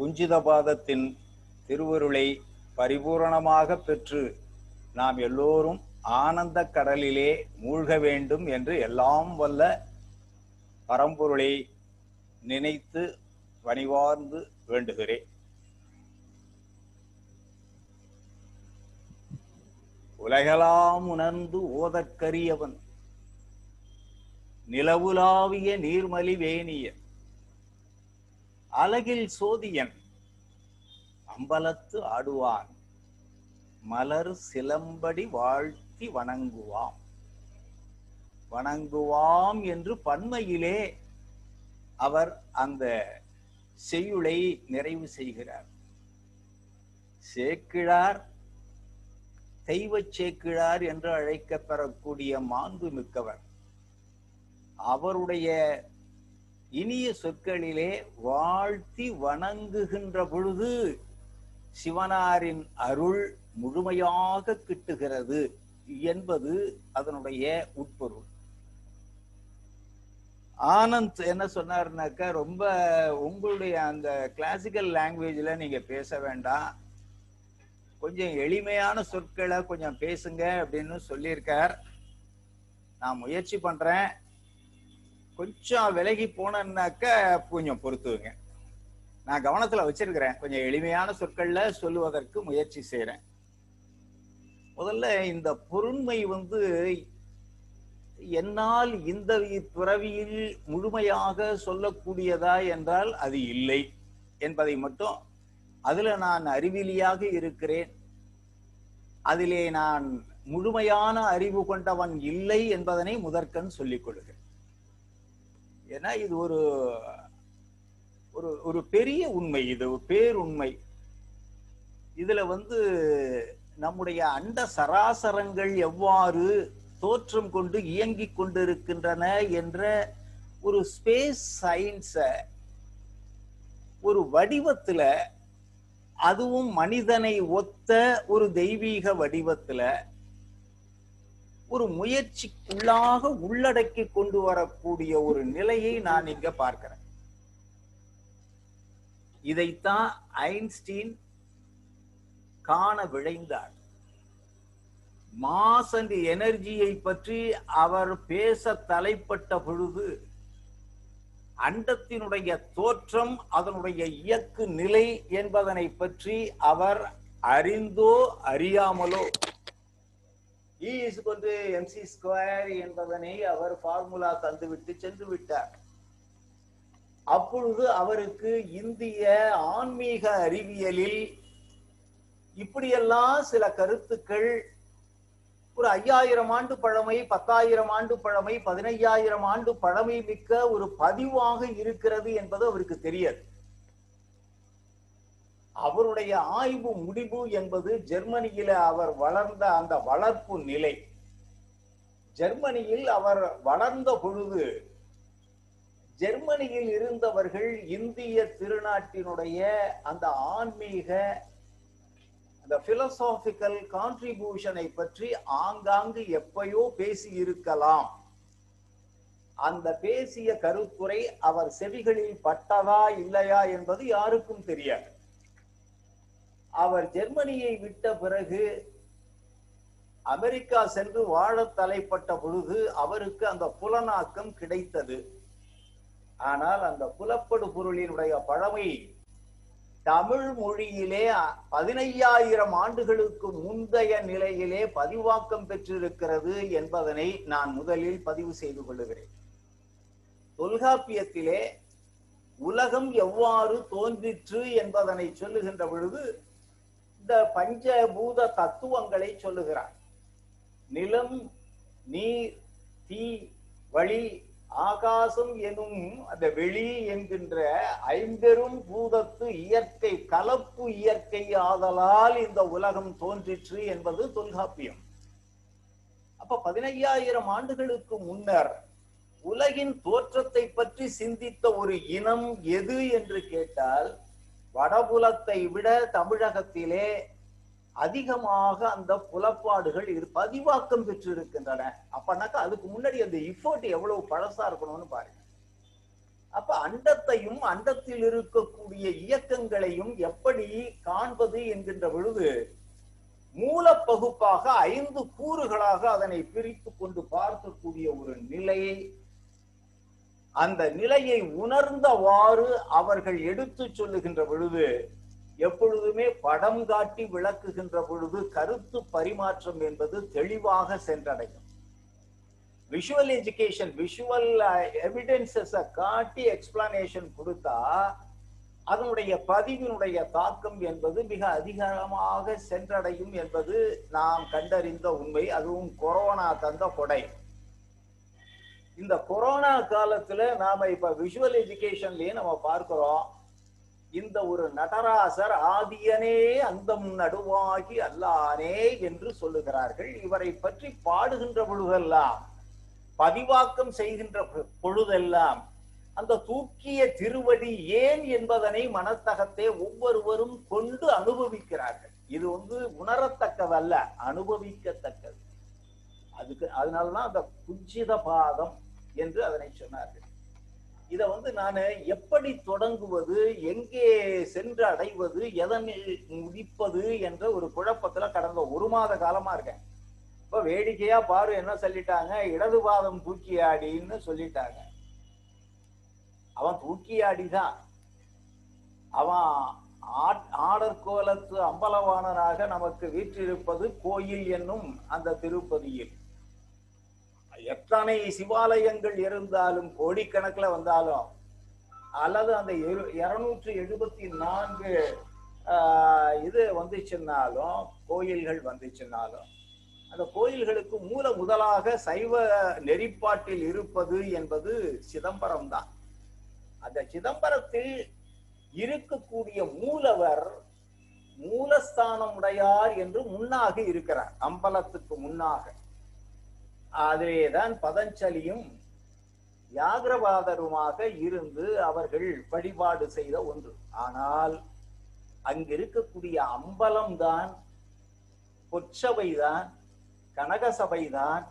குஞ்சிதபாதத்தின் திருவருளை பரிபூரணமாக பெற்று நாம் எல்லோரும் ஆனந்த கடலிலே மூழ்க வேண்டும் என்று எல்லாம் வல்ல பரம்பொருளை நினைத்து பணிவார்ந்து வேண்டுகிறேன். உலகெல்லாம் உணர்ந்து ஓதற்கரியவன் நிலவுலாவிய நீர்மலி வேணியன் அலகில் சோதியன் அம்பலத்து ஆடுவான் மலர் சிலம்படி வாழ்த்தி வணங்குவாம். வணங்குவாம் என்று பன்மையிலே அவர் அந்த செய்யுளை நிறைவு செய்கிறார். சேக்கிழார் தெய்வ சேக்கிழார் என்று அழைக்கப்பெறக்கூடிய மாண்பு மிக்கவர். அவருடைய இனிய சொற்களிலே வாழ்த்தி வணங்குகின்ற பொழுது சிவனாரின் அருள் முழுமையாக கிட்டுகிறது என்பது அதனுடைய உட்பொருள். ஆனந்த் என்ன சொன்னார்னாக்க, ரொம்ப உங்களுடைய அந்த கிளாசிக்கல் லாங்குவேஜ்ல நீங்க பேச வேண்டாம், கொஞ்சம் எளிமையான சொற்களை கொஞ்சம் பேசுங்க அப்படின்னு சொல்லியிருக்கார். நான் முயற்சி பண்றேன். கொஞ்சம் விலகி போனேன்னாக்க கொஞ்சம் பொறுத்துவங்க. நான் கவனத்துல வச்சிருக்கிறேன். கொஞ்சம் எளிமையான சொற்கள்ல சொல்லுவதற்கு முயற்சி செய்யறேன். முதல்ல இந்த பொருண்மை என்னால் இந்த பிறவியில் முழுமையாக சொல்லக்கூடியதா என்றால் அது இல்லை என்பதை மட்டும், அதுல நான் அறிவிலியாக இருக்கிறேன், அதிலே நான் முழுமையான அறிவு கொண்டவன் இல்லை என்பதனை முதற்கண் சொல்லிக் கொள்கிறேன். ஏன்னா இது ஒரு பெரிய உண்மை, இது ஒரு பேருண்மை. இதுல நம்முடைய அண்ட சராசரங்கள் எவ்வாறு தோற்றம் கொண்டு இயங்கிக் கொண்டிருக்கின்றன என்ற ஒரு ஸ்பேஸ் சயின்ஸ ஒரு வடிவத்துல, அதுவும் மனிதனை ஒத்த ஒரு தெய்வீக வடிவத்துல ஒரு முயற்சிக்குள்ளாக உள்ளடக்கி கொண்டு வரக்கூடிய ஒரு நிலையை நான் இங்க பார்க்கிறேன். இதைத்தான் ஐன்ஸ்டீன் காண விழைந்தார். மாஸ் அண்ட் எனர்ஜியை பற்றி அவர் பேச தலைப்பட்ட பொழுது அண்டத்தினுடைய தோற்றம், அதனுடைய இயக்கு நிலை என்பதனை பற்றி அவர் அறிந்தோ அறியாமலோ E is equal to mc square என்பதனை அவர் ஃபார்முலா தந்துவிட்டு சென்று விட்டார். அப்பொழுது அவருக்கு இந்திய ஆன்மீக அறிவியலில் இப்படியெல்லாம் சில கருத்துக்கள் ஒரு 5000 ஆண்டு பழமை, 10,000 ஆண்டு பழமை, 15,000 ஆண்டு பழமை மிக்க ஒரு பதிவாக இருக்கிறது என்பது அவருக்கு தெரியாது. அவருடைய ஆய்வு முடிவு என்பது ஜெர்மனியில அவர் வளர்ந்த அந்த வளர்ப்பு நிலை. ஜெர்மனியில் அவர் வளர்ந்த பொழுது ஜெர்மனியில் இருந்தவர்கள் இந்திய திருநாட்டினுடைய அந்த ஆன்மீக அந்த பிலோசாபிக்கல் கான்ட்ரிபியூஷனை பற்றி ஆங்காங்கு எப்பயோ பேசி இருக்கலாம். அந்த பேசிய கருத்துரை அவர் செவிகளில் பட்டதா இல்லையா என்பது யாருக்கும் தெரியாது. அவர் ஜெர்மனியை விட்ட பிறகு அமெரிக்கா சென்று வாழ தலைப்பட்ட பொழுது அவருக்கு அந்த புலனாக்கம் கிடைத்தது. ஆனால் அந்த புலப்படு பொருளினுடைய பழமை தமிழ் மொழியிலே 15,000 ஆண்டுகளுக்கு முந்தைய நிலையிலே பதிவாக்கம் பெற்றிருக்கிறது என்பதனை நான் முதலில் பதிவு செய்து கொள்ளுகிறேன். தொல்காப்பியத்திலே உலகம் எவ்வாறு தோன்றிற்று என்பதனை சொல்லுகின்ற பொழுது இந்த பஞ்சபூத தத்துவங்களை சொல்லுகிறார். நிலம், நீர், தீ, வழி, ஆகாசம் எனும் அந்த வெளி என்கின்ற ஐம்பெரும் பூதத்து இயற்கை கலப்பு இயற்கை ஆதலால் இந்த உலகம் தோன்றிற்று என்பது தொல்காப்பியம். அப்ப 15,000 ஆண்டுகளுக்கு முன்னர் உலகின் தோற்றத்தை பற்றி சிந்தித்த ஒரு இனம் எது என்று கேட்டால், வடபுலத்தை விட தமிழகத்திலே அதிகமாக அந்த புலப்பாடுகள் பதிவாக்கம் பெற்றிருக்கின்றன. அப்பனாக்கா அதுக்கு முன்னாடி அந்த இஃபோர்ட் எவ்வளவு பழசா இருக்கணும்னு பாருங்க. அப்ப அண்டத்தையும் அண்டத்தில் இருக்கக்கூடிய இயக்கங்களையும் எப்படி காண்பது என்கின்ற பொழுது மூல பகுப்பாக 5 கூறுகளாக அதனை பிரித்து கொண்டு பார்க்கக்கூடிய ஒரு நிலை, அந்த நிலையை உணர்ந்தவாறு அவர்கள் எடுத்து சொல்லுகின்ற பொழுது, எப்பொழுதுமே படம் காட்டி விளக்குகின்ற பொழுது கருத்து பரிமாற்றம் என்பது தெளிவாக சென்றடையும். விஷுவல் எஜுகேஷன், விஷுவல் எவிடன்சஸ் காட்டி எக்ஸ்பிளனேஷன் கொடுத்தா அதனுடைய பதிவினுடைய தாக்கம் என்பது மிக அதிகமாக சென்றடையும் என்பது நாம் கண்டறிந்த உண்மை. அதுவும் கொரோனா தந்த கொடை. இந்த கொரோனா காலத்துல நாம இப்ப விஷுவல் எஜுகேஷன்லயே நம்ம பார்க்கிறோம், இந்த ஒரு நடராசர் ஆதியனே அந்தம் நடுவாகி அல்லானே என்று சொல்லுகிறார்கள். இவரை பற்றி பாடுகின்ற பொழுதெல்லாம், பதிவாக்கம் செய்கின்ற பொழுதெல்லாம் அந்த தூக்கிய திருவடி ஏன் என்பதனை மனத்தகத்தே ஒவ்வொருவரும் கொண்டு அனுபவிக்கிறார்கள். இது உணரத்தக்கதல்ல, அனுபவிக்கத்தக்கது. அதனாலதான் அந்த குஞ்சித பாதம் என்று அதனை சொன்னார்கள். இத நான் எப்படி தொடங்குவது, எங்கே சென்று அடைவது, எதனில் முடிப்பது என்ற ஒரு குழப்பத்துல கடந்த 1 மாத காலமா இருக்கேன். இப்ப வேடிக்கையா பாரு என்ன சொல்லிட்டாங்க, இடது பாதம் தூக்கியாடின்னு சொல்லிட்டாங்க. அவன் தூக்கியாடிதான். அவன் ஆடற்கோலத்து அம்பலவாணனாக நமக்கு வீற்றிருப்பது கோயில் என்னும் அந்த திருப்பதியில். எத்தனை சிவாலயங்கள் இருந்தாலும், கோடிக்கணக்கில் வந்தாலும், அல்லது அந்த 274 இது வந்துச்சுன்னாலும், கோயில்கள் வந்துச்சுன்னாலும், அந்த கோயில்களுக்கு முதலாக சைவ நெறிப்பாட்டில் இருப்பது என்பது சிதம்பரம் தான். அந்த சிதம்பரத்தில் இருக்கக்கூடிய மூலவர் மூலஸ்தானம் உடையார் என்று முன்னாக இருக்கிறார், அம்பலத்துக்கு முன்னாக. அதேதான் பதஞ்சலியும் வியாகிரபாதருமாக இருந்து அவர்கள் வழிபாடு செய்த ஒன்று. ஆனால் அங்கிருக்கக்கூடிய அம்பலம்தான், பொற்சபைதான், கனகசபைதான்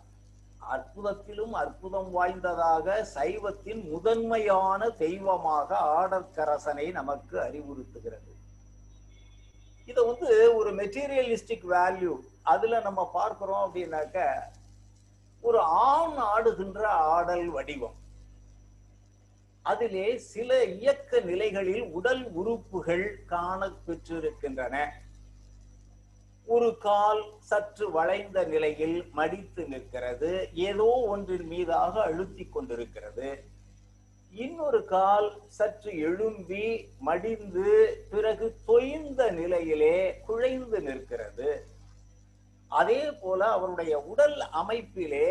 அற்புதத்திலும் அற்புதம் வாய்ந்ததாக சைவத்தின் முதன்மையான தெய்வமாக ஆடற்கரசனை நமக்கு அறிவுறுத்துகிறது. இத ஒரு மெட்டீரியலிஸ்டிக் வேல்யூ அதுல நம்ம பார்க்கிறோம் அப்படின்னாக்க, ஒரு ஆண் ஆடுகின்ற ஆடல் வடிவம், அதிலே சில இயக்க நிலைகளில் உடல் உறுப்புகள் காண பெற்றிருக்கின்றன. ஒரு கால் சற்று வளைந்த நிலையில் மடித்து நிற்கிறது, ஏதோ ஒன்றின் மீதாக அழுத்தி கொண்டிருக்கிறது. இன்னொரு கால் சற்று எழும்பி மடிந்து பிறகு தொய்ந்த நிலையிலே குழைந்து நிற்கிறது. அதே போல அவருடைய உடல் அமைப்பிலே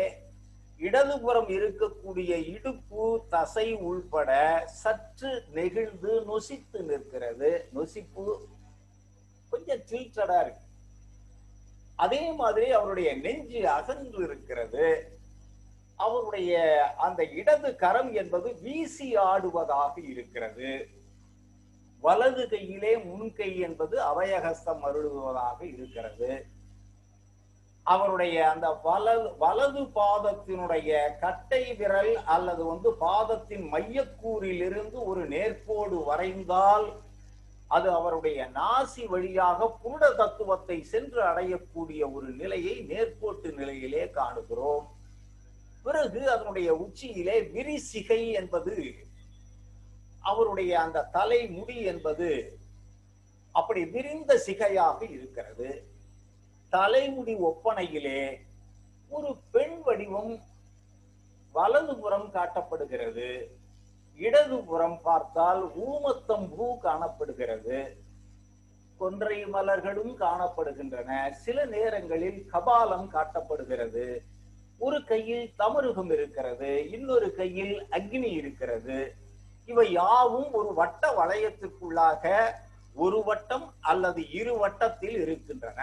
இடதுபுறம் இருக்கக்கூடிய இடுப்பு தசை உள்பட சற்று நெகிழ்ந்து நொசித்து நிற்கிறது. நொசிப்பு கொஞ்சம் டில்டடா இருக்கு. அதே மாதிரி அவருடைய நெஞ்சு அகன்று இருக்கிறது. அவருடைய அந்த இடது கரம் என்பது வீசி ஆடுவதாக இருக்கிறது. வலது கையிலே முன்கை என்பது அபயஹஸ்தம் அருளுவதாக இருக்கிறது. அவருடைய அந்த வலது பாதத்தினுடைய கட்டை விரல் அல்லது பாதத்தின் மையக்கூறில் இருந்து ஒரு நேர்கோடு வரைந்தால் அது அவருடைய நாசி வழியாக புருட தத்துவத்தை சென்று அடையக்கூடிய ஒரு நிலையை நேர்கோட்டு நிலையிலே காணுகிறோம். பிறகு அதனுடைய உச்சியிலே விரிசிகை என்பது, அவருடைய அந்த தலை முடி என்பது அப்படி விரிந்த சிகையாக இருக்கிறது. தலைமுடி ஒப்பனையிலே ஒரு பெண் வடிவம் வலதுபுறம் காட்டப்படுகிறது. இடதுபுறம் பார்த்தால் ஊமத்தம்பூ காணப்படுகிறது. கொன்றை மலர்களும் காணப்படுகின்றன. சில நேரங்களில் கபாலம் காட்டப்படுகிறது. ஒரு கையில் தமருகம் இருக்கிறது, இன்னொரு கையில் அக்னி இருக்கிறது. இவை யாவும் ஒரு வட்ட வளையத்திற்குள்ளாக ஒரு வட்டம் அல்லது 2 வட்டத்தில் இருக்கின்றன.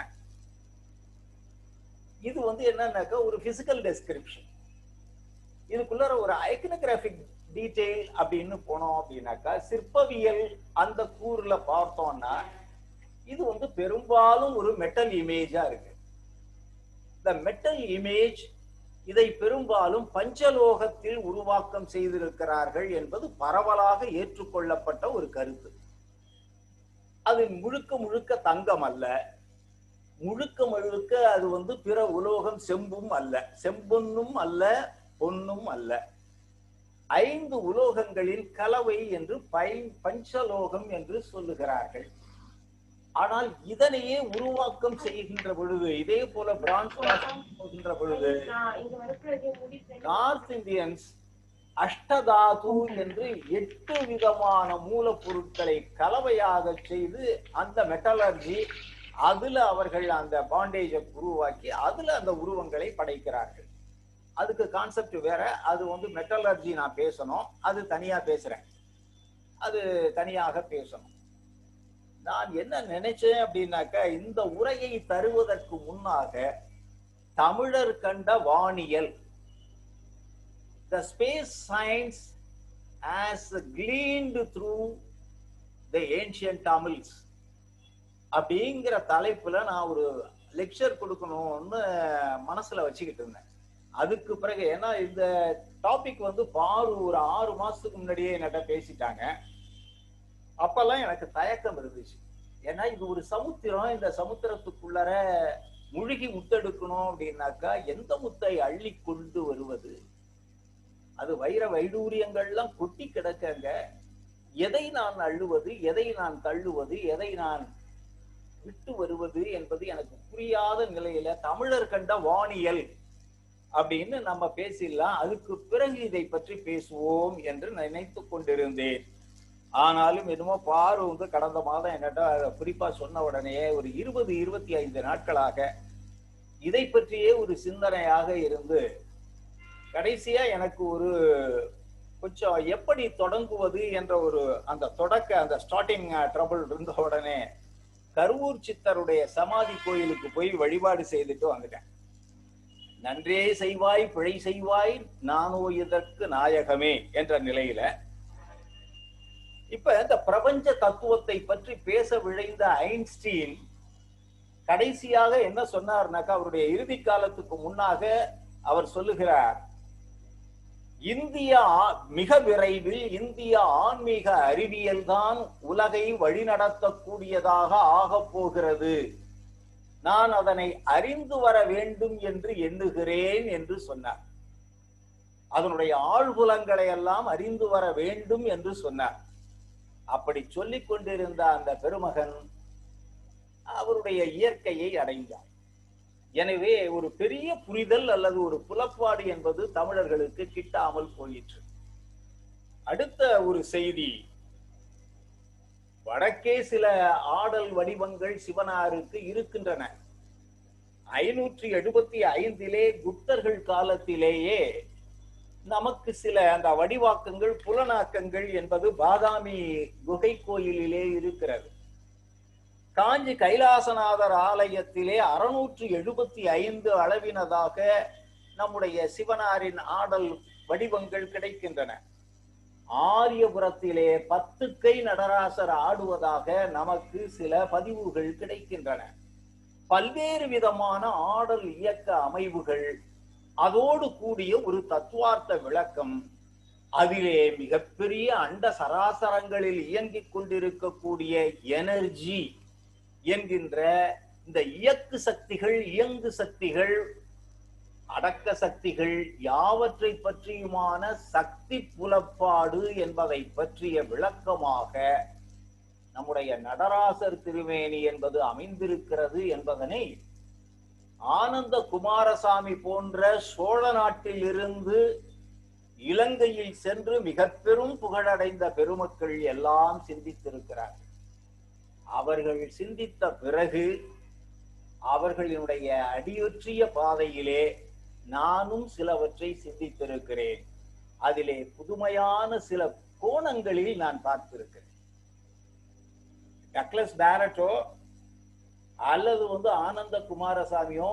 இது என்னன்னாக்க ஒரு பிசிக்கல் டெஸ்கிரிப்ஷன். இதுக்குள்ள ஒரு ஐகனோகிராபிக் டீடைல் அப்படின்னு போனோம் அப்படின்னாக்கா, சிற்பவியல் அந்த கூறுல பார்த்தோம்னா இது பெரும்பாலும் ஒரு மெட்டல் இமேஜா இருக்கு. The metal image இதை பெரும்பாலும் பஞ்சலோகத்தில் உருவாக்கம் செய்திருக்கிறார்கள் என்பது பரவலாக ஏற்றுக்கொள்ளப்பட்ட ஒரு கருத்து. அது முழுக்க முழுக்க தங்கம் அல்ல, முழுக்க முழுக்க அது பிற உலோகம், செம்பும் அல்ல, செம்பொன்னும் அல்ல, பொன்னும் அல்ல. 5 உலோகங்களின் கலவை என்று பஞ்சலோகம் என்று சொல்லுகிறார்கள். ஆனால் இதனையே உருவாக்கம் செய்கின்ற பொழுது, இதே போல பிரான்ஸ் போகின்ற பொழுது நார்த் இந்தியன்ஸ் அஷ்டதாது என்று 8 விதமான மூலப்பொருட்களை கலவையாக செய்து அந்த மெட்டலர்ஜி, அதுல அவர்கள் அந்த பாண்டேஜை உருவாக்கி அதுல அந்த உருவங்களை படைக்கிறார்கள். அதுக்கு கான்செப்ட் வேற. அது மெட்டலர்ஜி நான் பேசணும், அது தனியா பேசுறேன், அது தனியாக பேசணும். நான் என்ன நினைச்சேன் அப்படின்னாக்க, இந்த உரையை தருவதற்கு முன்னாக தமிழர் கண்ட வானியல், the space science as gleaned through the ancient Tamils அப்படிங்கிற தலைப்புல நான் ஒரு லெக்சர் கொடுக்கணும்னு மனசுல வச்சுக்கிட்டு இருந்தேன். அதுக்கு பிறகு ஏன்னா இந்த டாபிக் பாரு ஒரு 6 மாசத்துக்கு முன்னாடியே என்கிட்ட பேசிட்டாங்க. அப்பெல்லாம் எனக்கு தயக்கம் இருந்துச்சு. ஏன்னா இது ஒரு சமுத்திரம், இந்த சமுத்திரத்துக்குள்ளர முழுகி முத்தெடுக்கணும் அப்படின்னாக்கா எந்த முத்தை அள்ளி கொண்டு வருவது? அது வைர வைடூரியங்கள்லாம் கொட்டி கிடக்கங்க. எதை நான் அள்ளுவது, எதை நான் தள்ளுவது, எதை நான் விட்டு வருவது என்பது எனக்கு புரியாத நிலையில தமிழர் கண்ட வானியல் அப்படின்னு நம்ம பேசிடலாம், அதுக்கு பிறகு இதை பற்றி பேசுவோம் என்று நினைத்து கொண்டிருந்தேன். ஆனாலும் என்னமோ பாரு கடந்த மாதம் என்னட்ட குறிப்பா சொன்ன உடனே ஒரு 20-25 நாட்களாக இதை பற்றியே ஒரு சிந்தனையாக இருந்து கடைசியா எனக்கு ஒரு கொஞ்சம் எப்படி தொடங்குவது என்ற ஒரு அந்த தொடக்க அந்த ஸ்டார்டிங் ட்ரபிள் இருந்த உடனே கருவூர் சித்தருடைய சமாதி கோயிலுக்கு போய் வழிபாடு செய்துட்டு வந்துட்டேன். நன்றே செய்வாய் பிழை செய்வாய் நானோ இதற்கு நாயகமே என்ற நிலையில இப்ப இந்த பிரபஞ்ச தத்துவத்தை பற்றி பேச விழைந்த ஐன்ஸ்டீன் கடைசியாக என்ன சொன்னார்னாக்கா, அவருடைய இறுதி காலத்துக்கு முன்னாக அவர் சொல்லுகிறார், மிக விரைவில் இந்திய ஆன்மீக அறிவியல் தான் உலகை வழிநடத்தக்கூடியதாக ஆக போகிறது. நான் அதனை அறிந்து வர வேண்டும் என்று எண்ணுகிறேன் என்று சொன்னார். அதனுடைய ஆழ்புலங்களை எல்லாம் அறிந்து வர வேண்டும் என்று சொன்னார். அப்படி சொல்லிக் கொண்டிருந்த அந்த பெருமகன் அவருடைய இயற்கையை அடைந்தார். எனவே ஒரு பெரிய புரிதல் அல்லது ஒரு புலப்பாடு என்பது தமிழர்களுக்கு கிட்டாமல் போயிற்று. அடுத்த ஒரு செய்தி, வடக்கே சில ஆடல் வடிவங்கள் சிவனாருக்கு இருக்கின்றன. 575 குப்தர்கள் காலத்திலேயே நமக்கு சில அந்த வடிவாக்கங்கள் புலனாக்கங்கள் என்பது பாதாமி குகை கோயிலிலே இருக்கிறது. காஞ்சி கைலாசநாதர் ஆலயத்திலே 675 அளவினதாக நம்முடைய சிவனாரின் ஆடல் வடிவங்கள் கிடைக்கின்றன. ஆரியபுரத்திலே 10 கை நடராசர் ஆடுவதாக நமக்கு சில பதிவுகள் கிடைக்கின்றன. பல்வேறு விதமான ஆடல் இயக்க அமைவுகள், அதோடு கூடிய ஒரு தத்துவார்த்த விளக்கம், அதிலே மிகப்பெரிய அண்ட சராசரங்களில் இயங்கிக் கொண்டிருக்கக்கூடிய எனர்ஜி என்கின்ற இந்த இயக்கு சக்திகள், இயங்கு சக்திகள், அடக்க சக்திகள் யாவற்றை பற்றியுமான சக்தி புலப்பாடு என்பதை பற்றிய விளக்கமாக நம்முடைய நடராசர் திருமேனி என்பது அமைந்திருக்கிறது என்பதனை ஆனந்த குமாரசாமி போன்ற சோழ நாட்டில் இருந்து இலங்கையில் சென்று மிக பெரும் புகழடைந்த பெருமக்கள் எல்லாம் சிந்தித்திருக்கிறார்கள். அவர்கள் சிந்தித்த பிறகு அவர்களுடைய அடியொற்றிய பாதையிலே நானும் சிலவற்றை சிந்தித்திருக்கிறேன். அதிலே புதுமையான சில கோணங்களில் நான் பார்த்திருக்கிறேன். டக்ளஸ் பேரட்டோ அல்லது ஆனந்த குமாரசாமியோ,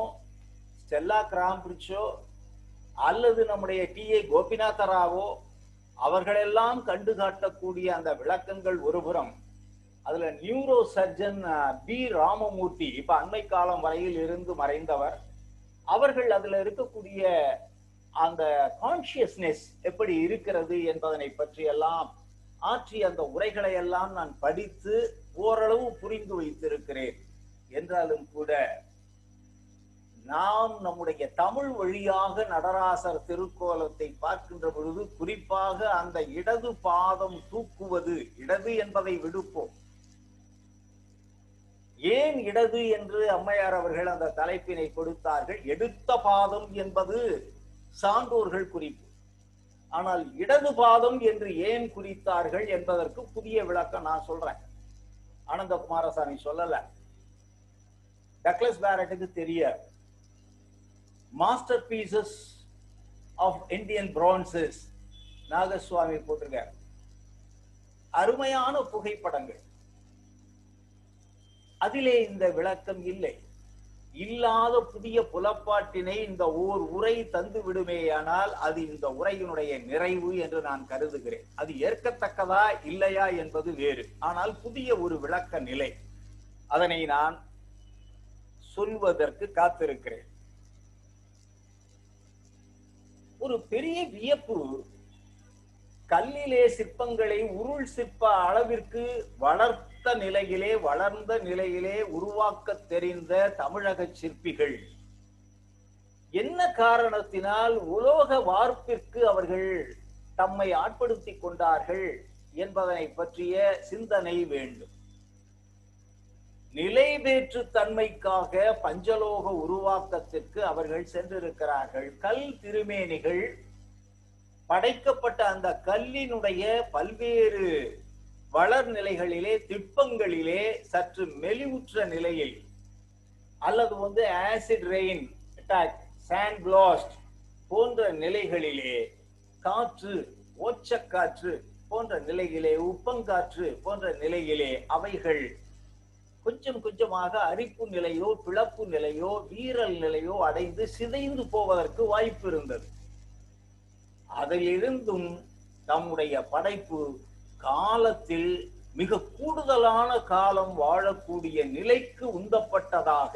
ஸ்டெல்லா கிராம்பிரிச்சோ அல்லது நம்முடைய டி.ஏ. கோபிநாதராவோ அவர்களெல்லாம் கண்டு காட்டக்கூடிய அந்த விளக்கங்கள் ஒருபுறம், அதுல நியூரோ சர்ஜன் பி. ராமமூர்த்தி இப்ப அண்மை காலம் வரையில் இருந்து மறைந்தவர், அவர்கள் அதுல இருக்கக்கூடிய அந்த கான்சியஸ்னஸ் எப்படி இருக்கிறது என்பதனை பற்றி எல்லாம் ஆற்றிய அந்த உரைகளை எல்லாம் நான் படித்து ஓரளவு புரிந்து வைத்திருக்கிறேன். என்றாலும் கூட நாம் நம்முடைய தமிழ் வழியாக நடராசர் திருக்கோலத்தை பார்க்கின்ற பொழுது குறிப்பாக அந்த இடது பாதம் தூக்குவது, இடது என்பதை விடுப்போம், ஏன் இடது என்று அம்மையார் அவர்கள் அந்த தலைப்பினை கொடுத்தார்கள். எடுத்த பாதம் என்பது சான்றோர்கள் குறிப்பு. ஆனால் இடது பாதம் என்று ஏன் குறித்தார்கள் என்பதற்கு புதிய விளக்கம் நான் சொல்றேன். ஆனந்த குமாரசாமி சொல்லல, டக்ளஸ் பேரட்டுக்கு தெரிய master pieces of Indian bronzes Nagaswamy போட்டிருக்கார். அருமையான புகைப்படங்கள். அதிலே இந்த விளக்கம் இல்லை. இல்லாத புதிய புலப்பாட்டினை இந்த ஓர் உரை தந்து விடுமேயானால் அது இந்த உரையினுடைய நிறைவு என்று நான் கருதுகிறேன். அது ஏற்கத்தக்கதா இல்லையா என்பது வேறு. ஆனால் புதிய ஒரு விளக்க நிலை, அதனை நான் சொல்வதற்கு காத்திருக்கிறேன். ஒரு பெரிய வியப்பு, கல்லிலே சிற்பங்களை உருள் சிற்ப அளவிற்கு வளர்ந்த நிலையிலே உருவாக்க தெரிந்த தமிழக சிற்பிகள் என்ன காரணத்தினால் உலோக வார்ப்பிற்கு அவர்கள் தம்மை ஆட்படுத்திக் கொண்டார்கள் என்பதனை பற்றிய சிந்தனை வேண்டும். நிலைபேற்று தன்மைக்காக பஞ்சலோக உருவாக்கத்திற்கு அவர்கள் சென்றிருக்கிறார்கள். கல் திருமேனிகள் படைக்கப்பட்ட அந்த கல்லினுடைய பல்வேறு வளர் நிலைகளிலே, திட்பங்களிலே சற்று மெலிவுற்ற நிலையில் அல்லது acid rain attack, sand blast போன்ற நிலைகளிலே, காற்று, ஓச்சக்காற்று போன்ற நிலையிலே, உப்பங்காற்று போன்ற நிலையிலே அவைகள் கொஞ்சம் கொஞ்சமாக அரிப்பு நிலையோ, பிளப்பு நிலையோ, வீரல் நிலையோ அடைந்து சிதைந்து போவதற்கு வாய்ப்பு இருந்தது. அதிலிருந்தும் நம்முடைய படைப்பு காலத்தில் மிக கூடுதலான காலம் வாழக்கூடிய நிலைக்கு உந்தப்பட்டதாக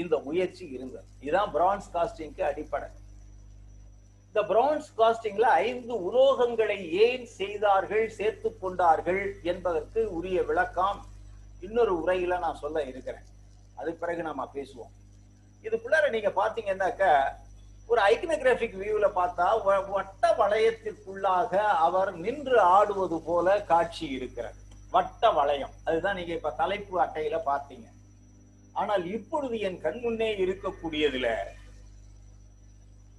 இந்த முயற்சி இருந்தது. இதுதான் பிரான்ஸ் காஸ்டிங்க்கு அடிப்படை. இந்த பிரான்ஸ் காஸ்டிங்ல 5 உலோகங்களை ஏன் செய்தார்கள், சேர்த்து கொண்டார்கள் என்பதற்கு உரிய விளக்கம் இன்னொரு உரையில நான் சொல்ல இருக்கிறேன். அது பிறகு நாம பேசுவோம். இதுக்குள்ளார நீங்க பாத்தீங்கன்னாக்க ஒரு ஐகனோகிராபிக் வியூல பார்த்தா வட்ட வளையத்திற்குள்ளாக அவர் நின்று ஆடுவது போல காட்சி இருக்கிறது. வட்ட வளையம், அதுதான் நீங்க இப்ப தலைப்பு அட்டையில பார்த்தீங்க. ஆனால் இப்பொழுது என் கண் முன்னே இருக்கக்கூடியதுல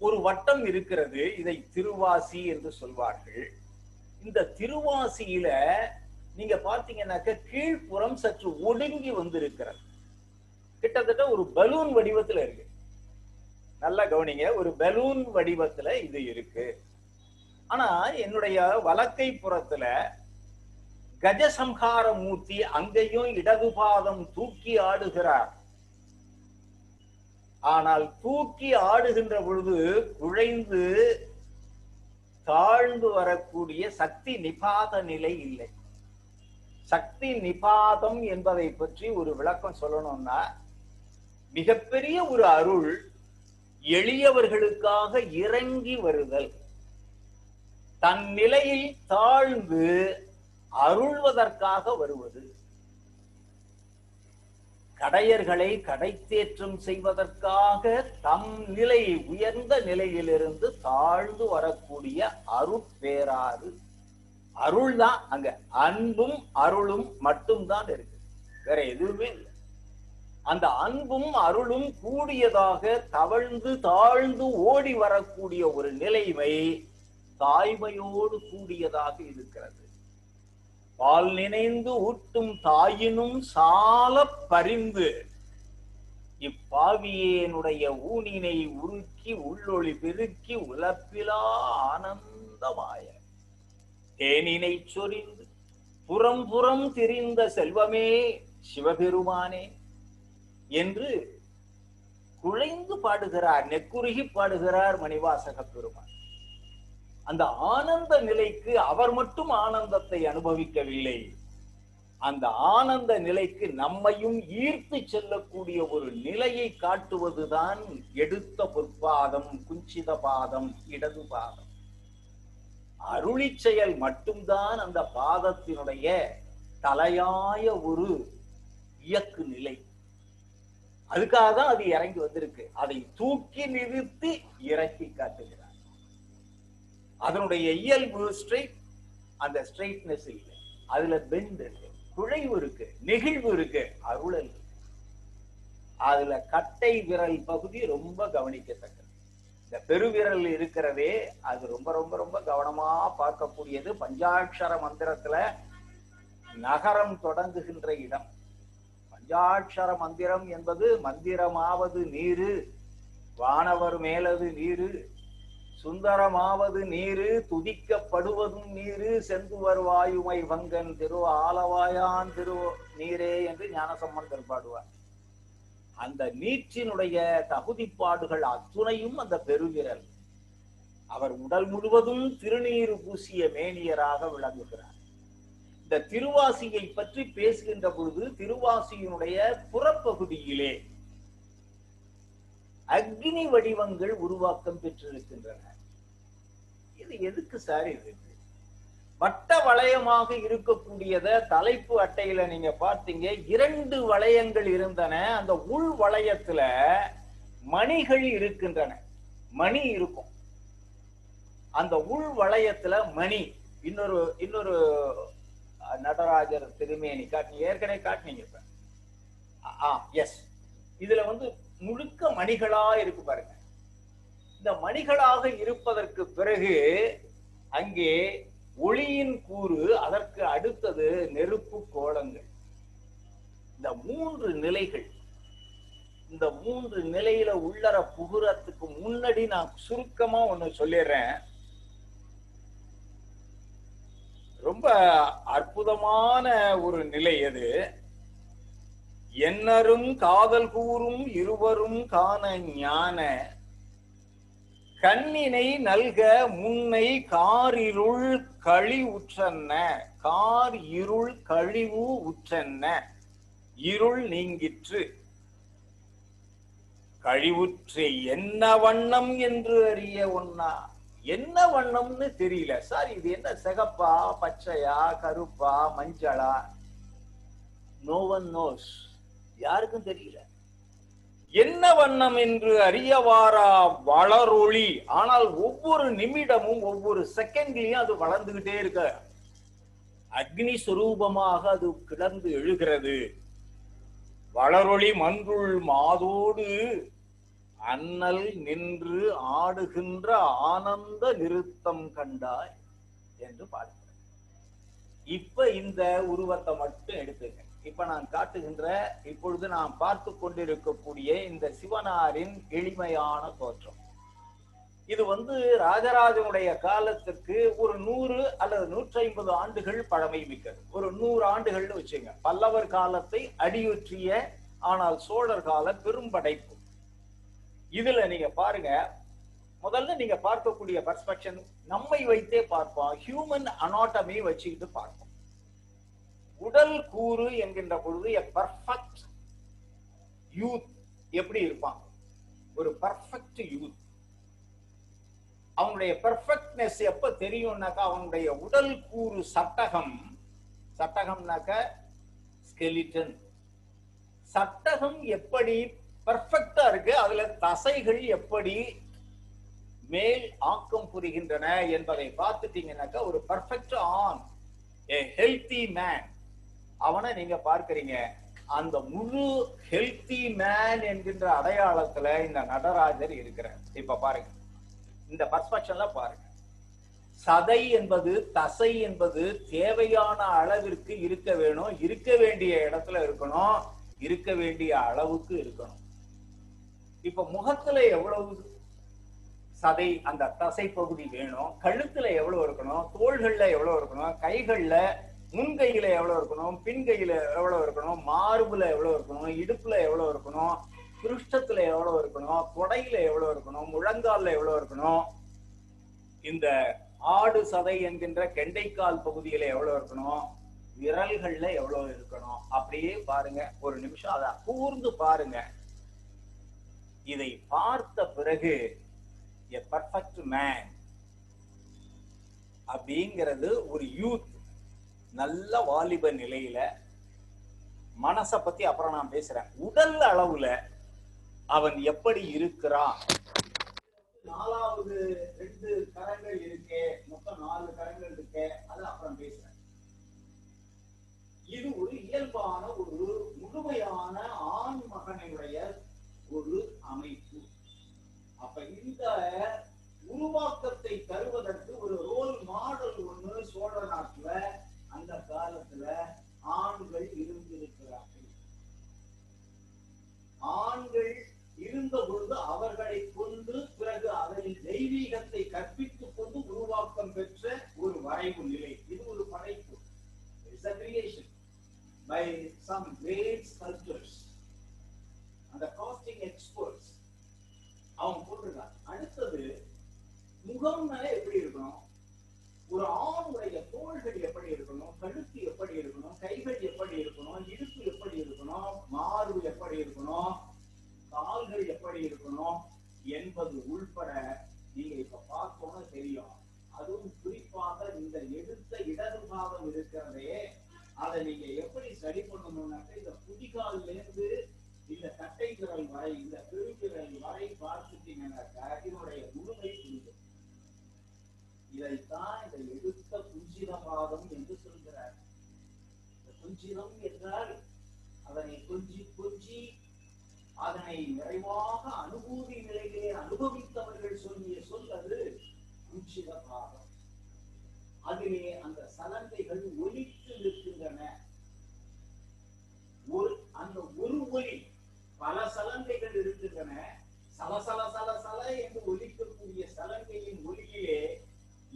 ஒரு வட்டம் இருக்கிறது. இதை திருவாசி என்று சொல்வார்கள். இந்த திருவாசியில நீங்க பாத்தீங்கன்னாக்க கீழ்ப்புறம் சற்று ஒடுங்கி வந்திருக்கிறது. கிட்டத்தட்ட ஒரு பலூன் வடிவத்துல இருக்கு. நல்லா கவனிங்க, ஒரு பலூன் வடிவத்துல இது இருக்கு. ஆனா என்னுடைய வலக்கை புறத்துல கஜசம்ஹார மூர்த்தி அங்கேயும் இடது பாதம் தூக்கி ஆடுகிறார். ஆனால் தூக்கி ஆடுகின்ற பொழுது குழைந்து தாழ்ந்து வரக்கூடிய சக்தி நிபாத நிலை இல்லை. சக்தி நிபாதம் என்பதை பற்றி ஒரு விளக்கம் சொல்லணும்னா, மிகப்பெரிய ஒரு அருள் எளியவர்களுக்காக இறங்கி வருதல், தன் நிலையில் தாழ்ந்து அருள்வதற்காக வருவது, கடையர்களை கடைத்தேற்றம் செய்வதற்காக தம் நிலை உயர்ந்த நிலையிலிருந்து தாழ்ந்து வரக்கூடிய அருட்பேராறு. அருள் தான் அங்க, அன்பும் அருளும் மட்டும்தான் இருக்கு, வேற எதுவுமே இல்லை. அந்த அன்பும் அருளும் கூடியதாக தவழ்ந்து தாழ்ந்து ஓடி வரக்கூடிய ஒரு நிலைமை தாய்மையோடு கூடியதாக இருக்கிறது. பால் நினைந்து ஊட்டும் தாயினும் சால பரிந்து இப்பாவியேனுடைய ஊனினை உருக்கி உள்ளொளி பெருக்கி உலப்பிலா ஆனந்தமாய தேனினை சொரிந்து புறம் புறம் திரிந்த செல்வமே சிவபெருமானே என்று குழைந்து பாடுகிறார், நெக்குருகி பாடுகிறார் மணிவாசக பெருமான். அந்த ஆனந்த நிலைக்கு அவர் மட்டும் ஆனந்தத்தை அனுபவிக்கவில்லை, அந்த ஆனந்த நிலைக்கு நம்மையும் ஈர்த்து செல்லக்கூடிய ஒரு நிலையை காட்டுவதுதான் எடுத்த பொற்பாதம், குஞ்சித பாதம், இடது பாதம். அருளி செயல் மட்டும்தான் அந்த பாதத்தினுடைய தலையாய ஒரு இயக்கு நிலை. அதுக்காக தான் அது இறங்கி வந்திருக்கு. அதை தூக்கி நிறுத்தி இறக்கி காட்டுகிறார். அதனுடைய இயல்பு ஸ்ட்ரெயிட், அந்த ஸ்ட்ரெயிட்னஸ் இல்லை, அதுல பெண்ட் இருக்கு, குழைவு இருக்கு, நெகிழ்வு இருக்கு, அருளல் இருக்கு. அதுல கட்டை விரல் பகுதி ரொம்ப கவனிக்கத்தக்கது. இந்த பெருவிரல் இருக்கிறதே அது ரொம்ப ரொம்ப ரொம்ப கவனமா பார்க்கக்கூடியது. பஞ்சாட்சர மந்திரத்துல நகரம் தொடங்குகின்ற இடம். பஞ்சாட்சர மந்திரம் என்பது மந்திரமாவது நீரு, வானவர் மேலது நீரு, சுந்தரமாவது நீரு, துதிக்கப்படுவதும் நீரு, செந்துவர் வாயுமை வங்கன் திரு ஆலவாயான் திரு நீரே என்று ஞானசம்பந்தர் பாடுவார். அந்த நீற்றினுடைய தகுதிப்பாடுகள் அத்துணையும் அந்த பெருவிரல். அவர் உடல் முழுவதும் திருநீறு பூசிய மேனியராக விளங்குகிறார். இந்த திருவாசியை பற்றி பேசுகின்ற பொழுது திருவாசியினுடைய புறப்பகுதியிலே அக்னி வடிவங்கள் உருவாக்கம் பெற்றிருக்கின்றன. இது எதுக்கு சார்? இது வட்ட வளையமாக இருக்கக்கூடியத தலைப்பு அட்டையில நீங்க பார்த்தீங்க, 2 வளையங்கள் இருந்தன. அந்த உள் வளையத்துல மணிகள் இருக்கின்றன, மணி இருக்கும். அந்த உள் வளையத்துல மணி. இன்னொரு நடராஜர் திருமேனி காட்டினீங்க, ஏற்கனவே காட்டினீங்க. இப்ப எஸ், இதுல முழுக்க மணிகளா இருக்கு பாருங்க. இந்த மணிகளாக இருப்பதற்கு பிறகு அங்கே ஒளியின் கூறு, அதற்கு அடுத்தது நெருப்பு கோலங்கள். இந்த 3 நிலைகள். இந்த 3 நிலையில உள்ளர புகுறதுக்கு முன்னாடி நான் சுருக்கமா ஒண்ணு சொல்லிடுறேன். ரொம்ப அற்புதமான ஒரு நிலை அது. என்னரும் காதல் கூறும் இருவரும் காண ஞான கண்ணினை நல்க முன்னை காரிருள் கழி உற்றன்ன. கார் இருள் கழிவு உற்றன்ன, இருள் நீங்கிற்று. கழிவுற்று என்ன வண்ணம் என்று அறிய ஒன்னா. என்ன வண்ணம்னு தெரியல சார். இது என்ன, சிகப்பா, பச்சையா, கருப்பா, மஞ்சளா? No one knows. யாருக்கும் தெரியல. என்ன வண்ணம் என்று அறியவாரா வளரொளி. ஆனால் ஒவ்வொரு நிமிடமும் ஒவ்வொரு செகண்ட்லயும் அது வளர்ந்துகிட்டே இருக்க. அக்னி சுரூபமாக அது கிடந்து எழுகிறது. வளரொளி மன்றுள் மாதோடு அண்ணல் நின்று ஆடுகின்ற ஆனந்த நிறுத்தம் கண்டாய் என்று பாடுகிறார். இப்ப இந்த உருவத்தை மட்டும் எடுத்துங்க. இப்ப நான் காட்டுகின்ற, இப்பொழுது நாம் பார்த்து கொண்டிருக்கக்கூடிய இந்த சிவனாரின் எளிமையான தோற்றம், இது ராஜராஜனுடைய காலத்துக்கு ஒரு 100 அல்லது 150 ஆண்டுகள் பழமை மிக்கது. ஒரு 100 ஆண்டுகள்னு வச்சுங்க. பல்லவர் காலத்தை அடியுற்றிய, ஆனால் சோழர் கால பெரும்படைப்பு. இதுல நீங்க பாருங்க, முதல்ல நீங்க பார்க்கக்கூடிய பர்ஸ்பெக்ஷன் நம்மை வைத்தே பார்ப்போம். ஹியூமன் அனாட்டமி வச்சுக்கிட்டு பார்ப்போம். உடல் கூறு என்கின்ற பொழுது a perfect youth எப்படி இருப்பான்? ஒரு பர்ஃபெக்ட் யூத். அவனுடைய பெர்ஃபெக்ட்னஸ் எப்ப தெரியும்னாக்கா, அவனுடைய உடல் கூறு சட்டகம். சட்டகம்னாக்க ஸ்கெலிட்டன். சட்டகம் எப்படி பெர்ஃபெக்டா இருக்கு, அதுல தசைகள் எப்படி மேல் ஆக்கம் புரிகின்றன என்பதை பார்த்துட்டீங்கன்னாக்கா, ஒரு perfect on, a healthy man, அவனை நீங்க பார்க்கிறீங்க. அந்த முழு ஹெல்தி மேன் என்கின்ற அடையாளத்துல இந்த நடராஜர் இருக்கிறார். இப்ப பாருங்க, இந்த பர்ஸ்பெக்ஷன்ல பாருங்க. சதை என்பது, தசை என்பது தேவையான அளவிற்கு இருக்க வேணும், இருக்க வேண்டிய இடத்துல இருக்கணும், இருக்க வேண்டிய அளவுக்கு இருக்கணும். இப்ப முகத்துல எவ்வளவு சதை, அந்த தசை பகுதி வேணும், கழுத்துல எவ்வளவு இருக்கணும், தோள்கள்ல எவ்வளவு இருக்கணும், கைகள்ல, முன்கையில எவ்வளவு இருக்கணும், பின்கையில எவ்வளவு இருக்கணும், மார்புல எவ்வளவு இருக்கணும், இடுப்புல எவ்வளவு இருக்கணும், பிருஷ்டத்துல எவ்வளவு இருக்கணும், தொடையில எவ்வளவு இருக்கணும், முழங்கால்ல எவ்வளவு இருக்கணும், இந்த ஆடு சதை என்கின்ற கெண்டைக்கால் பகுதியில எவ்வளவு இருக்கணும், விரல்கள்ல எவ்வளவு இருக்கணும் அப்படியே பாருங்க, ஒரு நிமிஷம் அதை கூர்ந்து பாருங்க. இதை பார்த்த பிறகு a perfect man அப்படிங்கிறது ஒரு யூத், நல்ல வாலிப நிலையில, மனசை பத்தி அப்புறம் நான் பேசுறேன், உடல் அளவுல அவன் எப்படி இருக்கிறான். 4வது 2 கரங்கள் இருக்கே, மொத்தம் 4 கரங்கள் இருக்கே, அது அப்புறம் பேசுறேன். இது ஒரு இயல்பான ஒரு முழுமையான ஆண் மகனுடைய ஒரு அமைப்பு. அப்ப இந்த உருவாக்கத்தை தருவதற்கு ஒரு ரோல் மாடல் ஒண்ணு சோழ நாட்டுல அந்த காலத்துல ஆண்கள் இருந்திருக்கிறார்கள். ஆண்கள் இருந்த பொழுது அவர்களை கொண்டு பிறகு அதில் தெய்வீகத்தை கற்பித்துக் கொண்டு உருவாக்கம் பெற்ற ஒரு வரைவு நிலை. இது ஒரு படைப்பு, by some great sculptors and the casting experts. அவங்க போட்டிருக்காங்க. அடுத்தது முகம்னா எப்படி இருக்கணும், ஒரு ஆணுடைய தோள்கள் எப்படி இருக்கணும், கழுத்து எப்படி இருக்கணும், கைகள் எப்படி இருக்கணும், இடுப்பு எப்படி இருக்கணும், மார்பு எப்படி இருக்கணும், கால்கள் எப்படி இருக்கணும் என்பது உள்பட நீங்க இப்ப பார்த்தோம்னா தெரியும். அதுவும் குறிப்பாக இந்த எடுத்த இடது பாகம் இருக்கிறதே, அதை நீங்க எப்படி சரி பண்ணணும்னாக்க இந்த குதிகால்ல இருந்து இந்த கட்டை விரல் வரை, இந்த பெருவிரல் வரை பார்த்துட்டீங்கன்னாக்கா இதனுடைய முழுமை புரியும். இதைத்தான் இந்த எடுத்த குஞ்சிதவாதம் என்று சொல்கிறார். குஞ்சிதம் என்றால் அதனை கொஞ்சி கொஞ்சி அதனை நிறைவாக அனுபூதி நிலையிலே அனுபவித்தவர்கள் சொல்லிய சொல் அது குஞ்சிதவாதம். அதிலே அந்த சலங்கைகள் ஒலித்து நிற்கின்றன. அந்த ஒரு ஒலி, பல சலங்கைகள் இருக்கின்றன. சலசல சலசல என்று ஒலிக்கக்கூடிய சலங்கையின் ஒலியிலே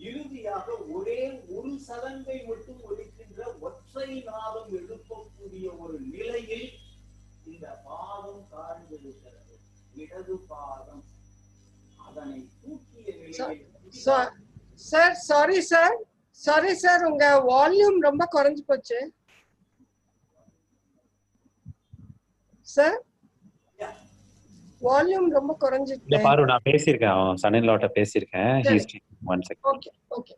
இறுதியாக ஒரே ஒரு சலங்கை மட்டும் ஒலிக்கின்ற ஒற்றை நாதம் எழுப்பக்கூடிய ஒரு நிலையில் இந்த பாதம் காண்பிருக்கிறது. இடது பாதம் அதனை தூக்கிய நிலையில். சார் சாரி சார், உங்க வால்யூம் ரொம்ப குறைஞ்சு போச்சு சார். வால்யூம் ரொம்ப குறைஞ்சிட்டு. பாரு, நான் பேசியிருக்கேன், சனிலோட்ட பேசியிருக்கேன். Okay okay.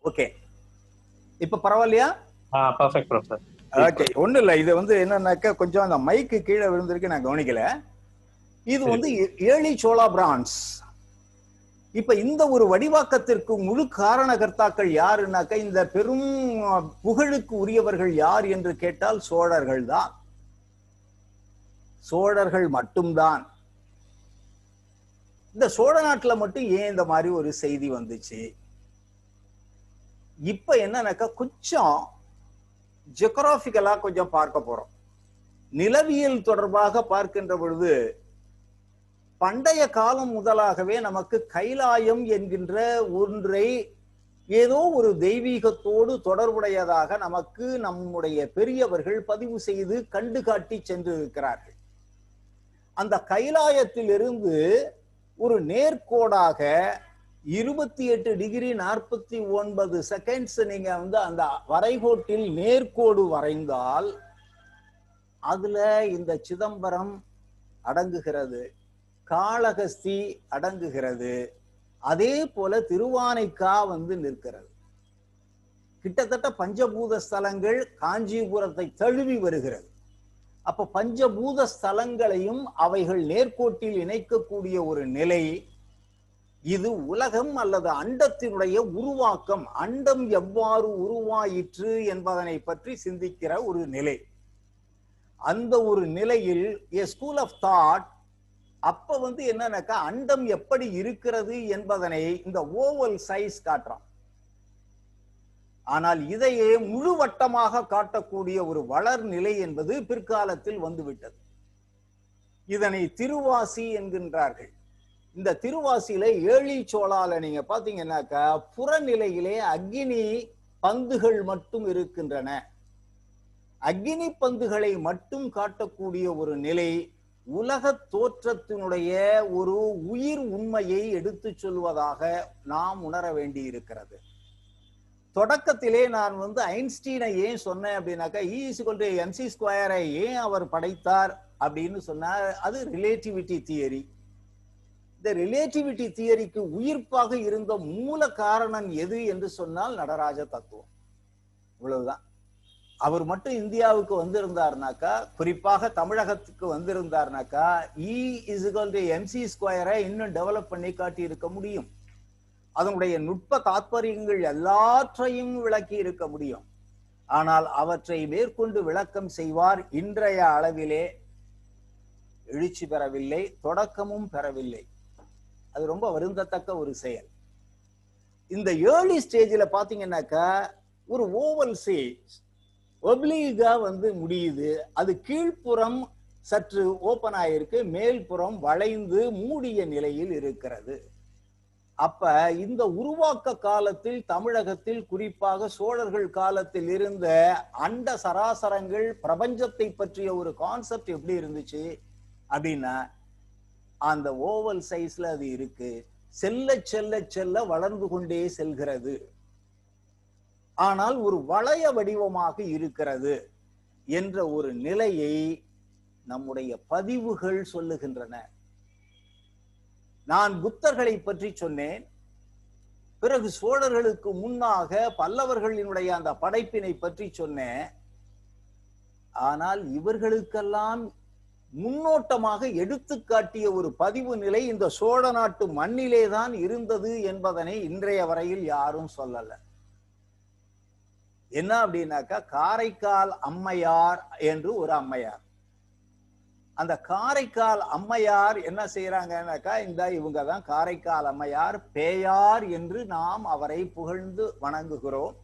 ஓகே, இப்ப பரவாயில்லையா? Perfect professor. ஓகே, ஒண்ணும் இல்ல. இது என்னன்னாக்க கொஞ்சம் அந்த மைக்கு கீழே விழுந்திருக்கு, நான் கவனிக்கல. இது ஏர்லி சோழா பிரான்ஸ். இப்ப இந்த ஒரு வடிவாக்கத்திற்கு முழு காரணகர்த்தாக்கள் யாருன்னாக்க இந்த பெரும் புகழுக்கு உரியவர்கள் யார் என்று கேட்டால் சோழர்கள் தான். சோழர்கள் மட்டும்தான். இந்த சோழ நாட்டுல மட்டும் ஏன் இந்த மாதிரி ஒரு செய்தி வந்துச்சு? இப்ப என்னன்னாக்கா கொஞ்சம் ஜியோகிராபிக்கலா கொஞ்சம் பார்க்க போறோம். நிலவியல் தொடர்பாக பார்க்கின்ற பொழுது பண்டைய காலம் முதலாகவே நமக்கு கைலாயம் என்கின்ற ஒன்றை ஏதோ ஒரு தெய்வீகத்தோடு தொடர்புடையதாக நமக்கு நம்முடைய பெரியவர்கள் பதிவு செய்து கண்டு காட்டி சென்றிருக்கிறார்கள். அந்த கைலாயத்திலிருந்து ஒரு நேர்கோடாக 28 டிகிரி 49 செகண்ட்ஸ் நீங்க அந்த வரைகோட்டில் நேர்கோடு வரைந்தால் அதுல இந்த சிதம்பரம் அடங்குகிறது, காளகஸ்தி அடங்குகிறது, அதே போல திருவானைக்கா நிற்கிறது. கிட்டத்தட்ட பஞ்சபூத ஸ்தலங்கள் காஞ்சிபுரத்தை தழுவி வருகிறது. அப்ப பஞ்சபூத ஸ்தலங்களையும் அவைகள் நேர்கோட்டில் இணைக்கக்கூடிய ஒரு நிலை இது. உலகம் அல்லது அண்டத்தினுடைய உருவாக்கம், அண்டம் எவ்வாறு உருவாயிற்று என்பதனை பற்றி சிந்திக்கிற ஒரு நிலை. அந்த ஒரு நிலையில் a school of thought அப்ப என்னன்னாக்கா அண்டம் எப்படி இருக்கிறது என்பதனை இந்த ஓவல் சைஸ் காட்டுறான். ஆனால் இதையே முழுவட்டமாக காட்டக்கூடிய ஒரு வளர் நிலை என்பது பிற்காலத்தில் வந்துவிட்டது. இதனை திருவாசி என்கின்றார்கள். இந்த திருவாசியில ஏழி சோளால நீங்க பாத்தீங்கன்னாக்கா புறநிலையிலே அக்னி பந்துகள் மட்டும் இருக்கின்றன. அக்னி பந்துகளை மட்டும் காட்டக்கூடிய ஒரு நிலை உலக தோற்றத்தினுடைய ஒரு உயிர் உண்மையை எடுத்து சொல்வதாக நாம் உணர வேண்டி இருக்கிறது. தொடக்கத்திலே நான் ஐன்ஸ்டீனை ஏன் சொன்னேன் அப்படின்னாக்கா E=mc² ஏன் அவர் படைத்தார் அப்படின்னு சொன்னார். அது ரிலேட்டிவிட்டி தியரி. இந்த ரிலேட்டிவிட்டி தியரிக்கு உயிர்ப்பாக இருந்த மூல காரணம் எது என்று சொன்னால் நடராஜ தத்துவம். இவ்வளவுதான். அவர் மட்டும் இந்தியாவுக்கு வந்திருந்தார்னாக்கா, குறிப்பாக தமிழகத்துக்கு வந்திருந்தார்னாக்கா E=mc² இன்னும் டெவலப் பண்ணி காட்டி இருக்க முடியும். அதனுடைய நுட்ப தாத்பரியங்கள் எல்லாற்றையும் விளக்கி இருக்க முடியும். ஆனால் அவற்றை மேற்கொண்டு விளக்கம் செய்வார் இன்றைய அளவிலே எழுச்சி பெறவில்லை, தொடக்கமும் பெறவில்லை. அது ரொம்ப வருந்தத்தக்க ஒரு செயல். இந்த ஏர்லி ஸ்டேஜில் பாத்தீங்கன்னாக்கா ஒரு ஓவல் சேஜ் ஒப்ளீகா முடியுது. அது கீழ்ப்புறம் சற்று ஓபன் ஆயிருக்கு, மேல்புறம் வளைந்து மூடிய நிலையில் இருக்கிறது. அப்ப இந்த உருவாக்க காலத்தில் தமிழகத்தில் குறிப்பாக சோழர்கள் காலத்தில் இருந்த அண்ட சராசரங்கள் பிரபஞ்சத்தை பற்றிய ஒரு கான்செப்ட் எப்படி இருந்துச்சு அப்படின்னா, அந்த ஓவல் சைஸ்ல அது இருக்கு. செல்ல செல்ல செல்ல வளர்ந்து கொண்டே செல்கிறது. ஆனால் ஒரு வளைய வடிவமாக இருக்கிறது என்ற ஒரு நிலையை நம்முடைய பதிவுகள் சொல்லுகின்றன. நான் புத்தர்களை பற்றி சொன்னேன். பிறகு சோழர்களுக்கு முன்னாக பல்லவர்களினுடைய அந்த படைப்பினை பற்றி சொன்னேன். ஆனால் இவர்களுக்கெல்லாம் முன்னோட்டமாக எடுத்துக்காட்டிய ஒரு பதிவு நிலை இந்த சோழ நாட்டு மண்ணிலே தான் இருந்தது என்பதனை இன்றைய வரையில் யாரும் சொல்லல. என்ன அப்படின்னாக்கா, காரைக்கால் அம்மையார் என்று ஒரு அம்மையார். அந்த காரைக்கால் அம்மையார் என்ன செய்யறாங்கன்னாக்கா, இவங்க தான் காரைக்கால் அம்மையார், பேயார் என்று நாம் அவரை புகழ்ந்து வணங்குகிறோம்.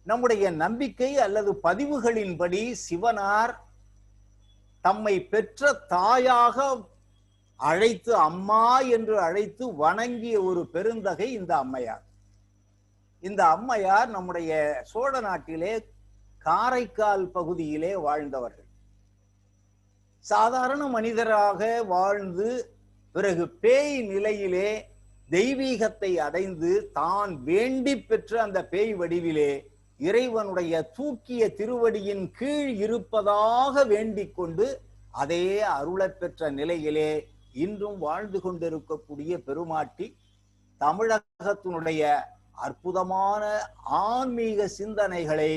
நம்முடைய நம்பிக்கை அல்லது பதிவுகளின்படி சிவனார் தம்மை பெற்ற தாயாக அழைத்து, அம்மா என்று அழைத்து வணங்கிய ஒரு பெருந்தகை இந்த அம்மையார். இந்த அம்மையார் நம்முடைய சோழ நாட்டிலே காரைக்கால் பகுதியிலே வாழ்ந்தவர்கள். சாதாரண மனிதராக வாழ்ந்து பிறகு பேய் நிலையிலே தெய்வீகத்தை அடைந்து தான் வேண்டி பெற்ற அந்த பேய் வடிவிலே இறைவனுடைய தூக்கிய திருவடியின் கீழ் இருப்பதாக வேண்டிக் கொண்டு அதே அருளப் பெற்ற நிலையிலே இன்றும் வாழ்ந்து கொண்டிருக்கக்கூடிய பெருமாட்டி தமிழகத்தினுடைய அற்புதமான ஆன்மீக சிந்தனைகளை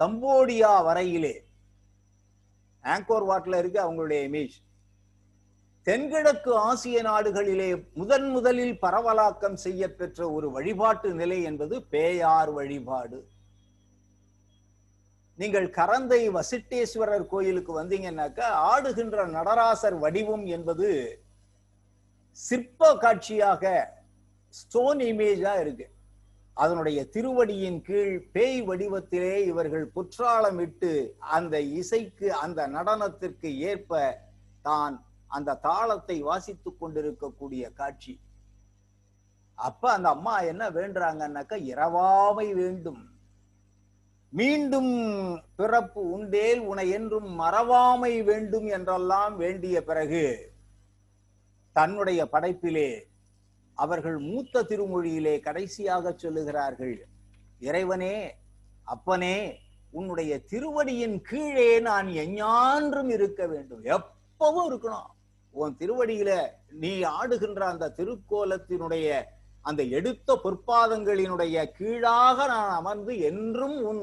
கம்போடியா வரையிலே ஆங்கோர் வாட்ல இருக்கு அவங்களுடைய இமேஜ். தென்கிழக்கு ஆசிய நாடுகளிலே முதலில் பரவலாக்கம் செய்ய பெற்ற ஒரு வழிபாட்டு நிலை என்பது பேயார் வழிபாடு. நீங்கள் கரந்தை வசிட்டேஸ்வரர் கோயிலுக்கு வந்தீங்கன்னாக்கா ஆடுகின்ற நடராசர் வடிவம் என்பது சிற்ப காட்சியாக ஸ்டோன் இமேஜா இருக்கு. அதனுடைய திருவடியின் கீழ் பேய் வடிவத்திலே இவர்கள் குற்றாலமிட்டு அந்த இசைக்கு அந்த நடனத்திற்கு ஏற்ப தான் அந்த தாளத்தை வாசித்துக் கொண்டிருக்கக்கூடிய காட்சி. அப்ப அந்த அம்மா என்ன வேண்டுறாங்கன்னாக்கா, இரவாமை வேண்டும், மீண்டும் பிறப்பு உண்டேல் உனை என்றும் மறவாமை வேண்டும் என்றெல்லாம் வேண்டிய பிறகு தன்னுடைய படைப்பிலே அவர்கள் மூத்த திருமொழியிலே கடைசியாக சொல்லுகிறார்கள், இறைவனே அப்பனே உன்னுடைய திருவடியின் கீழே நான் எஞ்ஞான்றும் இருக்க வேண்டும், எப்பவும் இருக்கணும். உன் திருவடியில நீ ஆடுகின்ற அந்த திருக்கோலத்தினுடைய அந்த எடுத்த பொற்பாதங்களினுடைய கீழாக நான் அமர்ந்து என்றும் உன்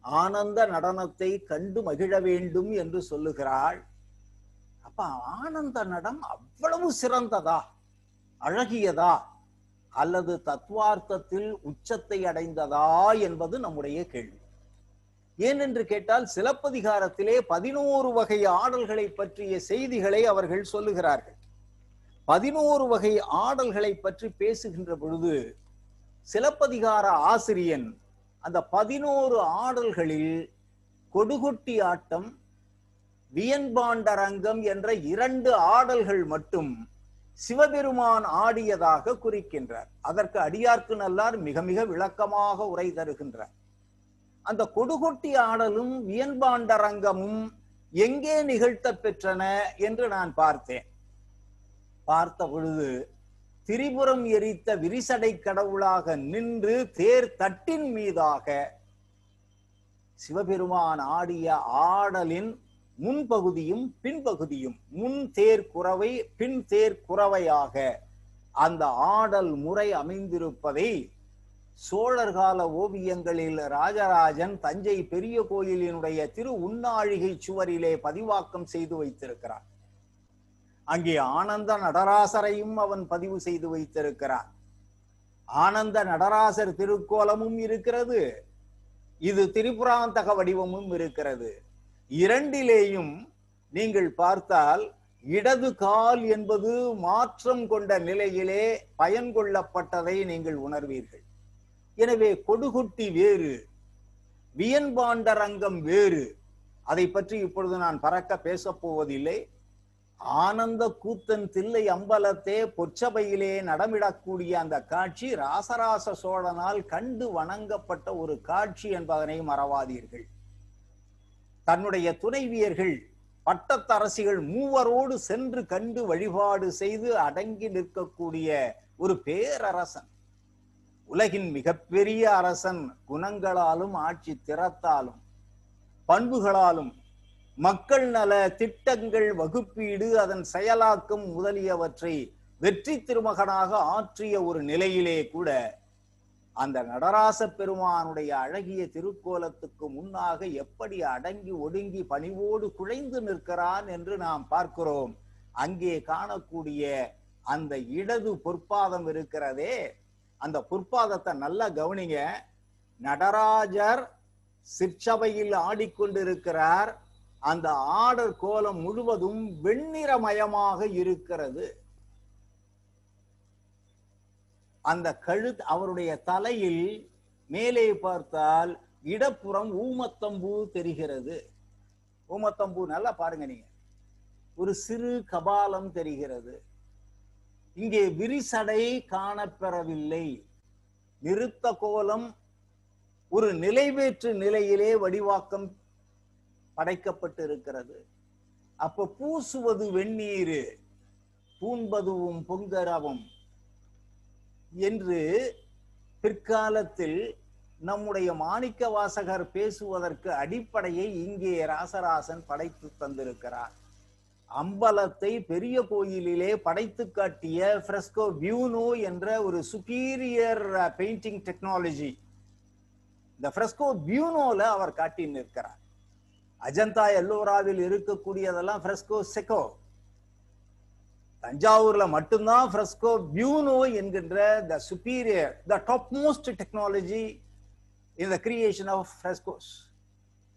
ஆனந்த நடனத்தை கண்டு மகிழ வேண்டும் என்று சொல்லுகிறாள். அப்ப ஆனந்த நடம் அவ்வளவு சிறந்ததா, அழகியதா, அல்லது தத்துவார்த்தத்தில் உச்சத்தை அடைந்ததா என்பது நம்முடைய கேள்வி. ஏனென்று கேட்டால் சிலப்பதிகாரத்திலே 11 வகை ஆடல்களை பற்றிய செய்திகளை அவர்கள் சொல்லுகிறார்கள். 11 வகை ஆடல்களை பற்றி பேசுகின்ற பொழுது சிலப்பதிகார ஆசிரியன் அந்த 11 ஆடல்களில் கொடுகொட்டி ஆட்டம், வியன்பாண்டரங்கம் என்ற 2 ஆடல்கள் மட்டும் சிவபெருமான் ஆடியதாக குறிக்கின்றார். அதற்கு அடியார்க்கு நல்லார் மிக மிக விளக்கமாக உரை தருகின்றார். அந்த கொடுகொட்டி ஆடலும் வியன்பாண்டரங்கமும் எங்கே நிகழ்த்த பெற்றன என்று நான் பார்த்தேன். பார்த்த பொழுது திரிபுரம் எரித்த விரிசடை கடவுளாக நின்று தேர் தட்டின் மீதாக சிவபெருமான் ஆடிய ஆடலின் முன்பகுதியும் பின்பகுதியும், முன் தேர் குறவை பின் தேர் குறவையாக அந்த ஆடல் முறை அமைந்திருப்பதை சோழர் கால ஓவியங்களில் ராஜராஜன் தஞ்சை பெரிய கோயிலினுடைய திரு உண்ணாழிகை சுவரிலே பதிவாக்கம் செய்து வைத்திருக்கிறார். அங்கே ஆனந்த நடராசரையும் அவன் பதிவு செய்து வைத்திருக்கிறான். ஆனந்த நடராசர் திருக்கோலமும் இருக்கிறது, இது திரிபுராந்தக வடிவமும் இருக்கிறது. இரண்டிலேயும் நீங்கள் பார்த்தால் இடது கால் என்பது மாற்றம் கொண்ட நிலையிலே பயன் கொள்ளப்பட்டதை நீங்கள் உணர்வீர்கள். எனவே கொடுகுட்டி வேறு, வியன்பாண்டரங்கம் வேறு. அதை பற்றி இப்பொழுது நான் பறக்க பேசப் போவதில்லை. ஆனந்த கூத்தன் தில்லை அம்பலத்தே பொற்சபையிலே நடமிடக்கூடிய அந்த காட்சி ராசராச சோழனால் கண்டு வணங்கப்பட்ட ஒரு காட்சி என்பதனை மறவாதீர்கள். தன்னுடைய துணைவியர்கள் பட்டத்தரசிகள் மூவரோடு சென்று கண்டு வழிபாடு செய்து அடங்கி நிற்கக்கூடிய ஒரு பேரரசன், உலகின் மிகப்பெரிய அரசன், குணங்களாலும் ஆட்சி திறத்தாலும் பண்புகளாலும் மக்கள் நல திட்டங்கள் வகுப்பீடு அதன் செயலாக்கம் முதலியவற்றை வெற்றி திருமகனாக ஆற்றிய ஒரு நிலையிலே கூட அந்த நடராச பெருமானுடைய அழகிய திருக்கோலத்துக்கு முன்னாக எப்படி அடங்கி ஒடுங்கி பணிவோடு குழைந்து நிற்கிறான் என்று நாம் பார்க்கிறோம். அங்கே காணக்கூடிய அந்த இடது பொற்பாதம் இருக்கிறதே, அந்த பொற்பாதத்தை நல்லா கவனிங்க. நடராஜர் சிற்சபையில் ஆடிக்கொண்டிருக்கிறார். அந்த ஆடர் கோலம் முழுவதும் வெண்ணிறமயமாக இருக்கிறது. அந்த கழுத்து, அவருடைய தலையில் மேலே பார்த்தால் இடப்புறம் ஊமத்தம்பூ தெரிகிறது. ஊமத்தம்பூ நல்லா பாருங்க நீங்க, ஒரு சிறு கபாலம் தெரிகிறது. இங்கே விரிசடை காணப்பெறவில்லை. நிறுத்த கோலம் ஒரு நிலைவேற்று நிலையிலே வடிவாக்கம் படைக்கப்பட்டிருக்கிறது. அப்ப பூசுவது வெந்நீர், பூண்பதுவும் பொங்கரவும் என்று பிற்காலத்தில் நம்முடைய மாணிக்க வாசகர் பேசுவதற்கு அடிப்படையை இங்கே ராசராசன் படைத்து தந்திருக்கிறார். அம்பலத்தை பெரிய கோயிலிலே படைத்து காட்டிய ஃப்ரெஸ்கோ பியூனோ என்ற ஒரு சுப்பீரியர் பெயிண்டிங் டெக்னாலஜி, இந்த ஃப்ரெஸ்கோ பியூனோல அவர் காட்டி நிற்கிறார். அஜந்தா எல்லோராவில் இருக்கக்கூடியதெல்லாம் ஃப்ரெஸ்கோ செக்கோ, தஞ்சாவூர்ல மட்டும்தான் ஃப்ரெஸ்கோ பியூனோ என்கின்ற the superior, the top most technology in the creation of frescoes.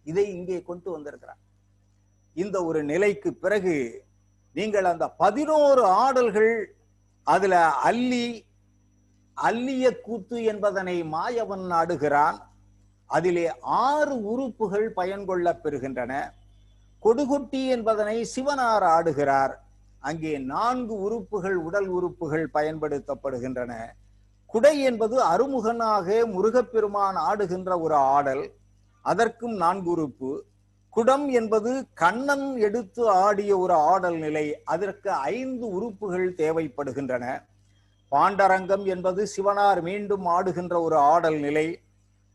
இதை இங்கே கொண்டு வந்திருக்கிறார். இந்த ஒரு நிலைக்கு பிறகு நீங்கள் அந்த 11 ஆடல்கள், அதுல அல்லிய கூத்து என்பதனை மாயவன் ஆடுகிறான். அதிலே 6 உறுப்புகள் பயன் கொள்ள பெறுகின்றன. கொடுகுட்டி என்பதனை சிவனார் ஆடுகிறார். அங்கே 4 உறுப்புகள், உடல் உறுப்புகள் பயன்படுத்தப்படுகின்றன. குடை என்பது அருமுகனாக முருகப்பெருமான் ஆடுகின்ற ஒரு ஆடல், அதற்கும் 4 உறுப்பு. குடம் என்பது கண்ணன் எடுத்து ஆடிய ஒரு ஆடல் நிலை, அதற்கு 5 உறுப்புகள் தேவைப்படுகின்றன. பாண்டரங்கம் என்பது சிவனார் மீண்டும் ஆடுகின்ற ஒரு ஆடல் நிலை,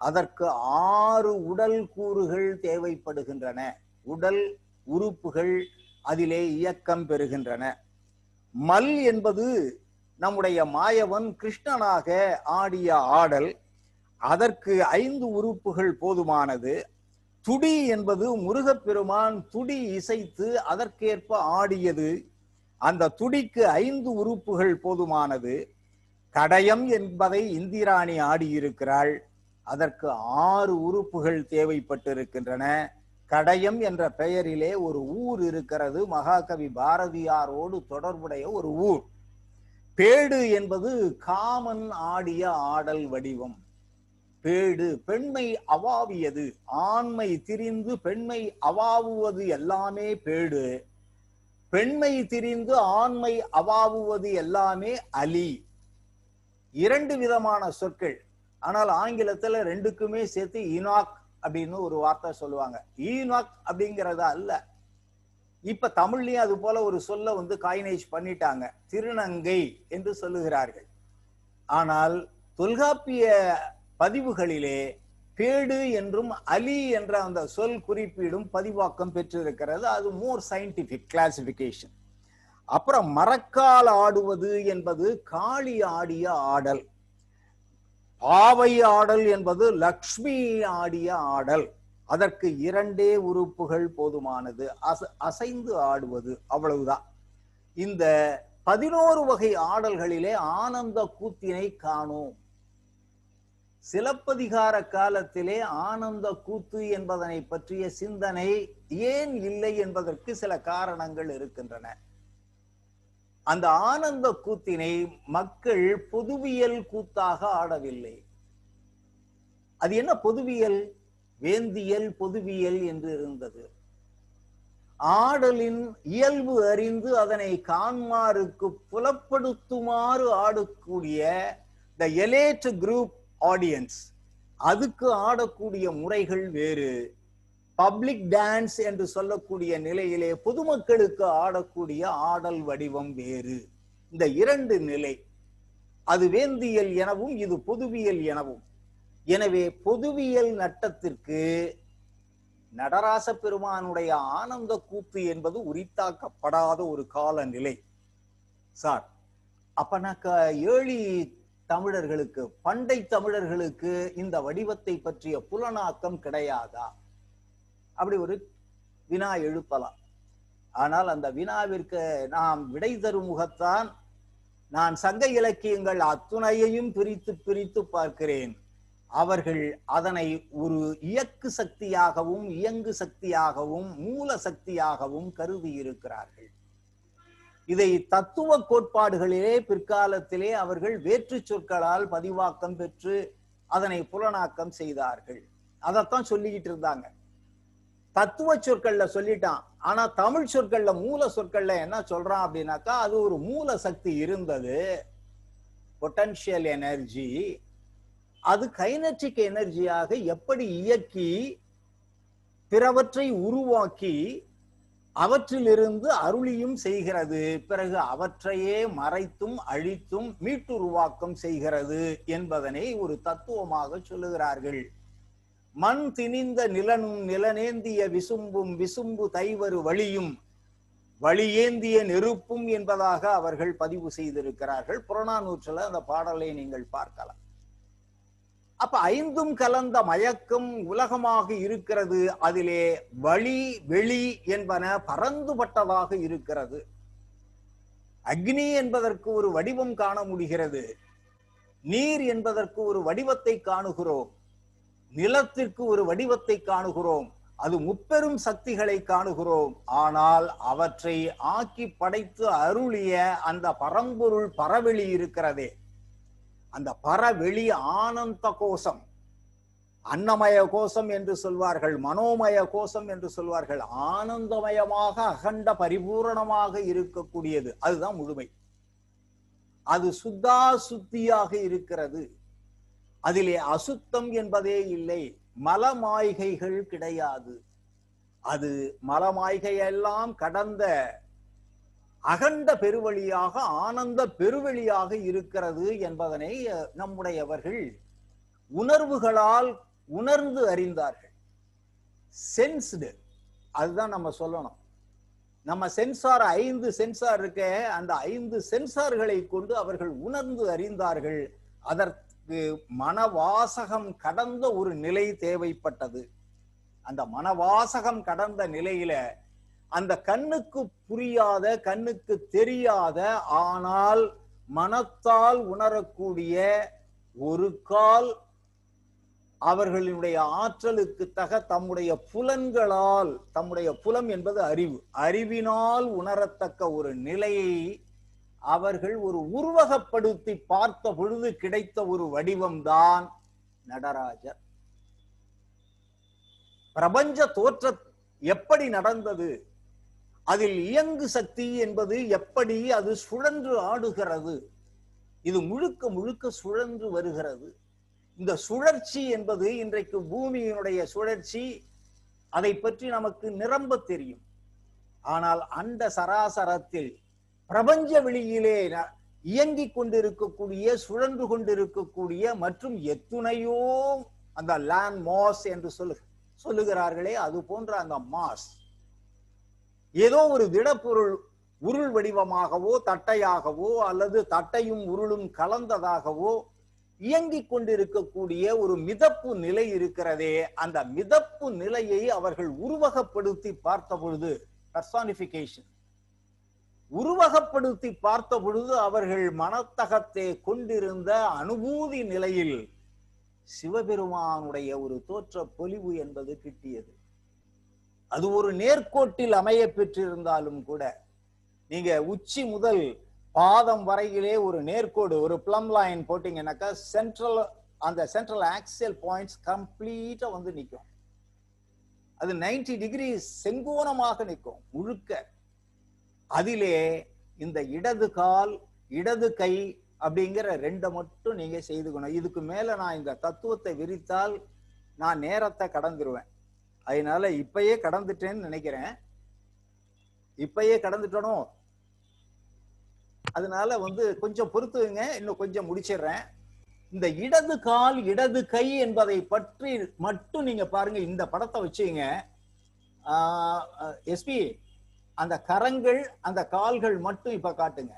அதற்கு 6 உடல் கூறுகள் தேவைப்படுகின்றன. உடல் உறுப்புகள் அதிலே இயக்கம் பெறுகின்றன. மல் என்பது நம்முடைய மாயவன் கிருஷ்ணனாக ஆடிய ஆடல், அதற்கு 5 உறுப்புகள் போதுமானது. துடி என்பது முருகப்பெருமான் துடி இசைத்து அதற்கேற்ப ஆடியது, அந்த துடிக்கு 5 உறுப்புகள் போதுமானது. கடையம் என்பதை இந்திராணி ஆடியிருக்கிறாள், அதற்கு 6 உறுப்புகள் தேவைப்பட்டிருக்கின்றன. கடையம் என்ற பெயரிலே ஒரு ஊர் இருக்கிறது, மகாகவி பாரதியாரோடு தொடர்புடைய ஒரு ஊர். பேடு என்பது காமன் ஆடிய ஆடல் வடிவம். பேடு, பெண்மை அவாவியது. ஆண்மை திரிந்து பெண்மை அவாவுவது எல்லாமே பேடு, பெண்மை திரிந்து ஆண்மை அவாவுவது எல்லாமே அலி. இரண்டு விதமான சொற்கள். ஆனால் ஆங்கிலத்துல ரெண்டுக்குமே சேர்த்து ஈனாக் அப்படின்னு ஒரு வார்த்தை சொல்லுவாங்க. ஈனாக் அப்படிங்கறத அல்ல. இப்ப தமிழ்லயும் அது போல ஒரு சொல்ல காயினேஜ் பண்ணிட்டாங்க, திருநங்கை என்று சொல்லுகிறார்கள். ஆனால் தொல்காப்பிய பதிவுகளிலே பேடு என்றும் அலி என்ற அந்த சொல் குறிப்பீடும் பதிவாக்கம் பெற்றிருக்கிறது. அது மோர் சயின்டிபிக் கிளாசிபிகேஷன். அப்புறம் மரக்கால் ஆடுவது என்பது காளி ஆடிய ஆடல், பாவை ஆடல் என்பது லக்ஷ்மி ஆடிய ஆடல். அதற்கு இரண்டே உறுப்புகள் போதுமானது, அசைந்து ஆடுவது, அவ்வளவுதான். இந்த 11 வகை ஆடல்களிலே ஆனந்த கூத்தினை காணோம். சிலப்பதிகார காலத்திலே ஆனந்த கூத்து என்பதனை பற்றிய சிந்தனை ஏன் இல்லை என்பதற்கு சில காரணங்கள் இருக்கின்றன. அந்த ஆனந்த கூத்தினை மக்கள் பொதுவியல் கூத்தாக ஆடவில்லை. அது என்ன பொதுவியல்? வேந்தியல் பொதுவியல் என்று இருந்தது. ஆடலின் இயல்பு அறிந்து அதனை காண்மாருக்கு புலப்படுத்துமாறு ஆடக்கூடிய த எலேட் குரூப் ஆடியன்ஸ், அதுக்கு ஆடக்கூடிய முறைகள் வேறு. பப்ளிக் டான்ஸ் என்று சொல்லக்கூடிய நிலையிலே பொதுமக்களுக்கு ஆடக்கூடிய ஆடல் வடிவம் வேறு. இந்த இரண்டு நிலை, அது வேந்தியல் எனவும் இது பொதுவியல் எனவும். எனவே பொதுவியல் நட்டத்திற்கு நடராச பெருமானுடைய ஆனந்த கூத்து என்பது உரித்தாக்கப்படாத ஒரு கால நிலை. சார், அப்பனாக்க ஏழி தமிழர்களுக்கு, பண்டை தமிழர்களுக்கு இந்த வடிவத்தை பற்றிய புலனாக்கம் கிடையாதா? அப்படி ஒரு வினா எழுப்பலாம். ஆனால் அந்த வினாவிற்கு நாம் விடை தரும் முகத்தான் நான் சங்க இலக்கியங்கள் அத்துணையையும் பிரித்து பிரித்து பார்க்கிறேன். அவர்கள் அதனை ஒரு இயக்கு சக்தியாகவும் இயங்கு சக்தியாகவும் மூல சக்தியாகவும் கருதி இருக்கிறார்கள். இதை தத்துவ கோட்பாடுகளிலே பிற்காலத்திலே அவர்கள் வேற்று சொற்களால் பதிவாக்கம் பெற்று அதனை புலனாக்கம் செய்தார்கள். அதைத்தான் சொல்லிக்கிட்டு இருந்தாங்க. தத்துவ சொற்கள்ல சொல்லிட்டான், ஆனா தமிழ் சொற்கள்ல மூல சொற்கள்ல என்ன சொல்றான் அப்படின்னாக்கா, அது ஒரு மூல சக்தி இருந்தது, பொட்டன்ஷியல் எனர்ஜி. அது கைனெட்டிக் எனர்ஜியாக எப்படி இயக்கி பிறவற்றை உருவாக்கி அவற்றிலிருந்து அருளியும் செய்கிறது, பிறகு அவற்றையே மறைத்தும் அழித்தும் மீட்டுருவாக்கம் செய்கிறது என்பதனை ஒரு தத்துவமாக சொல்லுகிறார்கள். மண் திணிந்த நிலனும் நிலனேந்திய விசும்பும் விசும்பு தைவரு வழியும் வழியேந்திய நெருப்பும் என்பதாக அவர்கள் பதிவு செய்திருக்கிறார்கள். புறநானூற்றில் அந்த பாடலை நீங்கள் பார்க்கலாம். அப்ப ஐந்தும் கலந்த மயக்கம் உலகமாக இருக்கிறது. அதிலே வழி வெளி என்பன பரந்துபட்டதாக இருக்கிறது. அக்னி என்பதற்கு ஒரு வடிவம் காண முடிகிறது, நீர் என்பதற்கு ஒரு வடிவத்தை காணுகிறோம், நிலத்திற்கு ஒரு வடிவத்தை காணுகிறோம், அது முப்பெரும் சக்திகளை காணுகிறோம். ஆனால் அவற்றை ஆக்கி படைத்து அருளிய அந்த பரம்பொருள் பரவெளி இருக்கிறதே, அந்த பரவெளி ஆனந்த கோஷம், அன்னமய கோஷம் என்று சொல்வார்கள், மனோமய கோஷம் என்று சொல்வார்கள். ஆனந்தமயமாக அகண்ட பரிபூரணமாக இருக்கக்கூடியது, அதுதான் முழுமை. அது சுத்தா சுத்தியாக இருக்கிறது. அதிலே அசுத்தம் என்பதே இல்லை, மலமாய்கைகள் கிடையாது. அது மலமாய்கையெல்லாம் கடந்த அகண்ட பெருவழியாக ஆனந்த பெருவெளியாக இருக்கிறது என்பதனை நம்முடையவர்கள் உணர்வுகளால் உணர்ந்து அறிந்தார்கள். சென்ஸ்டு, அதுதான் நம்ம சொல்லணும். நம்ம சென்சார் 5 சென்சார் இருக்க, அந்த 5 சென்சார்களை கொண்டு அவர்கள் உணர்ந்து அறிந்தார்கள். அதற்கு மனவாசகம் கடந்த ஒரு நிலை தேவைப்பட்டது. அந்த மனவாசகம் கடந்த நிலையில அந்த கண்ணுக்கு புரியாத, கண்ணுக்கு தெரியாத, ஆனால் மனத்தால் உணரக்கூடிய ஒரு கால் அவர்களுடைய ஆற்றலுக்கு தக தம்முடைய புலன்களால், தம்முடைய புலம் என்பது அறிவு, அறிவினால் உணரத்தக்க ஒரு நிலையை அவர்கள் ஒரு உருவகப்படுத்தி பார்த்த பொழுது கிடைத்த ஒரு வடிவம்தான் நடராஜர். பிரபஞ்ச தோற்ற எப்படி நடந்தது, அதில் இயங்கு சக்தி என்பது எப்படி அது சுழன்று ஆடுகிறது, இது முழுக்க முழுக்க சுழன்று வருகிறது. இந்த சுழற்சி என்பது இன்றைக்கு பூமியினுடைய சுழற்சி, அதை பற்றி நமக்கு நிரம்ப தெரியும். ஆனால் அண்ட சராசரத்தில் பிரபஞ்ச வெளியிலே இயங்கிக் கொண்டிருக்கக்கூடிய சுழன்று கொண்டிருக்கக்கூடிய மற்றும் எத்துணையோ அந்த லேண்ட் மாஸ் என்று சொல்லுகிறார்களே, அது போன்ற அந்த மாஸ் ஏதோ ஒரு திடப்பொருள் உருள் வடிவமாகவோ தட்டையாகவோ அல்லது தட்டையும் உருளும் கலந்ததாகவோ இயங்கிக் கொண்டிருக்கக்கூடிய ஒரு மிதப்பு நிலை இருக்கிறதே, அந்த மிதப்பு நிலையை அவர்கள் உருவகப்படுத்தி பார்த்த பொழுது, பர்சானிபிகேஷன் உருவகப்படுத்தி பார்த்த பொழுது அவர்கள் மனத்தகத்தை கொண்டிருந்த அனுபூதி நிலையில் சிவபெருமானுடைய ஒரு தோற்ற பொலிவு என்பது கிட்டியது. அது ஒரு நேர்கோட்டில் அமைய பெற்றிருந்தாலும் கூட, நீங்க உச்சி முதல் பாதம் வரையிலே ஒரு நேர்கோடு, ஒரு பிளம் லைன் போட்டீங்கன்னாக்கா அந்த சென்ட்ரல் ஆக்சியல் பாயிண்ட்ஸ் கம்ப்ளீட்டா வந்து நிற்கும். அது 90 டிகிரி செங்கோணமாக நிற்கும் முழுக்க. அதிலே இந்த இடது கால் இடது கை அப்படிங்கிற ரெண்டை மட்டும் நீங்க செய்துக்கணும். இதுக்கு மேல நான் இந்த தத்துவத்தை விரித்தால் நான் நேரத்தை கடந்துருவேன். அதனால இப்பயே கடந்துட்டேன்னு நினைக்கிறேன். இப்பயே கடந்துட்டனும். அதனால வந்து கொஞ்சம் பொறுத்துங்க, இன்னும் கொஞ்சம் முடிச்சிடுறேன். இந்த இடது கால் இடது கை என்பதை பற்றி மட்டும் நீங்க பாருங்க. இந்த படத்தை வச்சுங்க. எஸ்பி, அந்த கரங்கள் அந்த கால்கள் மட்டும் இப்ப காட்டுங்க.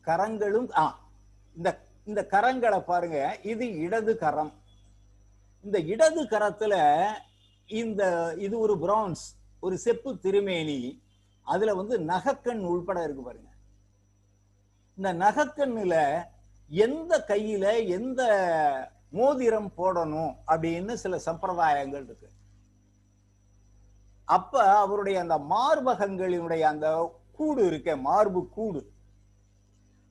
கரங்களும் இந்த கரங்களை பாருங்க. இது இடது கரம். இந்த இடது கரத்துல இது ஒரு பிரான்ஸ், ஒரு செப்பு திருமேனி. அதுல வந்து நகக்கண் உள்பட இருக்கு பாருங்க. இந்த நகக்கண்ணுல எந்த கையில எந்த மோதிரம் போடணும் அப்படின்னு சில சம்பிரதாயங்கள் இருக்கு. அப்ப அவருடைய அந்த மார்பகங்களினுடைய அந்த கூடு இருக்க, மார்பு கூடு,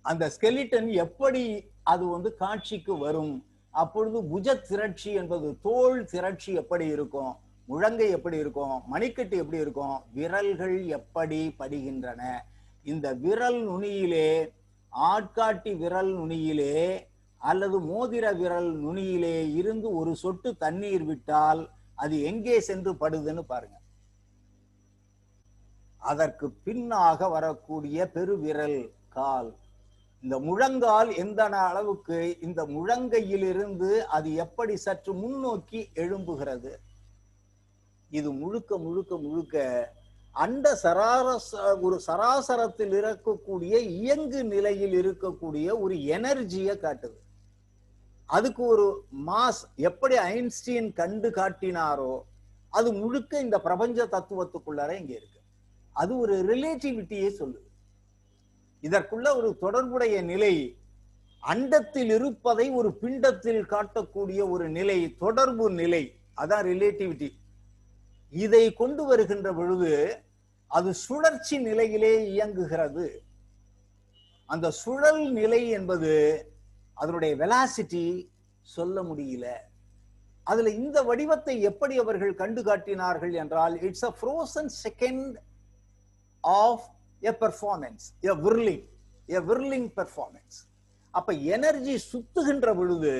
அந்த ஸ்கெலிட்டன் எப்படி அது வந்து காட்சிக்கு வரும். அப்பொழுது புஜ திரட்சி என்பது தோல் திரட்சி எப்படி இருக்கும், முழங்கை எப்படி இருக்கும், மணிக்கட்டு எப்படி இருக்கும், விரல்கள் எப்படி படுகின்றன. இந்த விரல் நுனியிலே, ஆட்காட்டி விரல் நுனியிலே அல்லது மோதிர விரல் நுனியிலே இருந்து ஒரு சொட்டு தண்ணீர் விட்டால் அது எங்கே சென்று படுதுன்னு பாருங்க. அதற்கு பின்னாக வரக்கூடிய பெருவிரல் கால், இந்த முழங்கால் எந்த அளவுக்கு இந்த முழங்கையிலிருந்து அது எப்படி சற்று முன்னோக்கி எழும்புகிறது. இது முழுக்க முழுக்க முழுக்க அண்ட ஒரு சராசரத்தில் இருக்கக்கூடிய இயங்கு நிலையில் இருக்கக்கூடிய ஒரு எனர்ஜியை காட்டுது. அதுக்கு ஒரு மாஸ் எப்படி ஐன்ஸ்டீன் கண்டு காட்டினாரோ அது முழுக்க இந்த பிரபஞ்ச தத்துவத்துக்குள்ளார இங்க இருக்கு. அது ஒரு ரிலேட்டிவிட்டியே சொல்லுது. இதற்குள்ள ஒரு தொடர்புடைய நிலை, அண்டத்தில் இருப்பதை ஒரு பிண்டத்தில் காட்டக்கூடிய ஒரு நிலை, தொடர்பு நிலை, அதான் ரிலேட்டிவிட்டி. இதை கொண்டு வருகின்ற பொழுது அது சுழற்சி நிலையிலே இயங்குகிறது. அந்த சுழல் நிலை என்பது அதனுடைய வெலாசிட்டி சொல்ல முடியல. அதுல இந்த வடிவத்தை எப்படி அவர்கள் கண்டு காட்டினார்கள் என்றால், it's a frozen second of a performance, a whirling performance. அப்ப எனர்ஜி சுத்துகின்ற பொழுது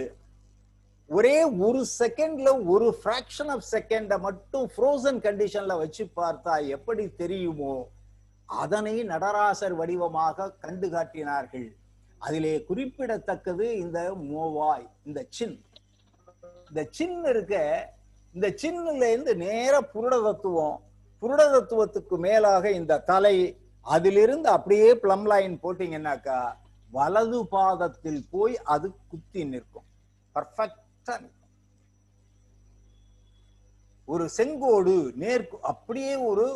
ஒரே ஒரு செகண்ட்ல, ஒரு ஃபிராக்ஷன் ஆஃப் செகண்ட மட்டும் ஃப்ரோசன் கண்டிஷன்ல வச்சு பார்த்தா எப்படி தெரியுமோ அதனை நடராசர் வடிவமாக கண்டு காட்டினார்கள். அதிலே குறிப்பிடத்தக்கது இந்த மோவாய், இந்த சின். இந்த சின் இருக்க, இந்த சின்னுல இருந்து நேர புருட தத்துவம், புருட தத்துவத்துக்கு மேலாக இந்த தலை, அதிலிருந்து அப்படியே பிளம் லைன் போட்டீங்கன்னாக்கா வலது பாதத்தில் போய் அது குத்தி நிற்கும். பர்ஃபெக்டா நிற்கும். ஒரு செங்கோடு நேர்க்கு அப்படியே ஒரு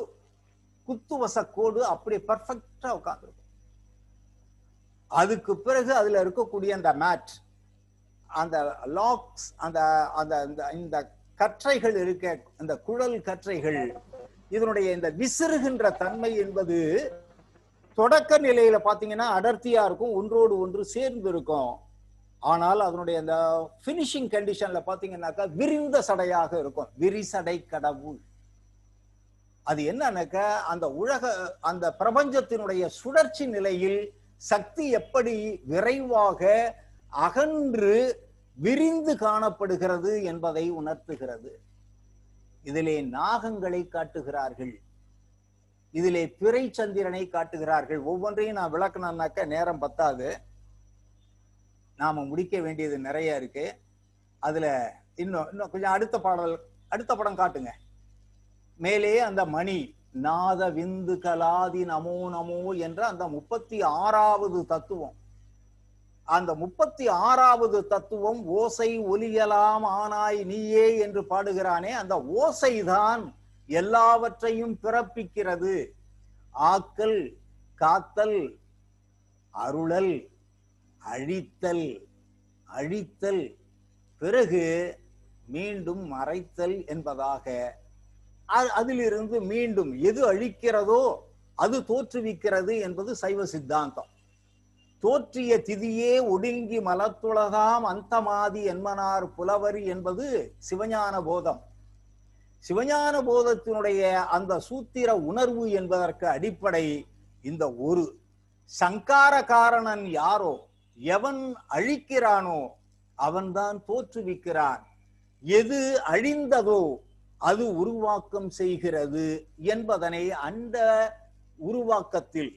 குத்துவச கோடு அப்படியே பர்ஃபெக்டா உட்கார்ந்துருக்கும். அதுக்கு பிறகு அதுல இருக்கக்கூடிய அந்த மேட், அந்த லாக்ஸ், இந்த கற்றைகள் இருக்க, அந்த குழல் கற்றைகள், இதனுடைய இந்த விசிறுகின்ற தன்மை என்பது தொடக்க நிலையில பாத்தீங்கன்னா அடர்த்தியா இருக்கும், ஒன்றோடு ஒன்று சேர்ந்து இருக்கும். ஆனால் அதனுடைய அந்த பினிஷிங் கண்டிஷன்ல பாத்தீங்கன்னாக்கா விரிந்த சடையாக இருக்கும். விரிசடை கடவுள். அது என்னன்னாக்க அந்த பிரபஞ்சத்தினுடைய சுழற்சி நிலையில் சக்தி எப்படி விரைவாக அகன்று விரிந்து காணப்படுகிறது என்பதை உணர்த்துகிறது. இதிலே நாகங்களை காட்டுகிறார்கள், இதிலே பிறை சந்திரனை காட்டுகிறார்கள். ஒவ்வொன்றையும் நான் விளக்கணும்னாக்க நேரம் பத்தாது, நாம முடிக்க வேண்டியது நிறைய இருக்கு. அதுல இன்னும் கொஞ்சம் அடுத்த படம் காட்டுங்க. மேலே அந்த மணி நாத விந்து கலாதி நமோ நமோ என்ற அந்த 36வது தத்துவம், அந்த 36வது தத்துவம் ஓசை ஒலியலாம் ஆனாய் நீயே என்று பாடுகிறானே, அந்த ஓசைதான் எல்லாவற்றையும் பிறப்பிக்கிறது. ஆக்கல், காத்தல், அருளல், அழித்தல், அழித்தல், பிறகு மீண்டும் மறைத்தல் என்பதாக அதிலிருந்து மீண்டும் எது அழிக்கிறதோ அது தோற்றுவிக்கிறது என்பது சைவ சித்தாந்தம். தோற்றிய திதியே ஒடுங்கி மலத்துலகாம் அந்தமாதி என்மனார் புலவரி என்பது சிவஞான போதம். சிவஞான போதத்தினுடைய அந்த சூத்திர உணர்வு என்பதற்கு அடிப்படை இந்த ஒரு சங்கார காரணன் யாரோ, எவன் அழிக்கிறானோ அவன்தான் தோற்றுவிக்கிறான். எது அழிந்ததோ அது உருவாக்கம் செய்கிறது என்பதனை அந்த உருவாக்கத்தில்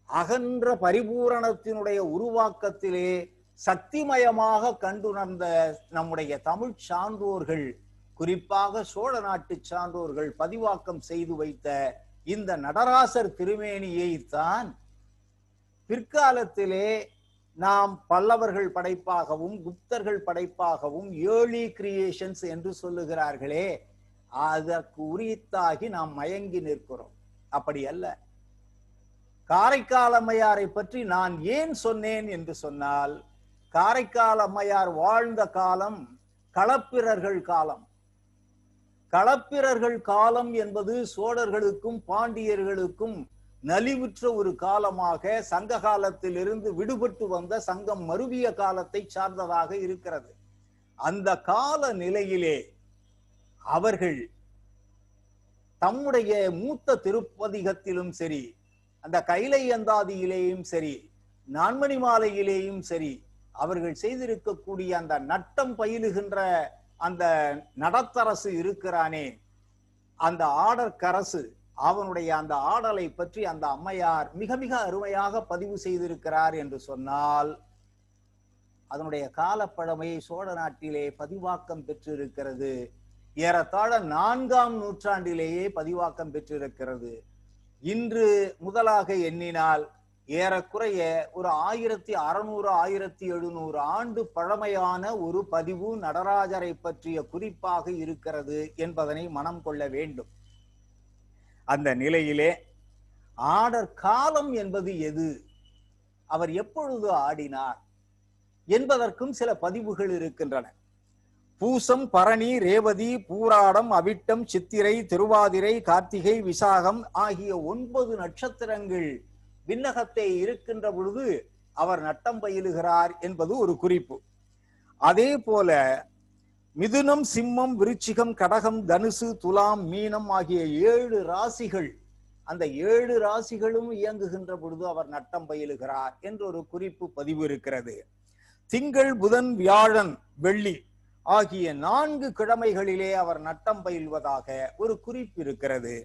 அகன்ற பரிபூரணத்தினுடைய உருவாக்கத்திலே சக்திமயமாக கண்டுணர்ந்த நம்முடைய தமிழ் சான்றோர்கள், குறிப்பாக சோழ நாட்டு சான்றோர்கள் பதிவாக்கம் செய்து வைத்த இந்த நடராசர் திருமேனியை தான் பிற்காலத்திலே நாம் பல்லவர்கள் படைப்பாகவும் குப்தர்கள் படைப்பாகவும் ஏர்லி கிரியேஷன்ஸ் என்று சொல்லுகிறார்களே, அதற்கு உரித்தாகி நாம் மயங்கி நிற்கிறோம். அப்படி அல்ல. காரைக்கால் அம்மையாரை பற்றி நான் ஏன் சொன்னேன் என்று சொன்னால், காரைக்கால் அம்மையார் வாழ்ந்த காலம் களப்பிரர்கள் காலம். களப்பிரர்கள் காலம் என்பது சோழர்களுக்கும் பாண்டியர்களுக்கும் நலிவுற்ற ஒரு காலமாக சங்க காலத்தில் இருந்து விடுபட்டு வந்த சங்கம் மருவிய காலத்தை சார்ந்ததாக இருக்கிறது. அந்த கால நிலையிலே அவர்கள் தம்முடைய மூத்த திருப்பதிகத்திலும் சரி, அந்த கைலை அந்தாதியிலேயும் சரி, நான்மணி மாலையிலேயும் சரி, அவர்கள் செய்திருக்கக்கூடிய அந்த நட்டம் பயிலுகின்ற அந்த நடத்தரசு இருக்கிறானே, அந்த ஆடற்கரசு, அவனுடைய அந்த ஆடலை பற்றி அந்த அம்மையார் மிக மிக அருமையாக பதிவு செய்திருக்கிறார் என்று சொன்னால், அதனுடைய காலப்பழமையை சோழ நாட்டிலே பதிவாக்கம் பெற்றிருக்கிறது. ஏறத்தாழ 4ஆம் நூற்றாண்டிலேயே பதிவாக்கம் பெற்றிருக்கிறது. இன்று முதலாக எண்ணினால் ஏறக்குறைய ஒரு 1600 1700 ஆண்டு பழமையான ஒரு பதிவு நடராஜரை பற்றிய குறிப்பாக இருக்கிறது என்பதனை மனம் கொள்ள வேண்டும். அந்த நிலையிலே ஆடற் காலம் என்பது எது, அவர் எப்பொழுது ஆடினார் என்பதற்கும் சில பதிவுகள் இருக்கின்றன. பூசம், பரணி, ரேவதி, பூராடம், அவிட்டம், சித்திரை, திருவாதிரை, கார்த்திகை, விசாகம் ஆகிய 9 நட்சத்திரங்கள் விண்ணகத்தை இருக்கின்ற பொழுது அவர் நட்டம் பயிலுகிறார் என்பது ஒரு குறிப்பு. அதே போல மிதுனம், சிம்மம், விருச்சிகம், கடகம், தனுசு, துலாம், மீனம் ஆகிய 7 ராசிகள், அந்த 7 ராசிகளும் இயங்குகின்ற பொழுது அவர் நட்டம் பயிலுகிறார் என்ற ஒரு குறிப்பு பதிவு இருக்கிறது. திங்கள், புதன், வியாழன், வெள்ளி ஆகிய 4 கிழமைகளிலே அவர் நட்டம் பயில்வதாக ஒரு குறிப்பு இருக்கிறது.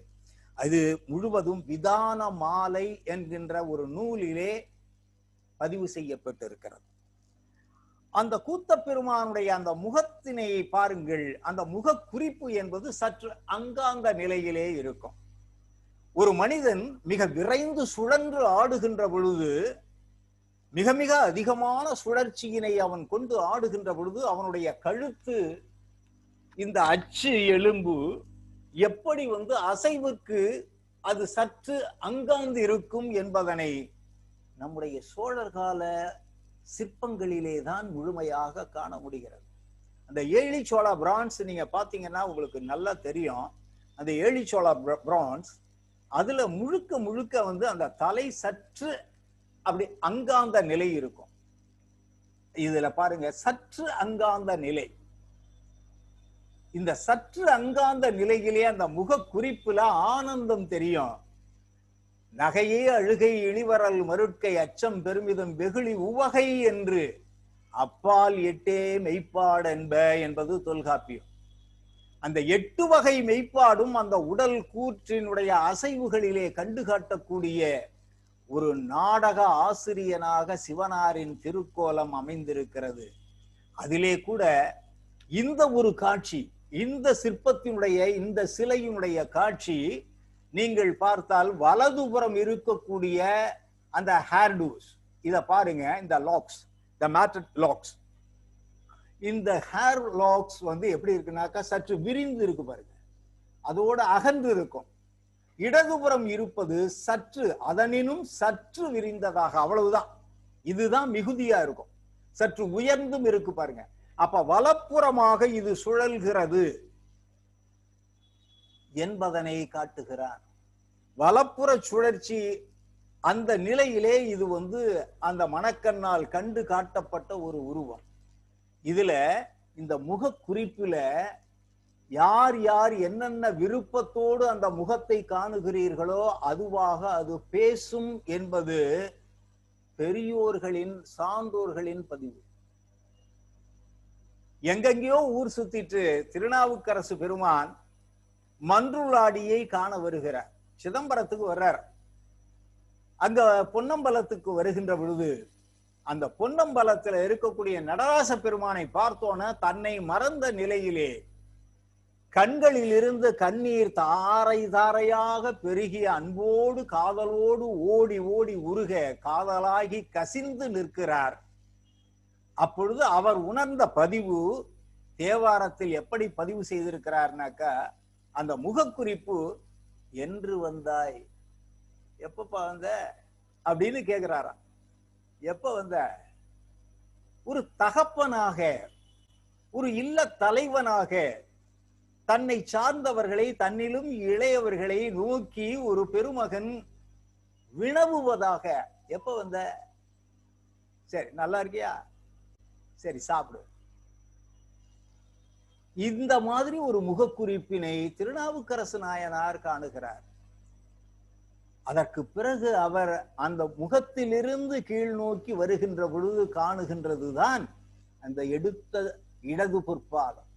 அது முழுவதும் விதான மாலை என்கின்ற ஒரு நூலிலே பதிவு செய்யப்பட்டிருக்கிறது. அந்த கூத்தப்பெருமானுடைய அந்த முகத்தினை பாருங்கள். அந்த முக குறிப்பு என்பது சற்று அங்காங்க நிலையிலே இருக்கும். ஒரு மனிதன் மிக விரைந்து சுழன்று ஆடுகின்ற பொழுது, மிக மிக அதிகமான சுழற்சியினை அவன் கொண்டு ஆடுகின்ற பொழுது அவனுடைய கழுத்து, இந்த அச்சு எலும்பு எப்படி அசைவுக்கு அது சற்று அங்காந்து இருக்கும் என்பதனை நம்முடைய சோழர் கால சிற்பங்களிலே தான் முழுமையாக காண முடிகிறது. அந்த ஏழிச்சோள பிரான்ஸ் நீங்க பாத்தீங்கன்னா உங்களுக்கு நல்லா தெரியும். அந்த ஏழிச்சோள பிரான்ஸ் அதுல முழுக்க முழுக்க அந்த தலை சற்று அப்படி அங்காந்த நிலை இருக்கும். இதுல பாருங்க, சற்று அங்காந்த நிலை. இந்த சற்று அங்காந்த நிலையிலே அந்த முக குறிப்புல ஆனந்தம் தெரியும். நகையே அழுகை இழிவரல் மருட்கை அச்சம் பெருமிதம் வெகுளி உவகை என்று அப்பால் எட்டே மெய்ப்பாடு என்பது தொல்காப்பியம். அந்த 8 வகை மெய்ப்பாடும் அந்த உடல் கூற்றினுடைய அசைவுகளிலே கண்டு காட்டக்கூடிய ஒரு நாடக ஆசிரியனாக சிவனாரின் திருக்கோலம் அமைந்திருக்கிறது. அதிலே கூட இந்த ஒரு காட்சி, இந்த சிற்பத்தினுடைய இந்த சிலையினுடைய காட்சி நீங்கள் பார்த்தால் வலதுபுறம் இருக்கக்கூடிய அந்த ஹேர்டூஸ், இத பாருங்க, இந்த லாக்ஸ், the matted locks, இந்த ஹேர் லாக்ஸ் எப்படி இருக்குனாக்கா சற்று விரிந்து இருக்கு பாருங்க, அதோட அகன்று இருக்கும். இடதுபுறம் இருப்பது சற்று அதனினும் சற்று விரிந்ததாக, அவ்வளவுதான். இதுதான் மிகுதியா இருக்கும், சற்று உயர்ந்தும் இருக்கு பாருங்க. அப்ப வலப்புறமாக இது சுழல்கிறது என்பதனை காட்டுகிறார். வலப்புற சுழற்சி அந்த நிலையிலே இது அந்த மனக்கண்ணால் கண்டு காட்டப்பட்ட ஒரு உருவம். இதுல இந்த முக குறிப்பில யார் யார் என்னென்ன விருப்பத்தோடு அந்த முகத்தை காணுகிறீர்களோ அதுவாக அது பேசும் என்பது பெரியோர்களின் சான்றோர்களின் பதிவு. எங்கெங்கயோ ஊர் சுத்திட்டு திருநாவுக்கரசு பெருமான் மன்றுளாடியை காண வருகிறார். சிதம்பரத்துக்கு வர்றார். அங்க பொன்னம்பலத்துக்கு வருகின்ற பொழுது அந்த பொன்னம்பலத்துல இருக்கக்கூடிய நடராச பெருமானை பார்த்தோன்னா தன்னை மறந்த நிலையிலே கண்களில் இருந்து கண்ணீர் தாரை தாரையாக பெருகிய அன்போடு காதலோடு ஓடி ஓடி உருக காதலாகி கசிந்து நிற்கிறார். அப்பொழுது அவர் உணர்ந்த பதிவு தேவாரத்தில் எப்படி பதிவு செய்திருக்கிறார்னாக்கா, அந்த முகக்குறிப்பு, என்று வந்தாய், எப்பப்பா வந்த அப்படின்னு கேக்குறாராம். எப்ப வந்த? ஒரு தகப்பனாக, ஒரு இல்ல தலைவனாக தன்னை சார்ந்தவர்களை, தன்னிலும் இளையவர்களை நோக்கி ஒரு பெருமகன் வினவுவதாக, எப்ப வந்த? சரி, நல்லா இருக்கியா? சரி, சாப்பிடு. இந்த மாதிரி ஒரு முகக்குறிப்பினை திருநாவுக்கரசு நாயனார் காணுகிறார். அதற்கு பிறகு அவர் அந்த முகத்திலிருந்து கீழ் நோக்கி வருகின்ற பொழுது காணுகின்றதுதான் அந்த எடுத்த இடது பொற்பாதம்,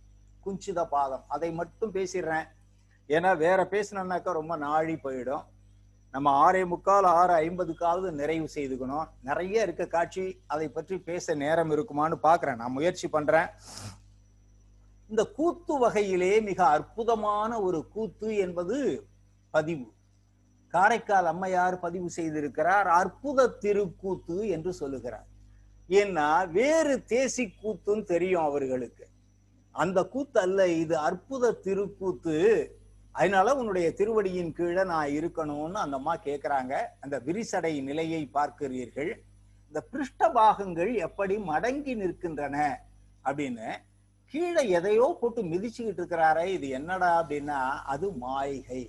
குஞ்சித பாதம். அதை மட்டும் பேசிடுறேன், ஏன்னா வேற பேசினோம்னாக்கா ரொம்ப நாழி போயிடும். நம்ம 6:45 6:50க்காவது நிறைவு செய்துக்கணும். நிறைய இருக்க காட்சி, அதை பற்றி பேச நேரம் இருக்குமான்னு பாக்குறேன், நான் முயற்சி பண்றேன். இந்த கூத்து வகையிலே மிக அற்புதமான ஒரு கூத்து என்பது பதிவு. காரைக்கால் அம்மையார் பதிவு செய்திருக்கிறார், அற்புத திருக்கூத்து என்று சொல்லுகிறார். ஏன்னா வேறு தேசி கூத்துன்னு தெரியும் அவர்களுக்கு, அந்த கூத்து அல்ல இது, அற்புத திருக்கூத்து. அதனால உன்னுடைய திருவடியின் கீழே நான் இருக்கணும்னு அந்த அம்மா கேட்கிறாங்க. அந்த விரிசடை நிலையை பார்க்கிறீர்கள், இந்த பிருஷ்ட பாகங்கள் எப்படி மடங்கி நிற்கின்றன அப்படின்னு. கீழே எதையோ போட்டு மிதிச்சுக்கிட்டு இருக்கிறாரே, இது என்னடா அப்படின்னா அது மாய்கை,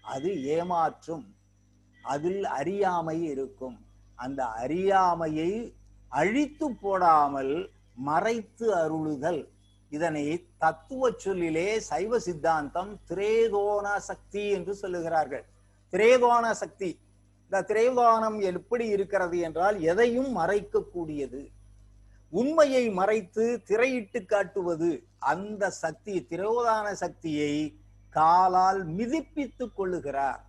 அது ஏமாற்றும், அதில் அறியாமை இருக்கும். அந்த அறியாமையை அழித்து போடாமல் மறைத்து அருளுதல், இதனை தத்துவ சொல்லிலே சைவ சித்தாந்தம் திரேதோன சக்தி என்று சொல்லுகிறார்கள். திரேதோன சக்தி, இந்த திரேதோனம் எப்படி இருக்கிறது என்றால் எதையும் மறைக்க கூடியது, உண்மையை மறைத்து திரையிட்டு காட்டுவது. அந்த சக்தி, திரோதான சக்தியை காலால் மிதிப்பித்துக் கொள்ளுகிறார்.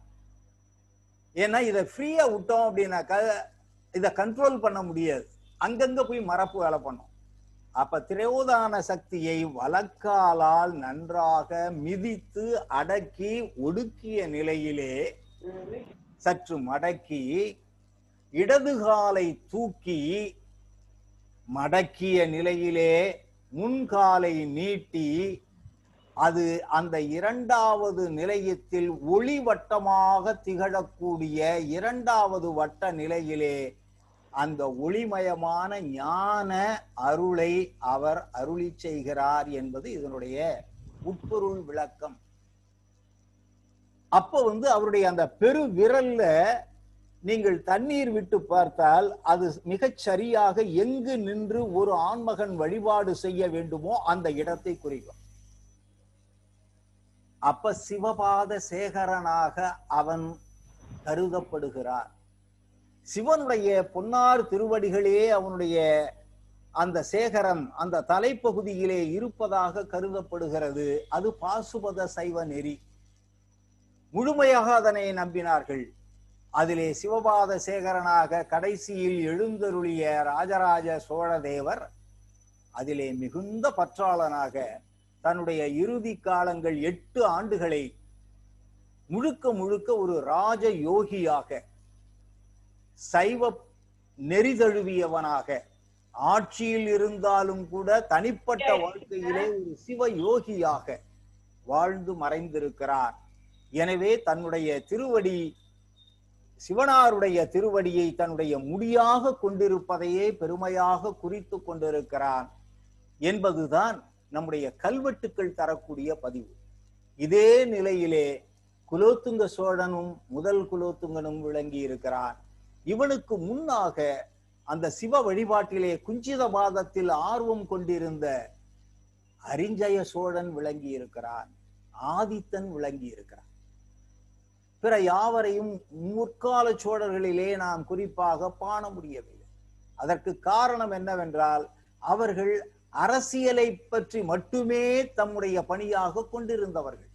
ஏன்னா இதை ஃப்ரீயா விட்டோம் அப்படின்னாக்கா இதை கண்ட்ரோல் பண்ண முடியாது, அங்கங்க போய் மரப்பு வேலை பண்ணும். அப்ப திரோதான சக்தியை வலக்காலால் நன்றாக மிதித்து அடக்கி ஒடுக்கிய நிலையிலே சற்று மடக்கி, இடது காலை தூக்கி மடக்கிய நிலையிலே முன்காலை நீட்டி, அது அந்த இரண்டாவது நிலையத்தில் ஒளி வட்டமாக திகழக்கூடிய இரண்டாவது வட்ட நிலையிலே அந்த ஒளிமயமான ஞான அருளை அவர் அருளி செய்கிறார் என்பது இதனுடைய உட்பொருள் விளக்கம். அப்ப அவருடைய அந்த பெரு விரல்ல நீங்கள் தண்ணீர் விட்டு பார்த்தால் அது மிகச் சரியாக எங்கு நின்று ஒரு ஆண்மகன் வழிபாடு செய்ய வேண்டுமோ அந்த இடத்தை குறிக்கும். அப்ப சிவபாத சேகரனாக அவன் கருதப்படுகிறான். சிவனுடைய பொன்னார் திருவடிகளே அவனுடைய அந்த சேகரம் அந்த தலைப்பகுதியிலே இருப்பதாக கருதப்படுகிறது. அது பாசுபத சைவ நெறி. முழுமையாக அதனை நம்பினார்கள். அதிலே சிவபாத சேகரனாக கடைசியில் எழுந்தருளிய ராஜராஜ சோழதேவர் அதிலே மிகுந்த பற்றாளனாக தன்னுடைய இறுதி காலங்கள் 8 ஆண்டுகளை முழுக்க முழுக்க ஒரு ராஜ யோகியாக சைவ நெறிதழுவியவனாக ஆட்சியில் இருந்தாலும் கூட தனிப்பட்ட வாழ்க்கையிலே ஒரு சிவ யோகியாக வாழ்ந்து மறைந்திருக்கிறார். எனவே தன்னுடைய திருவடி சிவனாருடைய திருவடியை தன்னுடைய முடியாக கொண்டிருப்பதையே பெருமையாக குறித்து கொண்டிருக்கிறான் என்பதுதான் நம்முடைய கல்வெட்டுக்கள் தரக்கூடிய பதிவு. இதே நிலையிலே குலோத்துங்க சோழனும் முதல் குலோத்துங்கனும் விளங்கி இருக்கிறான். இவனுக்கு முன்னாக அந்த சிவ வழிபாட்டிலே குஞ்சித பாதத்தில் ஆர்வம் கொண்டிருந்த அரிஞ்சய சோழன் விளங்கி இருக்கிறான். ஆதித்தன் விளங்கி இருக்கிறான். பிற யாவரையும் முற்கால சோழர்களிலே நாம் குறிப்பாக காண முடியவில்லை. அதற்கு காரணம் என்னவென்றால் அவர்கள் அரசியலை பற்றி மட்டுமே தம்முடைய பணியாக கொண்டிருந்தவர்கள்.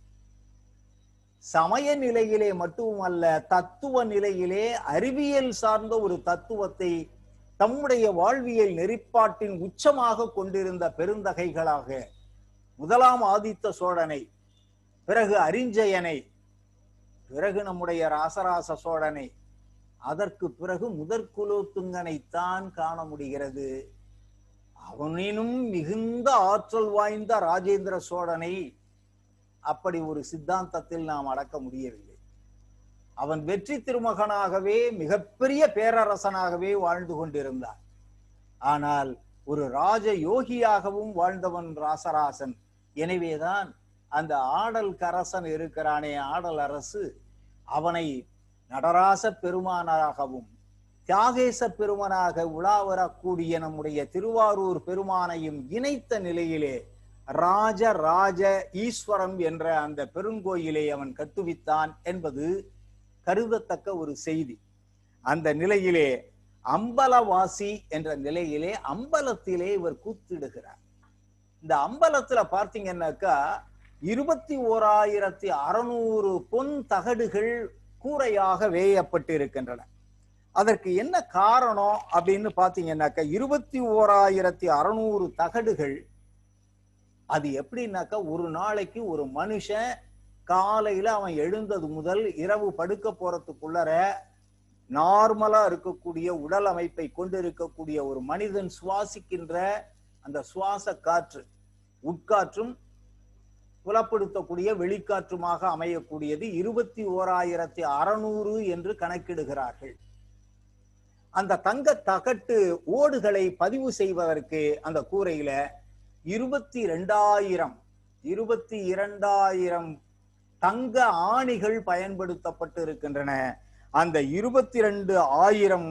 சமய நிலையிலே மட்டுமல்ல, தத்துவ நிலையிலே அறிவியல் சார்ந்த ஒரு தத்துவத்தை தம்முடைய வாழ்வியல் நெறிப்பாட்டின் உச்சமாக கொண்டிருந்த பெருந்தகைகளாக முதலாம் ஆதித்த சோழனை, பிறகு அரிஞ்சயனை, பிறகு நம்முடைய ராசராச சோழனை, அதற்கு பிறகு முதற்குலோத்துங்கனைத்தான் காண முடிகிறது. அவனினும் மிகுந்த ஆற்றல் வாய்ந்த ராஜேந்திர சோழனை அப்படி ஒரு சித்தாந்தத்தில் நாம் அடக்க முடியவில்லை. அவன் வெற்றி திருமகனாகவே மிகப்பெரிய பேரரசனாகவே வாழ்ந்து கொண்டிருந்தான். ஆனால் ஒரு ராஜ யோகியாகவும் வாழ்ந்தவன் ராசராசன். எனவேதான் அந்த ஆடல் கரசன் இருக்கிறானே, ஆடல் அரசு, அவனை நடராச பெருமானாகவும் தியாகேச பெருமனாக உலா வரக்கூடிய நம்முடைய திருவாரூர் பெருமானையும் இணைத்த நிலையிலே ராஜ ராஜ ஈஸ்வரம் என்ற அந்த பெருங்கோயிலை அவன் கட்டுவித்தான் என்பது கருதத்தக்க ஒரு செய்தி. அந்த நிலையிலே அம்பலவாசி என்ற நிலையிலே அம்பலத்திலே இவர் கூத்திடுகிறார். இந்த அம்பலத்துல பார்த்தீங்கன்னாக்கா 21,600 பொன் தகடுகள் கூரையாக வேயப்பட்டு இருக்கின்றன. அதற்கு என்ன காரணம் அப்படின்னு பாத்தீங்கன்னாக்கா 21,600 தகடுகள். அது எப்படின்னாக்கா ஒரு நாளைக்கு ஒரு மனுஷன் காலையில அவன் எழுந்தது முதல் இரவு படுக்க போறதுக்குள்ளர நார்மலா இருக்கக்கூடிய உடல் அமைப்பை கொண்டிருக்கக்கூடிய ஒரு மனிதன் சுவாசிக்கின்ற அந்த சுவாச காற்று, உட்காற்றும் புலப்படுத்தக்கூடிய வெளிக்காற்றுமாக அமையக்கூடியது 21,600 என்று கணக்கிடுகிறார்கள். அந்த தங்க தகட்டு ஓடுகளை பதிவு செய்வதற்கு அந்த கூரையில 22,000 தங்க ஆணிகள் பயன்படுத்தப்பட்டு இருக்கின்றன. அந்த 22,000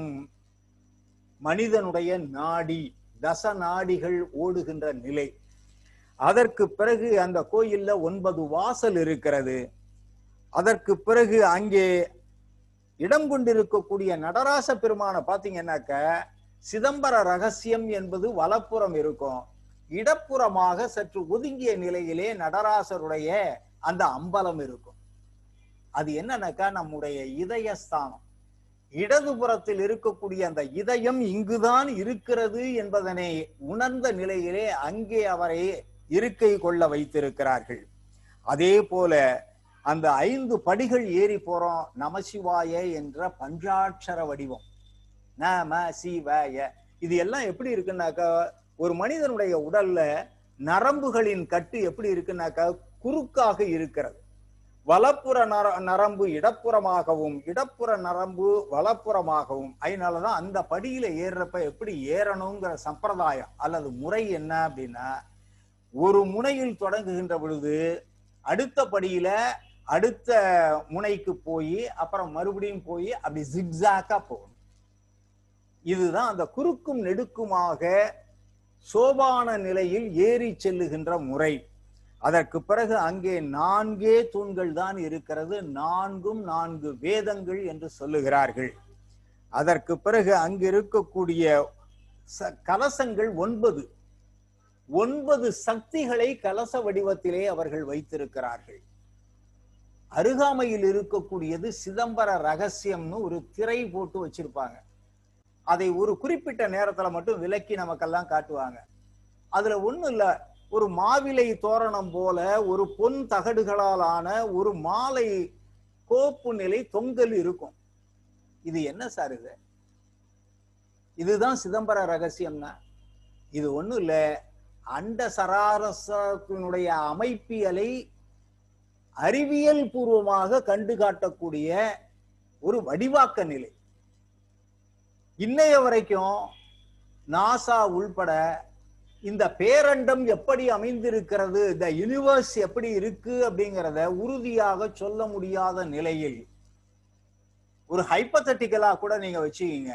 மனிதனுடைய நாடி, தச நாடிகள் ஓடுகின்ற நிலை. அதற்கு பிறகு அந்த கோயில்ல 9 வாசல் இருக்கிறது. அதற்கு பிறகு அங்கே இடம் கொண்டிருக்கக்கூடிய நடராச பெருமானை பாத்தீங்கன்னாக்க சிதம்பர ரகசியம் என்பது வலப்புறம் இருக்கும். இடப்புறமாக சற்று ஒதுங்கிய நிலையிலே நடராசருடைய அந்த அம்பலம் இருக்கும். அது என்னன்னாக்கா நம்முடைய இதயஸ்தானம். இடதுபுறத்தில் இருக்கக்கூடிய அந்த இதயம் இங்குதான் இருக்கிறது என்பதனை உணர்ந்த நிலையிலே அங்கே அவரை இருக்கை கொள்ள வைத்திருக்கிறார்கள். அதே போல அந்த 5 படிகள் ஏறி போறோம். நமசிவாய என்ற பஞ்சாட்சர வடிவம், நம சிவாய. இது எல்லாம் எப்படி இருக்குன்னாக்கா ஒரு மனிதனுடைய உடல்ல நரம்புகளின் கட்டு எப்படி இருக்குன்னாக்கா குறுக்காக இருக்கிறது. வலப்புற நரம்பு இடப்புறமாகவும் இடப்புற நரம்பு வலப்புறமாகவும். அதனாலதான் அந்த படியில ஏறுறப்ப எப்படி ஏறணுங்கிற சம்பிரதாயம் அல்லது முறை என்ன அப்படின்னா, ஒரு முனையில் தொடங்குகின்ற பொழுது அடுத்த படியில அடுத்த முனைக்கு போய் அப்புறம் மறுபடியும் போய் அப்படி ஜிக்ஸாக்கா போகணும். இதுதான் அந்த குறுக்கும் நெடுக்குமாக சோபான நிலையில் ஏறி செல்லுகின்ற முறை. அதற்கு பிறகு அங்கே 4 தூண்கள் தான் இருக்கிறது. 4 வேதங்கள் என்று சொல்லுகிறார்கள். அதற்கு பிறகு அங்கு இருக்கக்கூடிய கலசங்கள் 9 சக்திகளை கலச வடிவத்திலே அவர்கள் வைத்திருக்கிறார்கள். அருகாமையில் இருக்கக்கூடியது சிதம்பர ரகசியம்னு ஒரு திரை போட்டு வச்சிருப்பாங்க. அதை ஒரு குறிப்பிட்ட நேரத்துல மட்டும் விலக்கி நமக்கெல்லாம் காட்டுவாங்க. அதுல ஒண்ணும் இல்ல, ஒரு மாவிலை தோரணம் போல ஒரு பொன் தகடுகளால் ஆன ஒரு மாலை கோப்பு நிலை தொங்கல் இருக்கும். இது என்ன சார் இது? இதுதான் சிதம்பர ரகசியம்னா? இது ஒண்ணும் இல்ல, அண்ட சராசரத்தினுடைய அமைப்பியலை அறிவியல் பூர்வமாக கண்டு காட்டக்கூடிய ஒரு வடிவாக்க நிலை. இன்னைய வரைக்கும் நாசா உள்பட இந்த பேரண்டம் எப்படி அமைந்திருக்கிறது, இந்த யூனிவர்ஸ் எப்படி இருக்கு அப்படிங்கிறத உறுதியாக சொல்ல முடியாத நிலையில் ஒரு ஹைப்போதெட்டிக்கலா கூட நீங்க வச்சுக்கீங்க,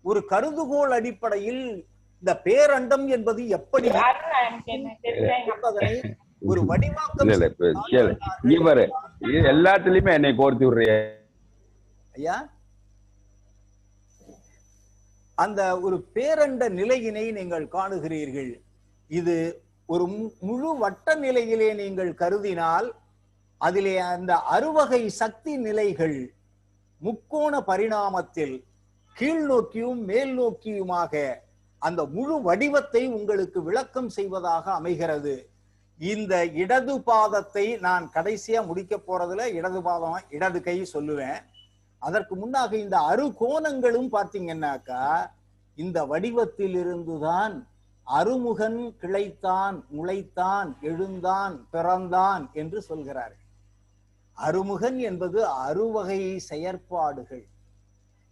ஒரு கருதுகோள் அடிப்படையில் இந்த பேரண்டம் என்பது எப்படி ஒரு வடிவாக்கம் எல்லாத்துலயுமே என்னை கோர்த்து விடுறிய ஐயா. அந்த ஒரு பேரண்ட நிலையினை நீங்கள் காணுகிறீர்கள். இது ஒரு முழு வட்ட நிலையிலே நீங்கள் கருதினால் அதிலே அந்த அறுவகை சக்தி நிலைகள் முக்கோண பரிணாமத்தில் கீழ் நோக்கியும் மேல் நோக்கியுமாக அந்த முழு வடிவத்தை உங்களுக்கு விளக்கம் செய்வதாக அமைகிறது. இந்த இடது பாதத்தை நான் கடைசியா முடிக்க போறதுல இடது பாதம் இடது கை சொல்லுவேன். அதற்கு முன்னாக இந்த அறுகோணங்களும் பார்த்தீங்கன்னாக்கா இந்த வடிவத்தில் இருந்துதான் அருமுகன் கிளைத்தான், முளைத்தான், எழுந்தான், பிறந்தான் என்று சொல்கிறார்கள். அருமுகன் என்பது அறுவகை செயற்பாடுகள்.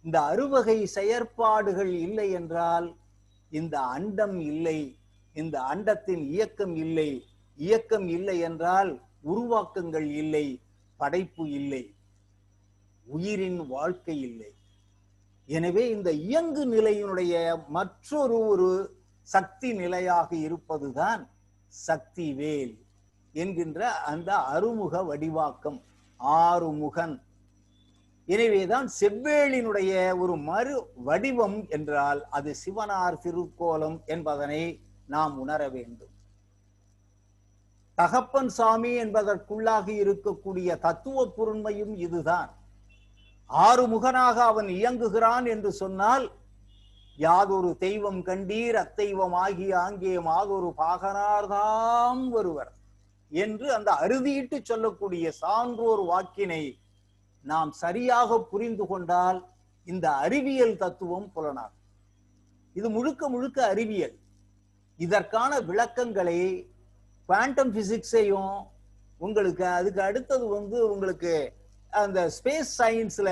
இந்த அறுவகை செயற்பாடுகள் இல்லை என்றால் இந்த அண்டம் இல்லை, இந்த அண்டத்தின் இயக்கம் இல்லை. இயக்கம் இல்லை என்றால் உருவாக்கங்கள் இல்லை, படைப்பு இல்லை, உயிரின் வாழ்க்கை இல்லை. எனவே இந்த இயங்கு நிலையினுடைய மற்றொரு சக்தி நிலையாக இருப்பதுதான் சக்தி வேல் என்கின்ற அந்த அறுமுக வடிவாக்கம், ஆறுமுகன். எனவேதான் செவ்வேளினுடைய ஒரு மறு வடிவம் என்றால் அது சிவனார் திருக்கோலம் என்பதனை நாம் உணர வேண்டும். தகப்பன் சாமி என்பதற்குள்ளாக இருக்கக்கூடிய தத்துவ பொருண்மையும் இதுதான். ஆறுமுகனாக அவன் இயங்குகிறான் என்று சொன்னால் யாதொரு தெய்வம் கண்டீர் அத்தெய்வம் ஆகிய ஆங்கே மாதொரு பாகனார்தாம் வருவர் என்று அந்த அறுதியிட்டு சொல்லக்கூடிய சான்றோர் வாக்கினை நாம் சரியாக புரிந்து கொண்டால் இந்த அறிவியல் தத்துவம் புலனாகும். இது முழுக்க முழுக்க அறிவியல். இதற்கான விளக்கங்களை குவாண்டம் பிசிக்ஸையும் உங்களுக்கு அதுக்கு அடுத்தது உங்களுக்கு அந்த ஸ்பேஸ் சயின்ஸ்ல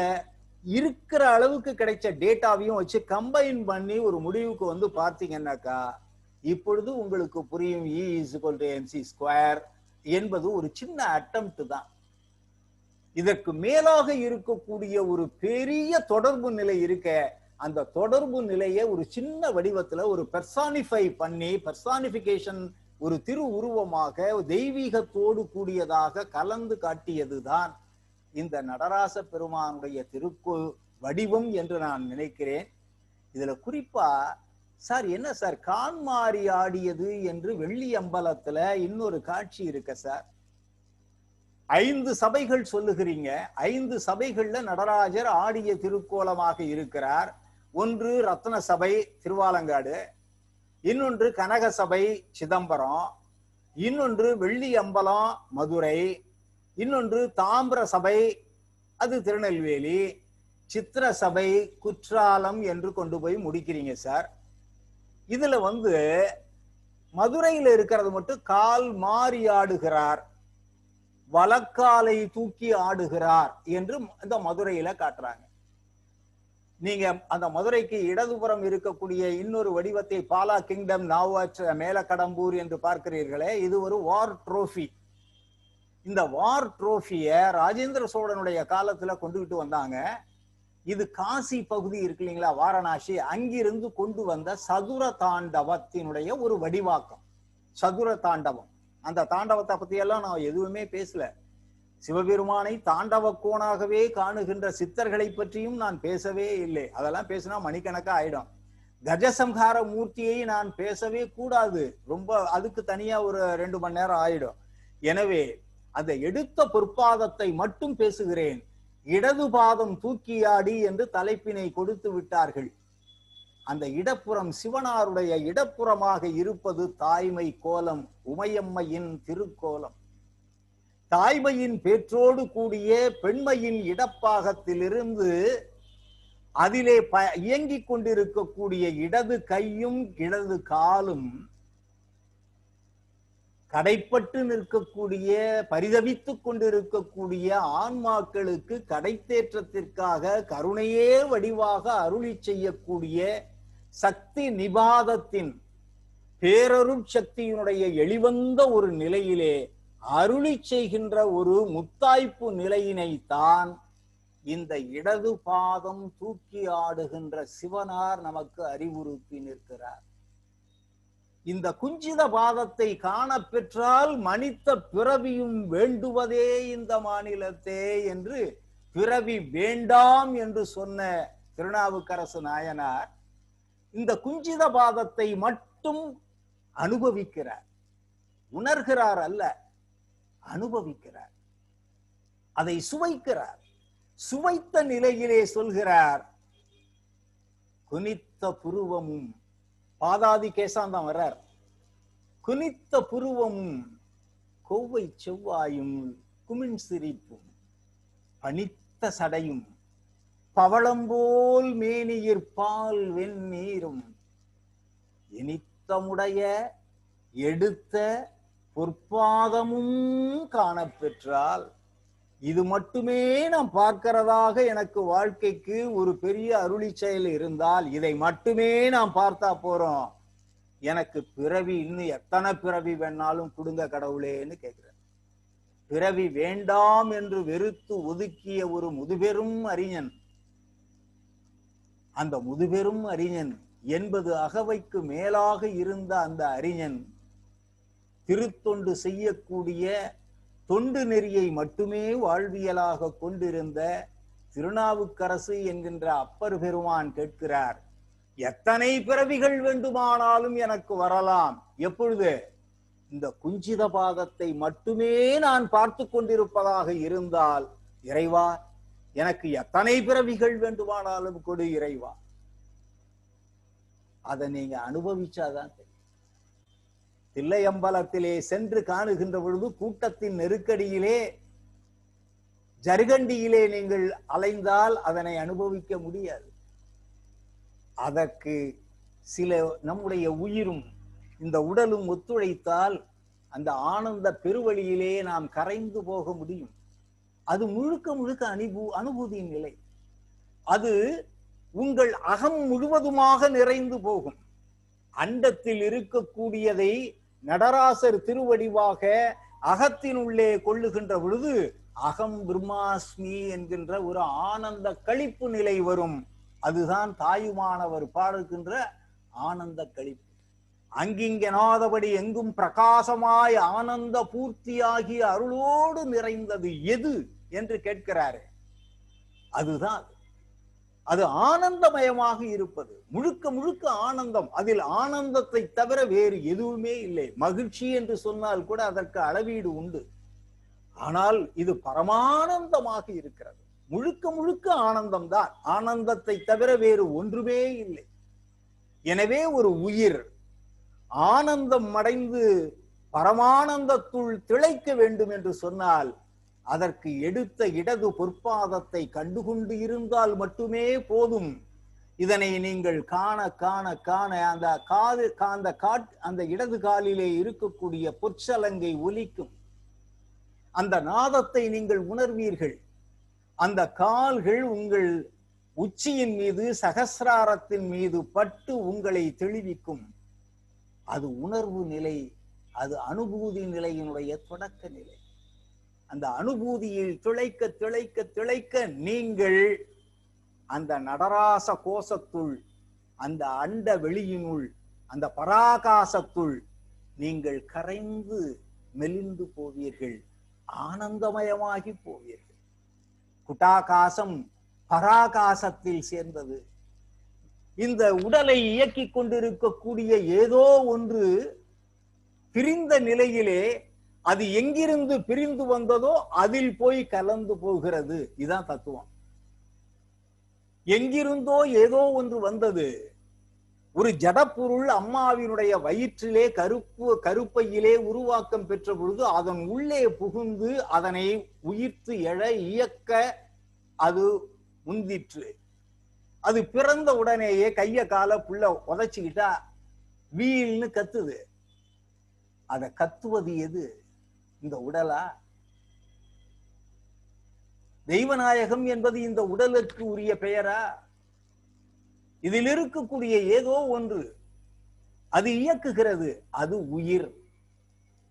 இருக்கிற அளவுக்கு கிடைச்ச டேட்டாவையும் வச்சு கம்பைன் பண்ணி ஒரு முடிவுக்கு பார்த்தீங்கன்னாக்கா இப்பொழுது உங்களுக்கு புரியும். E=mc² என்பது ஒரு சின்ன அட்டெம்ப்ட் தான். இதற்கு மேலாக இருக்கக்கூடிய ஒரு பெரிய தொடர்பு நிலை இருக்க, அந்த தொடர்பு நிலையை ஒரு சின்ன வடிவத்துல ஒரு பெர்சானிஃபை பண்ணி, பெர்சானிபிகேஷன் ஒரு திரு உருவமாக தெய்வீகத்தோடு கூடியதாக கலந்து காட்டியதுதான் இந்த நடராச பெருமானுடைய திருக்கு வடிவம் என்று நான் நினைக்கிறேன். இதுல குறிப்பா சார் என்ன சார் கான்மாரி ஆடியது என்று வெள்ளி அம்பலத்துல இன்னொரு காட்சி இருக்க சார். 5 சபைகள் சொல்லுகிறீங்க. 5 சபைகள்ல நடராஜர் ஆடிய திருக்கோலமாக இருக்கிறார். ஒன்று ரத்ன சபை திருவாலங்காடு, இன்னொன்று கனக சபை சிதம்பரம், இன்னொன்று வெள்ளி அம்பலம் மதுரை, இன்னொன்று தாமிர சபை அது திருநெல்வேலி, சித்திர சபை குற்றாலம் என்று கொண்டு போய் முடிக்கிறீங்க சார். இதுல மதுரையில இருக்கிறது மட்டும் கால் மாறி ஆடுகிறார், வலக்காலை தூக்கி ஆடுகிறார் என்று இந்த மதுரையில காட்டுறாங்க. நீங்க அந்த மதுரைக்கு இடதுபுறம் இருக்கக்கூடிய இன்னொரு வடிவத்தை பாலா கிங்டம் நாவாச் மேல கடம்பூர் என்று பார்க்கிறீர்களே, இது ஒரு வார் ட்ரோஃபி. இந்த வார் ட்ரோஃபிய ராஜேந்திர சோழனுடைய காலத்துல கொண்டுகிட்டு வந்தாங்க. இது காசி பகுதி இருக்கு இல்லைங்களா, வாரணாசி, அங்கிருந்து கொண்டு வந்த சதுர தாண்டவத்தினுடைய ஒரு வடிவாக்கம். சதுர தாண்டவம், அந்த தாண்டவத்தை பத்தி எல்லாம் நான் எதுவுமே பேசல. சிவபெருமானை தாண்டவ கோணாகவே காணுகின்ற சித்தர்களை பற்றியும் நான் பேசவே இல்லை. அதெல்லாம் பேசினா மணிக்கணக்கா ஆயிடும். கஜசம்ஹார மூர்த்தியை நான் பேசவே கூடாது, ரொம்ப அதுக்கு தனியா ஒரு 2 மணி நேரம் ஆயிடும். எனவே அந்த எடுத்த பொற்பாதத்தை மட்டும் பேசுகிறேன். இடது பாதம் தூக்கியாடி என்று தலைப்பினை கொடுத்து விட்டார்கள். அந்த இடப்புறம் சிவனாருடைய இடப்புறமாக இருப்பது தாய்மை கோலம், உமையம்மையின் திருக்கோலம். தாய்மையின் பேற்றோடு கூடிய பெண்மையின் இடப்பாகத்திலிருந்து அதிலே இயங்கிக் கொண்டிருக்கக்கூடிய இடது கையும் இடது காலும் கடைப்பட்டு நிற்கக்கூடிய, பரிதவித்துக் கொண்டிருக்கக்கூடிய ஆன்மாக்களுக்கு கடைத்தேற்றத்திற்காக கருணையே வடிவாக அருளி செய்யக்கூடிய சக்தி நிபாதத்தின் பேரருட்சக்தியினுடைய எளிவந்த ஒரு நிலையிலே அருளி செய்கின்ற ஒரு முத்தாய்ப்பு நிலையினை தான் இந்த இடது பாதம் தூக்கி ஆடுகின்ற சிவனார் நமக்கு அறிவுறுத்தி நிற்கிறார். இந்த குஞ்சித பாதத்தை காண பெற்றால் மனித பிறவியும் வேண்டுவதே இந்த மாநிலத்தே என்று பிறவி வேண்டாம் என்று சொன்ன திருநாவுக்கரசு நாயனார் இந்த குஞ்சித பாதத்தை மட்டும் அனுபவிக்கிறார். உணர்கிறார் அல்ல, அனுபவிக்கிறார், அதை சுவைக்கிறார். சுவைத்த நிலையிலே சொல்கிறார், குனித்த புருவமும், பாதாதி கேசாந்தம் வர்றார், குனித்த புருவமும் கொவ்வை செவ்வாயும் குமிழ் சிரிப்பும் பனித்த சடையும் பவளம்போல் மேனியிற் பால் வெந்நீரும் இனித்தமுடைய எடுத்த பொற்பாதமும் காணப்பெற்றால், இது மட்டுமே நாம் பார்க்கிறதாக எனக்கு வாழ்க்கைக்கு ஒரு பெரிய அருளி செயல் இருந்தால், இதை மட்டுமே நாம் பார்த்தா போறோம், எனக்கு பிறவி இன்னும் எத்தனை பிறவி வேணாலும் கொடுங்க கடவுளேன்னு கேட்கிறார். பிறவி வேண்டாம் என்று வெறுத்து ஒதுக்கிய ஒரு முதுபெரும் அறிஞன், அந்த முதுபெரும் அறிஞன் 80 அகவைக்கு மேலாக இருந்த அந்த அறிஞன் திருத்தொண்டு செய்யக்கூடிய தொண்டு நெறியை மட்டுமே வாழ்வியலாக கொண்டிருந்த திருநாவுக்கரசு என்கின்ற அப்பர் பெருமான் கேட்கிறார், எத்தனை பிறவிகள் வேண்டுமானாலும் எனக்கு வரலாம், எப்பொழுது இந்த குஞ்சித பாதத்தை மட்டுமே நான் பார்த்து கொண்டிருப்பதாக இருந்தால், இறைவா எனக்கு எத்தனை பிறவிகள் வேண்டுமானாலும் கொடு இறைவா. அதை நீங்க அனுபவிச்சாதான் தெரியும். தில்லையம்பலத்திலே சென்று காணுகின்ற பொழுது கூட்டத்தின் நெருக்கடியிலே ஜருகண்டியிலே நீங்கள் அலைந்தால் அதனை அனுபவிக்க முடியாது. அதற்கு சில நம்முடைய உயிரும் இந்த உடலும் ஒத்துழைத்தால் அந்த ஆனந்த பெருவழியிலே நாம் கரைந்து போக முடியும். அது முழுக்க முழுக்க அனுபூதியின் நிலை. அது உங்கள் அகம் முழுவதுமாக நிறைந்து போகும். அண்டத்தில் இருக்கக்கூடியதை நடராசர் திருவடிவாக அகத்தினுள்ளே கொள்ளுகின்ற பொழுது அகம் பிரம்மாஸ்மி என்கின்ற ஒரு ஆனந்த களிப்பு நிலை வரும். அதுதான் தாயுமானவர் பாடுகின்ற ஆனந்த களிப்பு. அங்கிங்கனாதபடி எங்கும் பிரகாசமாய் ஆனந்த பூர்த்தியாகி அருளோடு நிறைந்தது எது என்று கேட்கிறாரு. அதுதான் அது ஆனந்தமயமாக இருப்பது, முழுக்க முழுக்க ஆனந்தம். அதில் ஆனந்தத்தை தவிர வேறு எதுவுமே இல்லை. மகிழ்ச்சி என்று சொன்னால் கூட அதற்கு அளவீடு உண்டு. ஆனால் இது பரமானந்தமாக இருக்கிறது. முழுக்க முழுக்க ஆனந்தம் தான். ஆனந்தத்தை தவிர வேறு ஒன்றுமே இல்லை. எனவே ஒரு உயிர் ஆனந்தம் அடைந்து பரமானந்தத்துள் திளைக்க வேண்டும் என்று சொன்னால் அதற்கு எடுத்த இடது பொற்பாதத்தை கண்டுகொண்டு இருந்தால் மட்டுமே போதும். இதனை நீங்கள் காண காண காண அந்த இடது காலிலே இருக்கக்கூடிய பொற்சலங்கை ஒலிக்கும். அந்த நாதத்தை நீங்கள் உணர்வீர்கள். அந்த கால்கள் உங்கள் உச்சியின் மீது சகசிராரத்தின் மீது பட்டு உங்களை தெளிவிக்கும். அது உணர்வு நிலை, அது அனுபூதி நிலையினுடைய தொடக்க நிலை. அந்த அனுபூதியில் திளைக்க திளைக்க திளைக்க நீங்கள் அந்த நடராச கோஷத்துள், அந்த அண்ட வெளியினுள், அந்த பராகாசத்துள் நீங்கள் கரைந்து மெலிந்து போவீர்கள், ஆனந்தமயமாகி போவீர்கள். குட்டாகாசம் பராகாசத்தில் சேர்ந்தது. இந்த உடலை இயக்கி கொண்டிருக்கக்கூடிய ஏதோ ஒன்று பிரிந்த நிலையிலே அது எங்கிருந்து பிரிந்து வந்ததோ அதில் போய் கலந்து போகிறது. இதுதான் தத்துவம். எங்கிருந்தோ ஏதோ ஒன்று வந்தது. ஒரு ஜடப்பொருள் அம்மாவினுடைய வயிற்றிலே கருப்பையிலே உருவாக்கம் பெற்ற பொழுது அதன் உள்ளே புகுந்து அதனை உயிர்த்து எழ இயக்க அது முந்திற்று. அது பிறந்த உடனேயே கைய கால புள்ள உதைச்சுக்கிட்டா வீல்னு கத்துது. அத கத்துவது எது? இந்த உடலா? தெய்வநாயகம் என்பது இந்த உடலுக்கு உரிய பெயரா? இதில் இருக்கக்கூடிய ஏதோ ஒன்று அது இயக்குகிறது. அது உயிர்.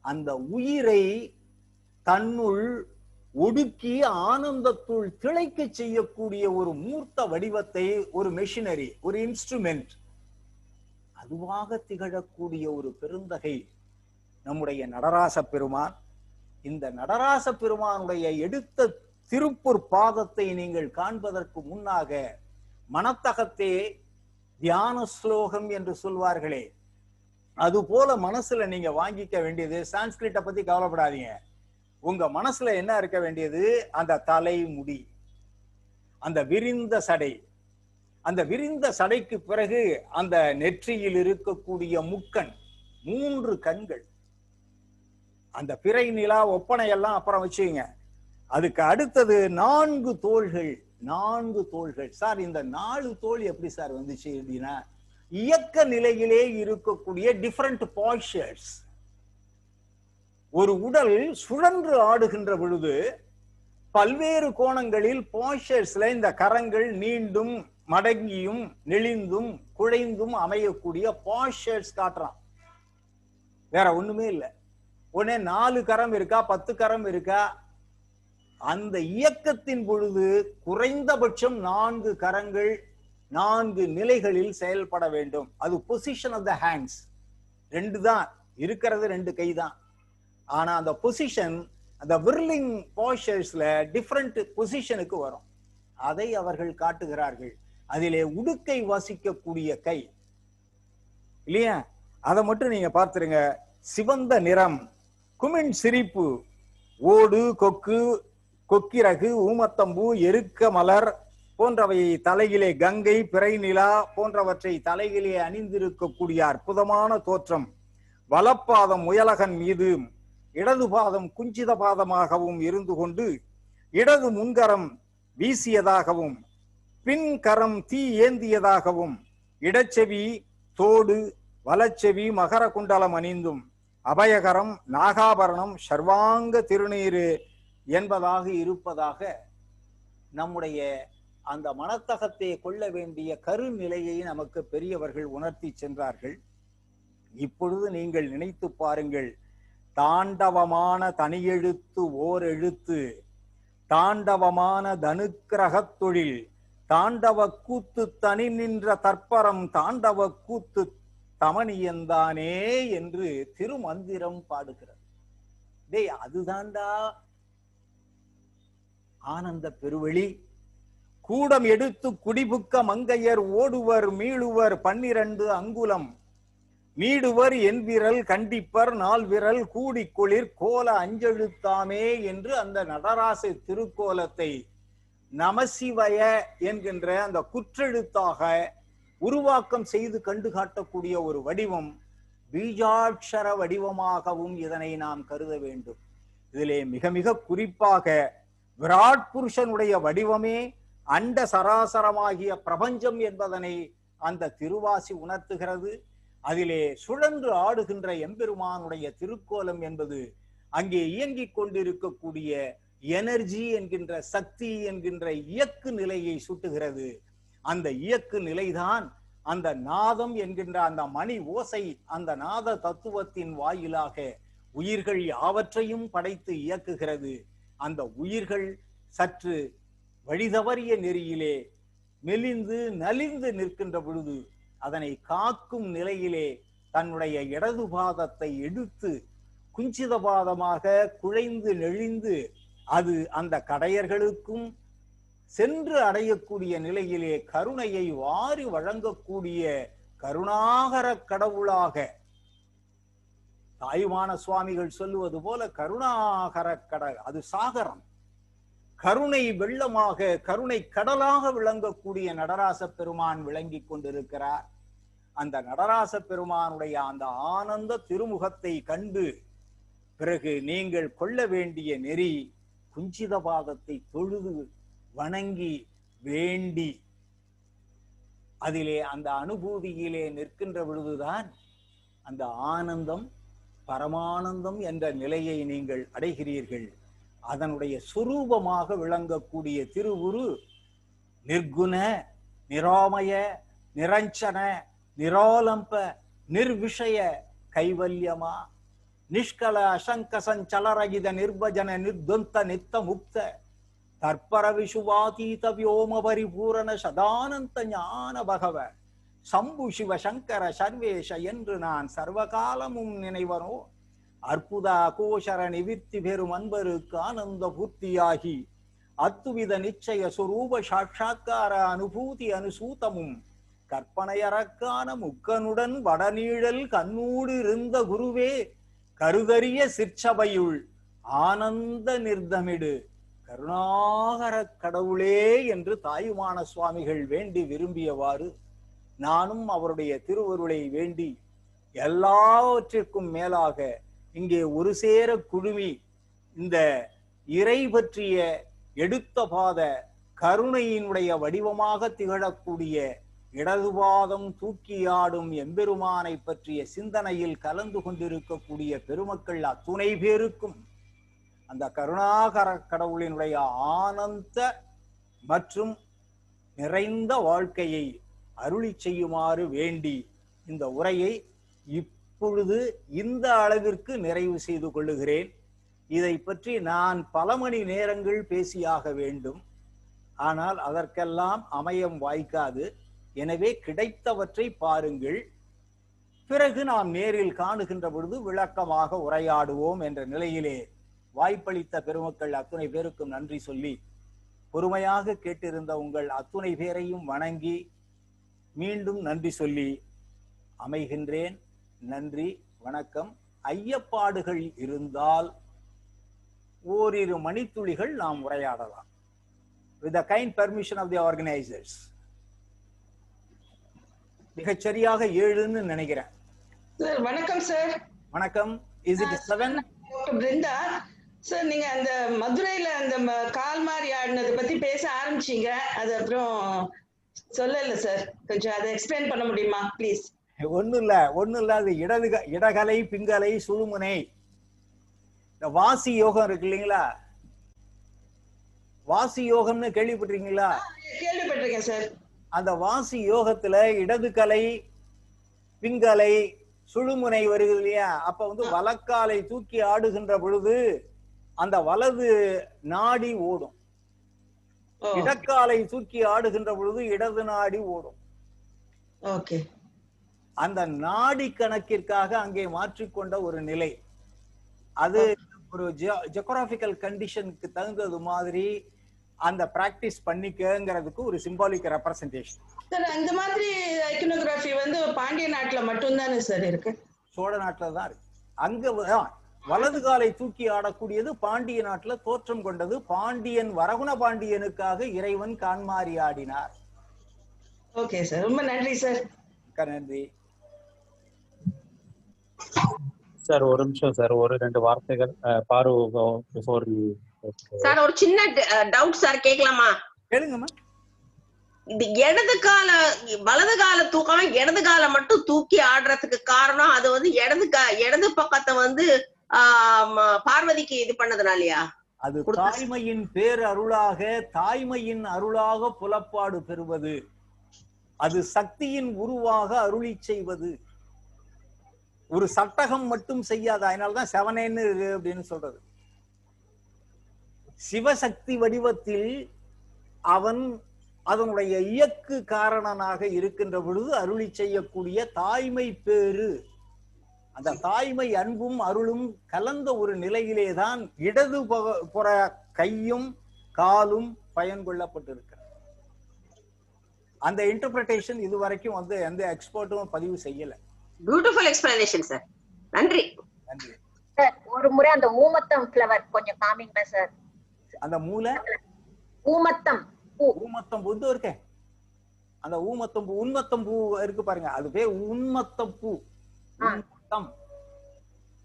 அந்த உயிரை தன்னுள் ஒடுக்கி ஆனந்தத்துள் திளைக்க செய்யக்கூடிய ஒரு மூர்த்த வடிவத்தை, ஒரு மெஷினரி, ஒரு இன்ஸ்ட்ருமெண்ட், அதுவாக திகழக்கூடிய ஒரு பெருந்தகை நம்முடைய நடராச பெருமான். இந்த நடராச பெருமானுடைய எடுத்த திருப்பொற் பாதத்தை நீங்கள் காண்பதற்கு முன்னாக மனத்தகத்தே தியான ஸ்லோகம் என்று சொல்வார்களே, அது போல மனசுல நீங்க வாங்கிக்க வேண்டியது, சான்ஸ்கிரிட்டை பத்தி கவலைப்படாதீங்க. உங்க மனசுல என்ன இருக்க வேண்டியது? அந்த தலை முடி, அந்த விரிந்த சடை, அந்த விரிந்த சடைக்கு பிறகு அந்த நெற்றியில் இருக்கக்கூடிய முக்கண், 3 கண்கள், அந்த பிறை நிலா ஒப்பனை எல்லாம் அப்புறம் வச்சுங்க. அதுக்கு அடுத்தது 4 தோள்கள். 4 தோள்கள். சார் இந்த 4 தோள் எப்படி சார் வந்துச்சு அப்படின்னா, இயக்க நிலையிலே இருக்கக்கூடிய டிஃபரண்ட் பாய்ச்சர்ஸ். ஒரு உடல் சுழன்று ஆடுகின்ற பொழுது பல்வேறு கோணங்களில் பாய்ச்சர்ஸ்ல இந்த கரங்கள் நீண்டும் மடங்கியும் நெளிந்தும் குழைந்தும் அமையக்கூடிய பாய்ச்சர்ஸ் காட்டுறான். வேற ஒண்ணுமே இல்லை. உடனே 4 கரம் இருக்கா, 10 கரம் இருக்கா? அந்த இயக்கத்தின் பொழுது குறைந்தபட்சம் 4 கரங்கள் 4 நிலைகளில் செயல்பட வேண்டும். அது பொசிஷன் ஆஃப் த ஹேண்ட்ஸ். 2 தான் இருக்கிறது, 2 கை தான். ஆனா அந்த பொசிஷன், அந்த விர்லிங் போஸ்டர்ஸ்ல டிஃபரண்ட் பொசிஷனுக்கு வரும். அதை அவர்கள் காட்டுகிறார்கள். அதிலே உடுக்கை வாசிக்கக்கூடிய கை இல்லையா? அதை மட்டும் நீங்க பார்த்துருங்க. சிவந்த நிறம், குமிழ் சிரிப்பு, ஓடு, கொக்கு, கொக்கிரகு, ஊமத்தம்பூ, எருக்க மலர் போன்றவையை தலையிலே, கங்கை, பிறை நிலா போன்றவற்றை தலையிலே அணிந்திருக்கக்கூடிய அற்புதமான தோற்றம். வலப்பாதம் முயலகன் மீது, இடது பாதம் குஞ்சித பாதமாகவும் இருந்து கொண்டு இடது முன்கரம் வீசியதாகவும் பின் கரம் தீ ஏந்தியதாகவும், இடச்செவி தோடு, வலச்செவி மகர குண்டலம் அணிந்தும், அபயகரம் நாகாபரணம் சர்வாங்க திருநீரு என்பதாக இருப்பதாக நம்முடைய அந்த மனத்தகத்தை கொள்ள வேண்டிய கருநிலையை நமக்கு பெரியவர்கள் உணர்த்தி சென்றார்கள். இப்பொழுது நீங்கள் நினைத்து பாருங்கள். தாண்டவமான தனியெழுத்து ஓர் எழுத்து, தாண்டவமான தனுக்கிரகத் தொழில், தாண்டவ கூத்து தனி நின்ற தற்பரம், தாண்டவ கூத்து தமணியந்தானே என்று திருமந்திரம் பாடுகிறது. டேய், அதுதான்டா ஆனந்த பெருவெளி. கூடம் எடுத்து குடிபுக்க மங்கையர் ஓடுவர் மீளுவர் 12 அங்குலம், மீடுவர் என் விரல் கண்டிப்பர் 4 விரல் கூடி குளிர் கோல அஞ்செழுத்தாமே என்று அந்த நடராச திருக்கோலத்தை நமசிவய என்கின்ற அந்த குற்றெழுத்தாக உருவாக்கம் செய்து கண்டு காட்டக்கூடிய ஒரு வடிவம், பீஜாட்சர வடிவமாகவும் இதனை நாம் கருத வேண்டும். இதிலே மிக மிக குறிப்பாக விராட் புருஷனுடைய வடிவமே அண்ட சராசரமாகிய பிரபஞ்சம் என்பதனை அந்த திருவாசி உணர்த்துகிறது. அதிலே சுழன்று ஆடுகின்ற எம்பெருமானுடைய திருக்கோலம் என்பது அங்கே இயங்கிக் கொண்டிருக்கக்கூடிய எனர்ஜி என்கின்ற சக்தி என்கின்ற இயக்கு நிலையை சுட்டுகிறது. அந்த இயக்கு நிலைதான் அந்த நாதம் என்கின்ற அந்த மணி ஓசை, அந்த நாத தத்துவத்தின் வாயிலாக உயிர்கள் யாவற்றையும் படைத்து இயக்குகிறது. அந்த உயிர்கள் சற்று வழிதவறிய நெறியிலே மெலிந்து நலிந்து நிற்கின்ற பொழுது அதனை காக்கும் நிலையிலே தன்னுடைய இடது பாதத்தை எடுத்து குஞ்சித பாதமாக குழைந்து நெளிந்து அது அந்த கடையர்களுக்கும் சென்று அடையக்கூடிய நிலையிலே கருணையை வாரி வழங்கக்கூடிய கருணாகர கடவுளாக தாயுமான சுவாமிகள் சொல்லுவது போல கருணாகர கடல், அது சாகரம், கருணை வெள்ளமாக கருணை கடலாக விளங்கக்கூடிய நடராச பெருமான் விளங்கி கொண்டிருக்கிறார். அந்த நடராச பெருமானுடைய அந்த ஆனந்த திருமுகத்தை கண்டு பிறகு நீங்கள் கொள்ள வேண்டிய நெறி குஞ்சித பாதத்தை தொழுது வணங்கி வேண்டி அதிலே அந்த அனுபூதியிலே நிற்கின்ற பொழுதுதான் அந்த ஆனந்தம் பரமானந்தம் என்ற நிலையை நீங்கள் அடைகிறீர்கள். அதனுடைய சுரூபமாக விளங்கக்கூடிய திருவுரு நிர்குண நிராமய நிரஞ்சன நிராலம்ப நிர்விஷய கைவல்யமா நிஷ்கல அசங்க சஞ்சலரகித நிர்வஜன நிர்துவந்த நித்த முக்த தற்பர விஷுவாதீத வியோம பரிபூரண சதானந்த ஞான பகவ சம்பு சிவ சங்கர சர்வேஷ என்று நான் சர்வகாலமும் நினைவனோ அற்புத கோஷர நிவிர்த்தி பெறும் அன்பருக்கு ஆனந்த பூர்த்தியாகி அத்துவித நிச்சய சுரூப சாட்சா்கார அனுபூதி அனுசூதமும் கற்பனையறக்கான முக்கனுடன் வடநீழல் கண்ணூடு இருந்த குருவே கருதறிய சிற்சபையுள் ஆனந்த நிர்தமிடு கருணாகர கடவுளே என்று தாயுமான சுவாமிகள் வேண்டி விரும்பியவாறு நானும் அவருடைய திருவருளை வேண்டி எல்லாவற்றிற்கும் மேலாக இங்கே ஒரு சேர குழுமி இந்த இறை பற்றிய எடுத்த பாத கருணையினுடைய வடிவமாக திகழக்கூடிய இடதுபாதம் தூக்கியாடும் எம்பெருமானை பற்றிய சிந்தனையில் கலந்து கொண்டிருக்கக்கூடிய பெருமக்கள் அத்துணை பேருக்கும் அந்த கருணாகர கடவுளினுடைய ஆனந்த மற்றும் நிறைந்த வாழ்க்கையை அருளி செய்யுமாறு வேண்டி இந்த உரையை இப்பொழுது இந்த அளவிற்கு நிறைவு செய்து கொள்ளுகிறேன். இதை பற்றி நான் பல மணி நேரங்கள் பேசியாக வேண்டும். ஆனால் அதற்கெல்லாம் அமையம் வாய்க்காது. எனவே கிடைத்தவற்றை பாருங்கள். பிறகு நாம் நேரில் காணுகின்ற பொழுது விளக்கமாக உரையாடுவோம் என்ற நிலையிலே வாய்ப்பளித்த பெருமக்கள் அத்துணை பேருக்கும் நன்றி சொல்லி பொறுமையாக கேட்டிருந்த உங்கள் அத்துணை பேரையும் வணங்கி மீண்டும் நன்றி சொல்லி அமைகின்றேன். நன்றி, வணக்கம். ஐயப்பாடுகள் இருந்தால் ஓரிரு மணித்துளிகள் நாம் உரையாடலாம். With the kind permission of the organizers. மிகச்சரியாக 7ன்னு நினைக்கிறேன். சார் வணக்கம் சார். வணக்கம். Is it 7? பிருந்தா சார், நீங்க அந்த மதுரையில அந்த கால் மாறி ஆடினதை பத்தி பேச ஆரம்பிச்சீங்க, அது அப்புறம் சொல்லல சார். கொஞ்சம் அதை எக்ஸ்பிளைன் பண்ண முடியுமா ப்ளீஸ்? ஒண்ணும் இல்ல. அது இடகலை பிங்கலை சுழுமுனை. இந்த வாசி யோகம் இருக்கு இல்லைங்களா? வாசி யோகம்னு கேள்விப்பட்டிருக்கீங்களா? கேள்விப்பட்டிருக்கேன் சார். அந்த வாசி யோகத்துல இடது கலை பிங்கலை சுழுமுனை வருகிறது இல்லையா? அப்ப வந்து வலக்காலை தூக்கி ஆடுகின்ற பொழுது அந்த வலது நாடி ஓடும். இடக்காலை தூக்கி ஆடுகின்ற பொழுது இடது நாடி ஓடும். ஓகே. அந்த நாடி கணக்கிற்காக அங்கே மாற்றிக்கொண்ட ஒரு நிலை. அது ஒரு ஜியோகிராபிக்கல் கண்டிஷனுக்கு தகுந்தது மாதிரி அந்த பிராக்டிஸ் பண்ணிக்கங்கிறதுக்கு ஒரு சிம்பாலிக் ரெப்ரசன்டேஷன். சார், அந்த மாதிரி ஐக்கனோகிராஃபி வந்து பாண்டிய நாட்டுல மட்டும்தானே சார் இருக்கு? சோழ நாட்டுல தான் இருக்கு. அங்க வலது காலை தூக்கி ஆடக்கூடியது பாண்டிய நாட்டுல தோற்றம் கொண்டது. பாண்டியன் வரகுண பாண்டியனுக்காக இறைவன் கான்மாரி ஆடினார். ஓகே சார், ரொம்ப நன்றி சார். நன்றி சார். ஒரு நிமிஷம் சார், ஒரு 2 வார்த்தைகள். பாரு பிஃபோர் சார், ஒரு சின்ன டவுட் சார், கேட்கலாமா? கேளுங்கம்மா. இந்த வலது கால தூக்காம இடது கால மட்டும் தூக்கி ஆடுறதுக்கு காரணம் அது வந்து இடது பக்கத்தை வந்து பார்வதிக்கு இது பண்ணதுனாலயா? அது தாய்மையின் பேர் அருளாக, தாய்மையின் அருளாக புலப்பாடு பெறுவது. அது சக்தியின் உருவாக அருளி செய்வது. ஒரு சட்டகம் மட்டும் செய்யாத. அதனாலதான் 7 அப்படின்னு சொல்றது. சிவசக்தி வடிவத்தில் அவன் அதனுடைய இயக்கு காரணனாக இருக்கின்ற பொழுது அருளி செய்யக்கூடிய தாய்மை பேறு, அந்த தாய்மை அன்பும் அருளும் கலந்த ஒரு நிலையிலேதான் இடது புற கையும் காலும் பயன் கொள்ளப்பட்டிருக்கிறது. அந்த இன்டர்பிரேஷன் இதுவரைக்கும் வந்து எந்த எக்ஸ்பர்ட்டும் பதிவு செய்யல. பியூட்டிஃபுல் எக்ஸ்பிளனேஷன் சார், நன்றி. நன்றி சார். ஒரு முறை அந்த ஊமத்தம் ஃப்ளவர் கொஞ்சம் காமிங்க சார். அந்த மூளை ஊமத்தம் பூ, ஊமத்தம் பூ இருக்கேன். அந்த ஊமத்தம் பூ, உண்மத்தம் பூ இருக்கு பாருங்க, அது பேர் உண்மத்தம் பூ.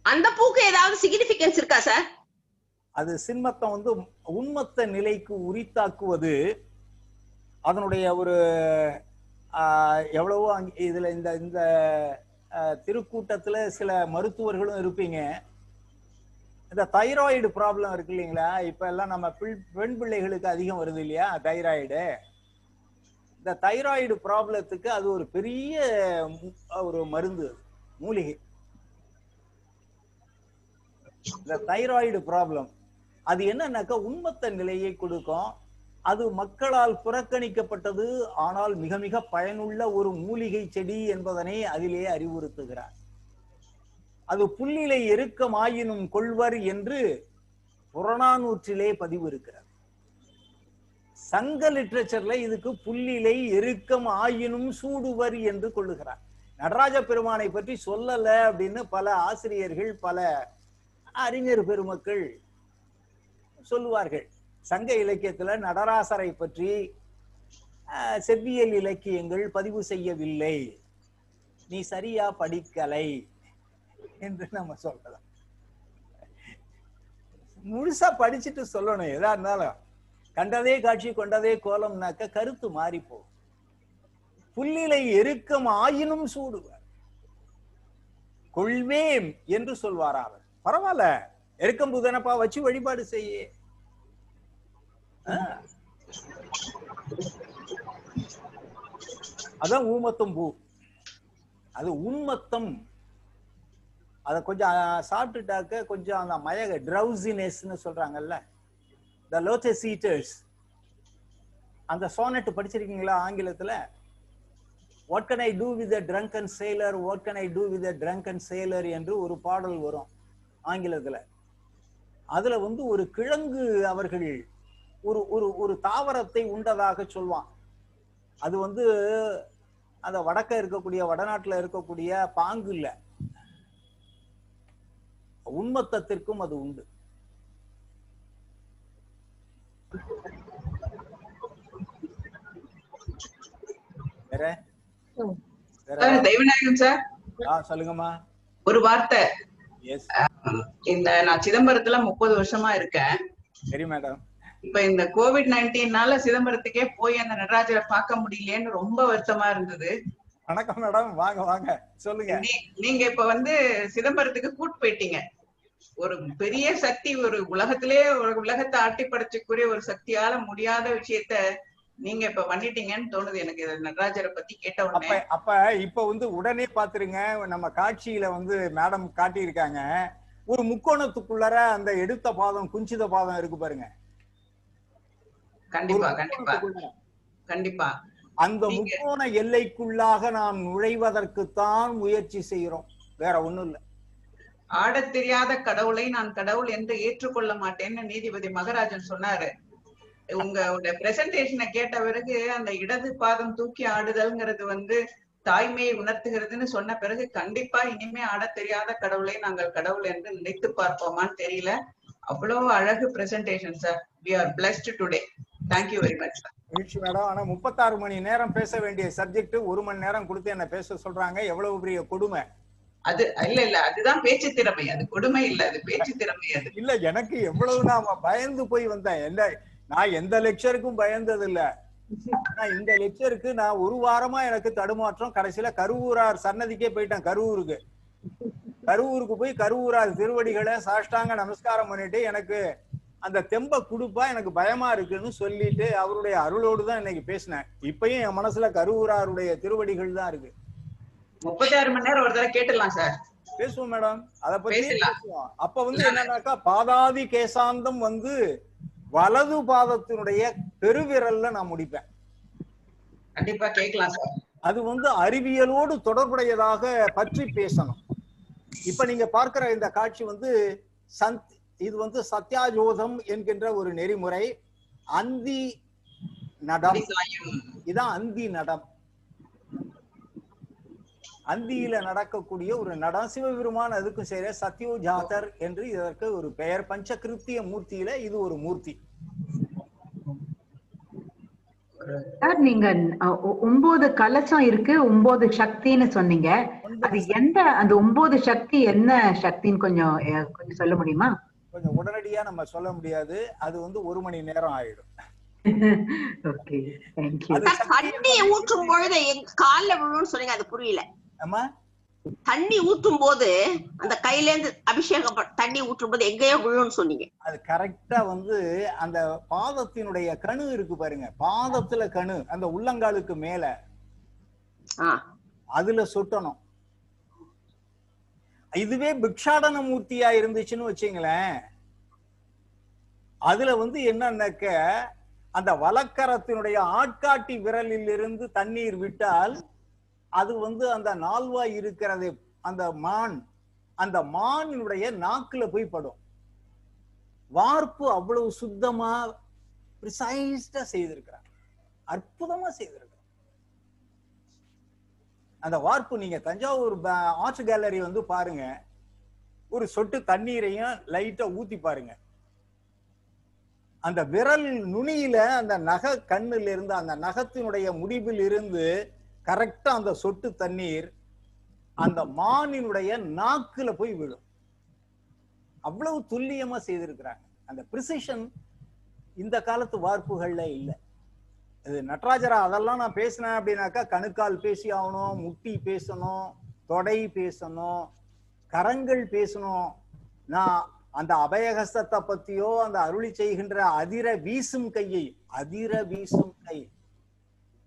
அந்த பூக்கு ஏதாவது சிக்னிபிகன்ஸ் இருக்கா சார்? அது சின்மத்தம் வந்து உண்மத்த நிலைக்கு உரித்தாக்குவது. அதனுடைய ஒரு எவ்வளவோ இதுல இந்த இந்த திருக்கூட்டத்துல சில மருத்துவர்களும் இருப்பீங்க. இந்த தைராய்டு ப்ராப்ளம் இருக்கு இல்லைங்களா, இப்ப எல்லாம் நம்ம பெண் பிள்ளைகளுக்கு அதிகம் வருது இல்லையா தைராய்டு. இந்த தைராய்டு ப்ராப்ளத்துக்கு அது ஒரு பெரிய ஒரு மருந்து, மூலிகை. இந்த தைராய்டு ப்ராப்ளம் அது என்னன்னாக்கா உண்மத்த நிலையை கொடுக்கும். அது மக்களால் புறக்கணிக்கப்பட்டது, ஆனால் மிக மிக பயனுள்ள ஒரு மூலிகை செடி என்பதனை அதிலே அறிவுறுத்துகிறார். அது புல்லிலை எருக்கமாயினும் கொள்வர் என்று புறநானூற்றிலே பதிவு இருக்கிறார். சங்க லிட்ரேச்சர்ல இதுக்கு புல்லிலை எருக்கம் ஆயினும் சூடுவர் என்று கொள்ளுகிறார். நடராஜ பெருமானை பற்றி சொல்லல அப்படின்னு பல ஆசிரியர்கள் பல அறிஞர் பெருமக்கள் சொல்லுவார்கள். சங்க இலக்கியத்துல நடராசரை பற்றி செவ்வியல் இலக்கியங்கள் பதிவு செய்யவில்லை, நீ சரியா படிக்கலை என்று நம்ம சொல்லலாம். முழுசா படிச்சுட்டு சொல்லணும். எதா இருந்தாலும் கண்டதே காட்சி கொண்டதே கோலம்னாக்க கருத்து மாறிப்போ. புல்லிலை எருக்கம் ஆயினும் சூடுவர் கொள்வேம் என்று சொல்வாரா அவர். பரவாயில்ல, எருக்கம் புதனப்பா வச்சு வழிபாடு செய்ய. அதான் ஊமத்தம் பூ. அது உண்மத்தம். அத கொஞ்சம் சாப்பிட்டுட்டாக்க கொஞ்சம் அந்த மயக ட்ரௌசினஸ்ன்னு சொல்றாங்கல்ல, த லோட்டஸ் ஈட்டர்ஸ். அந்த சோனட் படிச்சிருக்கீங்களா ஆங்கிலத்துல? What can I do with a drunken sailor, what can I do with a drunken sailor என்று ஒரு பாடல் வரும் ஆங்கிலத்துல. அதுல வந்து ஒரு கிழங்கு அவர்கள் ஒரு ஒரு ஒரு தாவரத்தை உண்டதாக சொல்வான். அது வந்து அந்த வடக்க இருக்கக்கூடிய வடநாட்டுல இருக்கக்கூடிய பாங்கு இல்ல, உண்மத்தத்திற்கும் அது உண்டு. வேற தெய்வநாயகம் சார், சொல்லுங்கம்மா. ஒரு வார்த்தை. எஸ், இந்த நான் சிதம்பரத்துல 30 வருஷமா இருக்கேன். சரி மேடம். இப்ப இந்த COVID-19னால சிதம்பரத்துக்கே போய் அந்த நடராஜரை பார்க்க முடியலன்னு ரொம்ப வருத்தமா இருந்தது. வணக்கம் மேடம், வாங்க வாங்க சொல்லுங்க. நீங்க இப்ப வந்து சிதம்பரத்துக்கு கூட்டு போயிட்டீங்க. ஒரு பெரிய சக்தி, ஒரு உலகத்திலே ஒரு உலகத்தை ஆட்டி படைச்சக்கூடிய ஒரு சக்தியால முடியாத விஷயத்த நீங்க இப்ப பண்ணிட்டீங்கன்னு தோணுது எனக்கு நடராஜரை பத்தி கேட்ட உடனே. அப்ப இப்ப வந்து உடனே பாத்துருங்க, நம்ம காட்சியில வந்து மேடம் காட்டியிருக்காங்க. ஒரு முக்கோணத்துக்குள்ளார அந்த எடுத்த பாதம் குஞ்சித பாதம் இருக்கு பாருங்க. கண்டிப்பா கண்டிப்பா கண்டிப்பா. அந்த முக்கோண எல்லைக்குள்ளாக நாம் நுழைவதற்குத்தான் முயற்சி செய்யறோம், வேற ஒண்ணும் இல்ல. ஆடத் தெரியாத கடவுளை நான் கடவுள் என்று ஏற்றுக்கொள்ள மாட்டேன்னு நீதிபதி மகராஜன் சொன்னாரு. உங்களோட பிரசன்டேஷனை கேட்ட பிறகு அந்த இடது பாதம் தூக்கி ஆடுதல்ங்கிறது வந்து தாய்மையை உணர்த்துகிறதுன்னு சொன்ன பிறகு கண்டிப்பா இனிமே ஆடத் தெரியாத கடவுளை நாங்கள் கடவுள் என்று நினைத்து பார்ப்போமான்னு தெரியல. அவ்வளவு அழகு presentation sir. We are blessed today. Thank you very much. மகிழ்ச்சி மேடம். ஆனா 36 மணி நேரம் பேச வேண்டிய சப்ஜெக்ட் 1 மணி நேரம் கொடுத்து என்ன பேச சொல்றாங்க. எவ்வளவு பெரிய கொடுமை அது. இல்ல அதுதான் பேச்சு திறமை, அது கொடுமை இல்ல, அது பேச்சு திறமை. அது இல்ல, எனக்கு எவ்வளவு நான் பயந்து போய் வந்தேன். நான் எந்த லெக்சருக்கும் பயந்தது இல்ல. இந்த லெக்சருக்கு நான் 1 வாரமா எனக்கு தடுமாற்றம். கடைசியில கருவூரார் சன்னதிக்கே போயிட்டேன். கருவூருக்கு போய் கருவூரார் திருவடிகளை சாஷ்டாங்க நமஸ்காரம் பண்ணிட்டு எனக்கு அந்த தெம்ப குடுப்பா, எனக்கு பயமா இருக்குன்னு சொல்லிட்டு அவருடைய அருளோடு தான் இன்னைக்கு பேசினேன். இப்பயும் என் மனசுல கருவூராருடைய திருவடிகள் தான் இருக்கு. 36 மணி நேரம் ஒரு தடவை கேட்டுடலாம் சார். பேசுவோம் மேடம், அத பத்தி பேசுவோம். அப்ப வந்து என்னன்னாக்கா பாதாதி கேசாந்தம் வந்து வலது பாதத்தினுடைய பெருவிரல்ல நான் முடிப்பேன். கண்டிப்பா கேட்கலாம் சார். அது வந்து அறிவியலோடு தொடர்புடையதாக பற்றி பேசணும். இப்ப நீங்க பார்க்கிற இந்த காட்சி வந்து இது வந்து சத்யாஜோதம் என்கின்ற ஒரு நெறிமுறை. அந்தி நடம், இதான் அந்தி நடம். அந்தியில நடக்கக்கூடிய ஒரு நடம். சிவபெருமான் அதுக்கும் சரி சத்யோஜாதர் என்று இதற்கு ஒரு பெயர். பஞ்சகிருத்திய மூர்த்தியில இது ஒரு மூர்த்தி. சார் நீங்க 9 கலசம் இருக்கு, 9 சக்தின்னு சொன்னீங்க. அது எந்த அந்த 9 சக்தி என்ன சக்தின்னு கொஞ்சம் சொல்ல முடியுமா? கொஞ்சம் உடனடியா நம்ம சொல்ல முடியாது, அது வந்து 1 மணி நேரம் ஆயிடும். Okay, thank you. தண்ணி ஊற்றும் பொழுது கால்ல விழுன்னு சொன்னீங்க, அது புரியல. ஆமா, தண்ணி ஊற்றும் போது அந்த கையில இருந்து அபிஷேகம் தண்ணி ஊற்றும் போது எங்கேயோ விழுன்னு சொன்னீங்க. அது கரெக்டா வந்து அந்த பாதத்தினுடைய கணு இருக்கு பாருங்க, பாதத்துல கணு அந்த உள்ளங்காலுக்கு மேல அதுல சொட்டணும். இதுவே பிக்ஷாடன மூர்த்தியா இருந்துச்சுன்னு வச்சுங்களேன், அதுல வந்து என்னன்னாக்க அந்த வலக்கரத்தினுடைய ஆட்காட்டி விரலில் இருந்து தண்ணீர் விட்டால் அது வந்து அந்த நால்வாய் இருக்கிறது, அந்த மானினுடைய நாக்குல போய் படும். வார்ப்பு அவ்வளவு சுத்தமா பிரிசைஸ்டா செய்திருக்கிறாங்க, அற்புதமா செய்திருக்கிறாங்க. அந்த வார்ப்பு நீங்க தஞ்சாவூர் ஆர்ட் கேலரி வந்து பாருங்க, ஒரு சொட்டு தண்ணீரையும் லைட்டா ஊத்தி பாருங்க. அந்த விரல் நுனியில அந்த நகை கண்ணுல இருந்து அந்த நகத்தினுடைய முடிவில் இருந்து கரெக்டா அந்த சொட்டு தண்ணீர் அந்த மானினுடைய நாக்குல போய் விழும். அவ்வளவு துல்லியமா செய்திருக்கிறாங்க. அந்த பிரிசிஷன் இந்த காலத்து வார்ப்புகள்ல இல்லை. இது நடராஜரா அதெல்லாம் நான் பேசினேன் அப்படின்னாக்கா கணுக்கால் பேசி ஆகணும், முட்டி பேசணும், தொடை பேசணும், கரங்கள் பேசணும். நான் அந்த அபயஹஸ்தத்தை பத்தியோ அந்த அருளி செய்கின்ற அதிர வீசும் கையை, அதிர வீசும் கை,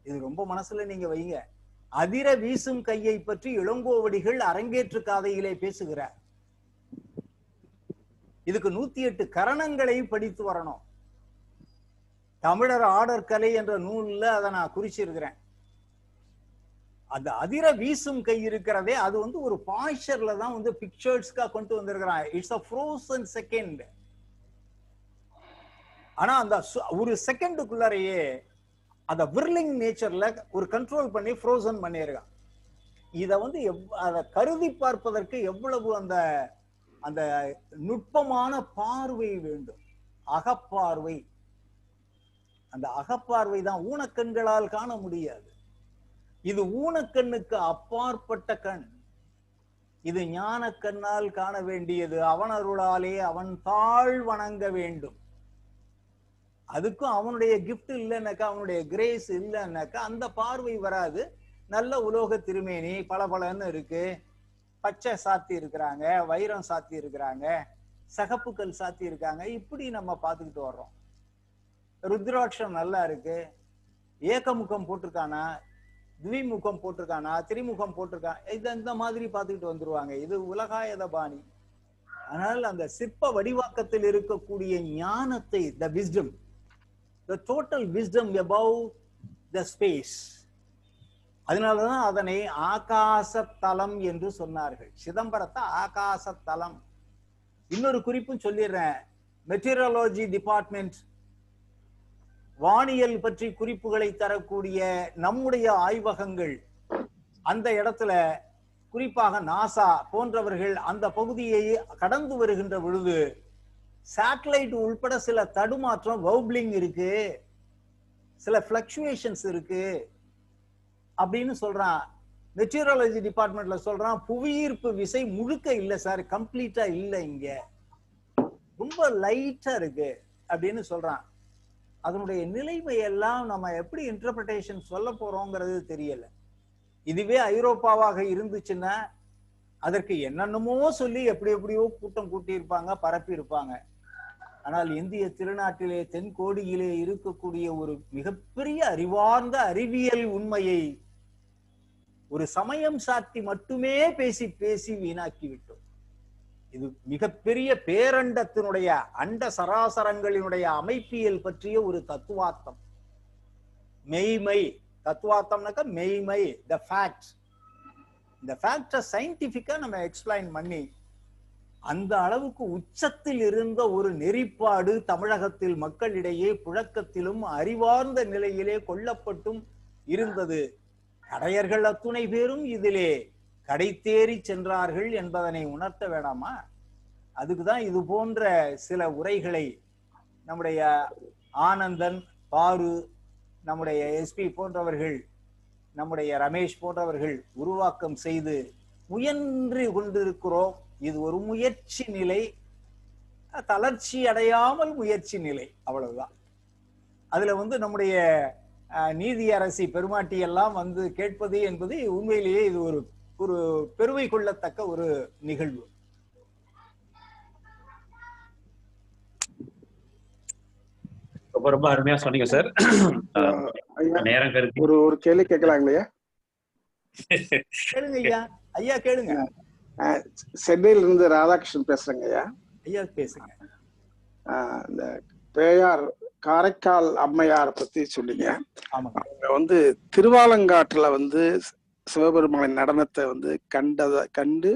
இது ரொம்ப மனசுல நீங்க வைங்க. அதிர வீசும் கையை பற்றி இளங்கோவடிகள் அரங்கேற்று காதையிலே பேசுகிறார். இதுக்கு 108 கரணங்களை படித்து வரணும். தமிழர் ஆடர் கலை என்ற நூல்ல அதை நான் குறிச்சிருக்கிறேன். அந்த அதிர வீசும் கை இருக்கிறதே, அது வந்து ஒரு பாய்ச்சர்ல தான் வந்து பிக்சர்ஸ்க்கா கொண்டு வந்திருக்கிறான். It's a frozen second. ஆனா அந்த ஒரு செகண்டுக்குள்ளாரையே அந்த விர்லிங் நேச்சர்ல ஒரு கண்ட்ரோல் பண்ணி ஃப்ரோசன் பண்ணியிருக்கான். இத வந்து அதை கருதி பார்ப்பதற்கு எவ்வளவு அந்த அந்த நுட்பமான பார்வை வேண்டும், அகப்பார்வை. அந்த அகப்பார்வை தான் ஊனக்கண்களால் காண முடியாது. இது ஊனக்கண்ணுக்கு அப்பாற்பட்ட கண். இது ஞான கண்ணால் காண வேண்டியது. அவன் அருளாலே அவன் தாழ் வணங்க வேண்டும். அதுக்கும் அவனுடைய கிஃப்ட் இல்லைன்னாக்கா, அவனுடைய கிரேஸ் இல்லைன்னாக்கா அந்த பார்வை வராது. நல்ல உலோக திருமேனி பளபளன்னு இருக்கு, பச்சை சாத்தி இருக்கிறாங்க, வைரம் சாத்தி இருக்கிறாங்க, சகப்புக்கள் சாத்தி இருக்காங்க, இப்படி நம்ம பார்த்துக்கிட்டு வர்றோம். ருத்ராட்சம் நல்லா இருக்கு, ஏகமுகம் போட்டிருக்கானா, துவிமுகம் போட்டிருக்கானா, திரிமுகம் போட்டிருக்கான், இந்த மாதிரி பார்த்துக்கிட்டு வந்துருவாங்க. இது உலகாயத பாணி. ஆனால் அந்த சிற்ப வடிவாக்கத்தில் இருக்கக்கூடிய ஞானத்தை, the wisdom, the total wisdom above the space, அதனாலதான் அதனை ஆகாசத்தலம் என்று சொன்னார்கள். சிதம்பரத்தை ஆகாசத்தலம். இன்னொரு குறிப்பும் சொல்லிடுறேன். மெட்டீரியலாஜி டிபார்ட்மெண்ட், வானியல் பற்றி குறிப்புகளை தரக்கூடிய நம்முடைய ஆய்வகங்கள், அந்த இடத்துல குறிப்பாக நாசா போன்றவர்கள் அந்த பகுதியை கடந்து வருகின்ற பொழுது சேட்டலைட் உள்பட சில தடுமாற்றம், வௌப்ளிங் இருக்கு, சில பிளக்சுவேஷன்ஸ் இருக்கு அப்படின்னு சொல்றான். மெட்டீரியலாஜி டிபார்ட்மெண்ட்ல சொல்றான், புவியீர்ப்பு விசை முழுக்க இல்ல சார், கம்ப்ளீட்டா இல்ல, இங்க ரொம்ப லைட்டா இருக்கு அப்படின்னு சொல்றான். அதனுடைய நிலைமையெல்லாம் நம்ம எப்படி இன்டர்பிரேஷன் சொல்ல போறோங்கிறது தெரியல. இதுவே ஐரோப்பாவாக இருந்துச்சுன்னா அதற்கு என்னென்னமோ சொல்லி எப்படி எப்படியோ கூட்டம் கூட்டி இருப்பாங்க, பரப்பி இருப்பாங்க. ஆனால் இந்திய திருநாட்டிலே தென்கோடியிலே இருக்கக்கூடிய ஒரு மிகப்பெரிய அறிவார்ந்த அறிவியல் உண்மையை ஒரு சமயம் சாத்தி மட்டுமே பேசி பேசி வீணாக்கி விட்டோம். இது மிகப்பெரிய பேரண்டத்தினுடைய அண்ட சராசரங்களினுடைய அமைப்பியல் பற்றிய ஒரு தத்துவார்த்தம். மெய்மை தத்துவார்த்தம்னாக்க மெய்மை, த ஃபேக்ட். இந்த ஃபேக்டை சயின்டிபிக்கா நம்ம எக்ஸ்பிளைன் பண்ணி அந்த அளவுக்கு உச்சத்தில் இருந்த ஒரு நெறிப்பாடு தமிழகத்தில் மக்களிடையே புழக்கத்திலும் அறிவார்ந்த நிலையிலே கொல்லப்பட்டும் இருந்தது. கடையர்கள் அத்துணை பேரும் இதிலே கடை தேறி சென்றார்கள் என்பதனை உணர்த்த வேண்டாமா? அதுக்குதான் இது போன்ற சில உரைகளை நம்முடைய ஆனந்தன், பாரு, நம்முடைய எஸ்பி போன்றவர்கள், நம்முடைய ரமேஷ் போன்றவர்கள் உருவாக்கம் செய்து முயன்று கொண்டிருக்கிறோம். இது ஒரு முயற்சி நிலை, தளர்ச்சி அடையாமல் முயற்சி நிலை, அவ்வளவுதான். அதுல நம்முடைய நீதியரசி பெருமாட்டி எல்லாம் கேட்பது என்பது உண்மையிலேயே இது ஒரு பெருமை கொள்ளத்தக்க ஒரு நிகழ்வு. ரொம்ப அருமையா சொன்னீங்க சார். நேரம் கருதி ஒரு கேள்வி கேட்கலாம் இல்லையா? கேளுங்க ஐயா. ஐயா கேளுங்க. சென்னையில இருந்து ராதாகிருஷ்ணன் பேசுறேங்க ஐயா. ஐயா பேசுங்க. இந்த பேயார் காரைக்கால் அம்மையார் பத்தி சொன்னீங்க. அவங்க திருவாலங்காட்டுல சிவபெருமானின் நடனத்தை கண்டு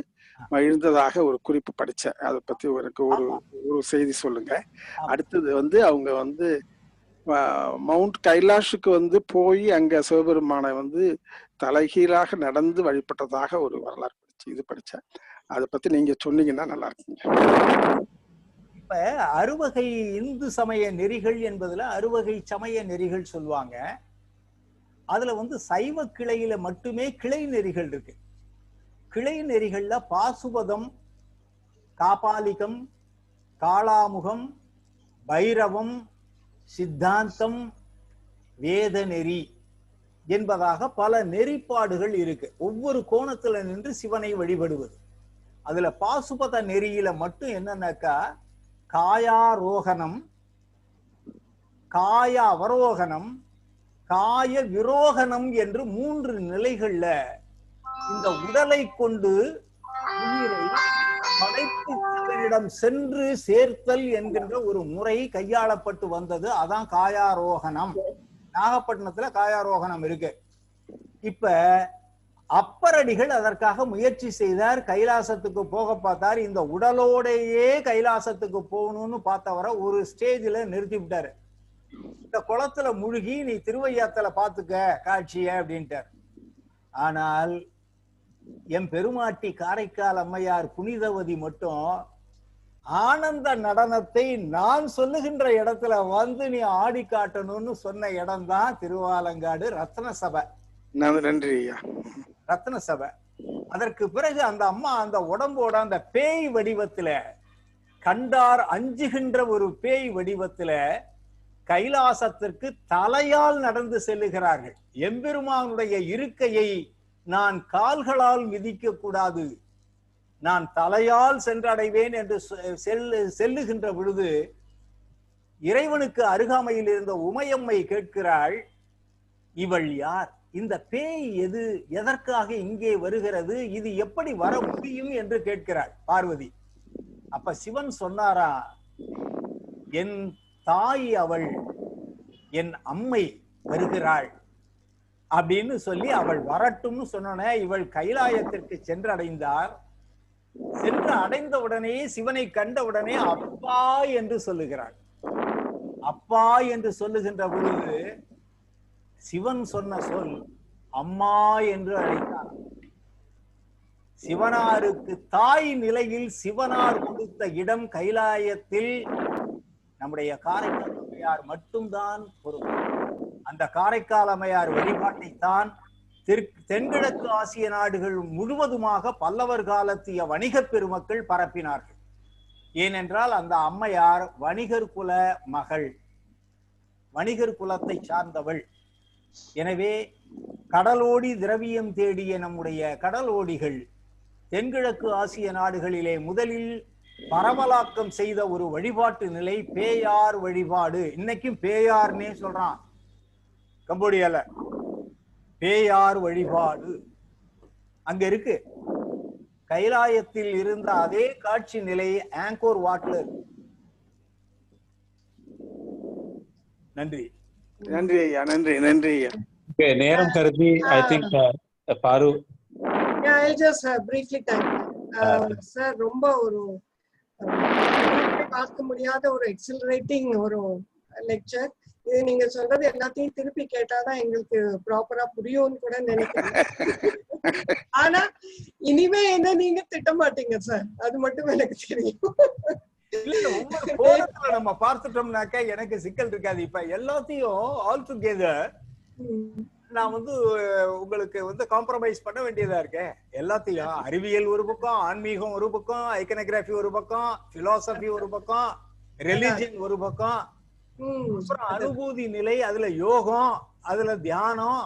மகிழ்ந்ததாக ஒரு குறிப்பு படிச்சேன். அதை பத்தி எனக்கு ஒரு செய்தி சொல்லுங்க. அடுத்தது அவங்க மவுண்ட் கைலாஷுக்கு போய் அங்க சிவபெருமானை தலைகீழாக நடந்து வழிபட்டதாக ஒரு வரலாறு படிச்சேன். அதை பத்தி நீங்க சொன்னீங்கன்னா நல்லா இருக்குங்க. இப்ப அறுவகை இந்து சமய நெறிகள் என்பதுல அறுவகை சமய நெறிகள் சொல்லுவாங்க. அதுல சைவ கிளையில மட்டுமே கிளை நெறிகள் இருக்கு. கிளை நெறிகள்ல பாசுபதம், காபாலிகம், காளாமுகம், பைரவம், சித்தாந்தம், வேத நெறி என்பதாக பல நெறிப்பாடுகள் இருக்கு. ஒவ்வொரு கோணத்துல நின்று சிவனை வழிபடுவது. அதுல பாசுபத நெறியில மட்டும் என்னன்னாக்கா காயாரோகணம், காய அவரோகணம், காய விரோகணம் என்று 3 நிலைகள்ல இந்த உடலை கொண்டு உயிரை படைப்பிடம் சென்று சேர்த்தல் என்கின்ற ஒரு முறை கையாளப்பட்டு வந்தது. அதான் காயாரோகணம். நாகப்பட்டினத்துல காயாரோகணம் இருக்கு. இப்ப அப்பரடிகள் அதற்காக முயற்சி செய்தார். கைலாசத்துக்கு போக பார்த்தார். இந்த உடலோடையே கைலாசத்துக்கு போகணும்னு பார்த்தவரை ஒரு ஸ்டேஜ்ல நிறுத்தி விட்டாரு. இந்த குளத்துல முழுகி நீ திருவையாத்துல பாத்துக்க காட்சிய அப்படின்ட்டார். ஆனால் என் பெருமாட்டி காரைக்கால் அம்மையார் புனிதவதி மட்டும் ஆனந்த நடனத்தை நான் சொல்லுகின்ற இடத்துல நீ ஆடி காட்டணும்னு சொன்ன இடம் தான் திருவாலங்காடு ரத்ன சபை. நன்றி. ரத்ன சபை. அதற்கு பிறகு அந்த அம்மா அந்த உடம்போட அந்த பேய் வடிவத்துல கண்டார் அஞ்சுகின்ற ஒரு பேய் வடிவத்துல கைலாசத்திற்கு தலையால் நடந்து செல்லுகிறார்கள். எம்பெருமானுடைய இருக்கையை நான் கால்களால் மிதிக்க கூடாது, நான் தலையால் சென்றடைவேன் என்று செல்லுகின்ற பொழுது இறைவனுக்கு அருகாமையில் இருந்த உமையம்மை கேட்கிறாள், இவள் யார்? இந்த பேய் எதற்காக இங்கே வருகிறது? இது எப்படி வர முடியும் என்று கேட்கிறாள் பார்வதி. அப்ப சிவன் சொன்னாரா, என் தாய் அவள், என் அம்மை வருகிறாள் அப்படின்னு சொல்லி அவள் வரட்டும்னு சொன்ன இவள் கைலாயத்திற்கு சென்றடைந்தார். சென்று அடைந்த உடனே சிவனை கண்ட உடனே அப்பா என்று சொல்லுகிறாள். அப்பா என்று சொல்லுகின்ற பொழுது சிவன் சொன்ன சொல் அம்மா என்று அழைத்தார். சிவனாருக்கு தாய் நிலையில் சிவனார் கொடுத்த இடம் கைலாயத்தில் நம்முடைய காரைக்கால் அம்மையார் மட்டும்தான் பொறுப்பு. அந்த காரைக்கால் அம்மையார் வழிபாட்டைத்தான் தென்கிழக்கு ஆசிய நாடுகள் முழுவதுமாக பல்லவர் காலத்திய வணிக பெருமக்கள் பரப்பினார்கள். ஏனென்றால் அந்த அம்மையார் வணிகர் குல மகள், வணிகர் குலத்தை சார்ந்தவள். எனவே கடலோடி திரவியம் தேடிய நம்முடைய கடலோடிகள் தென்கிழக்கு ஆசிய நாடுகளிலே முதலில் பரவலாக்கம் செய்த ஒரு வழிபாட்டு நிலை பேயார் வழிபாடு. இன்னைக்கும் பேயார்னே சொல்றான் கம்போடியால. பேயார் வழிபாடு அங்க இருக்கு. கைலாயத்தில் இருந்த அதே காட்சி நிலை ஆங்கோர் வாட்ல இருக்கு. நன்றி. நன்றி ஐயா, நன்றி நன்றி ஐயா. நேரம் கருதி ஐ திங்க் பாரு. I'll just briefly thank sir. ரொம்ப ஒரு பார்க்க முடியாத ஒரு எக்ஸிலரேட்டிங் ஒரு லெக்சர். இது நீங்க சொல்றது எல்லாத்தையும் திருப்பி கேட்டாதான் எங்களுக்கு ப்ராப்பரா புரியும்னு கூட நினைக்கிறேன். ஆனா இனிமே என்ன நீங்க திட்ட மாட்டீங்க சார், அது மட்டும் எனக்கு தெரியும். நம்ம பார்த்துட்டோம்னாக்க எனக்கு சிக்கல் இருக்காது. இப்ப எல்லாத்தையும் ஆல் டுகெதர் நான் உங்களுக்கு காம்ப்ரமைஸ் பண்ண வேண்டியதா இருக்கே. எல்லாத்தையும் அறிவியல் ஒரு பக்கம், ஆன்மீகம் ஒரு பக்கம், ஐகனோகிராஃபி ஒரு பக்கம், பிலாசபி ஒரு பக்கம், ரிலிஜன் ஒரு பக்கம், அப்புறம் அனுபூதி நிலை, அதுல யோகம், அதுல தியானம்,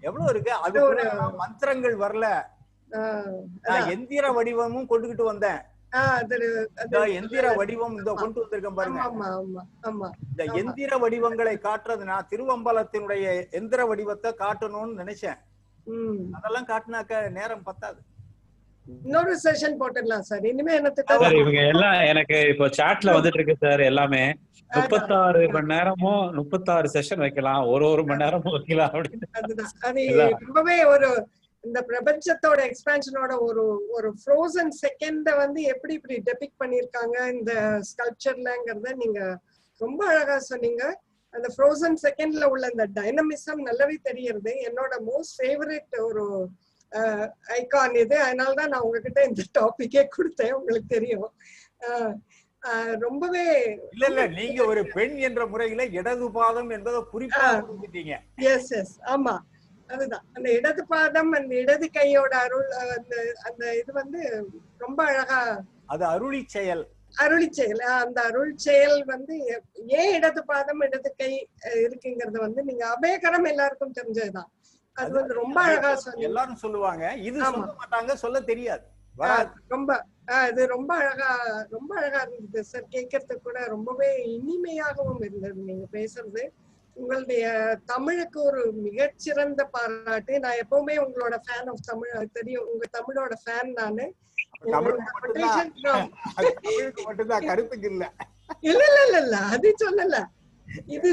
எவ்வளவு இருக்கு. அது மந்திரங்கள் வரல. நான் எந்திர வடிவமும் கொண்டுகிட்டு வந்தேன். எந்திர வடிவம் கொண்டு வந்திருக்கேன் பாருங்க. இந்த எந்திர வடிவங்களை காட்டுறதுனா திருவம்பலத்தினுடைய எந்திர வடிவத்தை காட்டணும்னு நினைச்சேன். அதெல்லாம் காட்டினாக்க நேரம் பத்தாது. இன்னொரு செஷன் போட்டுடலாம் சார். இனிமே என்ன இவங்க எல்லாம் எனக்கு இப்போ சாட்ல வந்துட்டு இருக்கு சார். எல்லாமே 36 மணி நேரமும் 36 செஷன் வைக்கலாம், ஒரு மணி நேரமும் வைக்கலாம் அப்படின்னு. ரொம்பவே ஒரு இந்த பிரபஞ்சத்தோட எக்ஸ்பான்ஷனோட ஒரு ஃப்ரோசன் செகண்ட எப்படி இப்படி டெபிக் பண்ணிருக்காங்க இந்த ஸ்கல்ப்சர்லங்கறத நீங்க ரொம்ப அழகா சொன்னீங்க. அந்த ஃப்ரோசன் செகண்ட்ல உள்ள அந்த டைனமிசம் நல்லாவே தெரியுது. என்னோட மோஸ்ட் ஃபேவரட் ஒரு ஐகான் இது. அதனாலதான் நான் உங்ககிட்ட இந்த டாபிக்கே கொடுத்தேன். உங்களுக்கு தெரியும். ரொம்பவே இல்ல நீங்க ஒரு பெண் என்ற முறையில இடது பாதம் என்பதை குறிப்பா கொடுத்துட்டீங்க. எஸ் எஸ் ஆமா, அதுதான் அந்த இடது பாதம், அந்த இடது கையோட அருள், அந்த இது ரொம்ப அழகா. அது அருளி செயல். அருளி செயல். அந்த அருள் செயல் ஏன் இடது பாதம் இடது கை இருக்குங்கிறது நீங்க அபயகரம் எல்லாருக்கும் தெரிஞ்சதுதான். அது ரொம்ப அழகா சொன்னீங்க. எல்லாரும் சொல்லுவாங்க, இது சொல்ல மாட்டாங்க, சொல்ல தெரியாது. ரொம்ப இது ரொம்ப அழகா இருந்தது சார். கேட்கறதுக்கு கூட ரொம்பவே இனிமையாகவும் இருந்தது நீங்க பேசுறது. உங்களுடைய தமிழுக்கு ஒரு மிகச்சிறந்த பாராட்டு. நான் எப்பவுமே உங்களோட ஃபேன் ஆஃப் தமிழ், தெரியும். உங்க தமிழோட ஃபேன் நானு. கருத்துக்கு இல்ல இல்ல அது சொல்லல. இது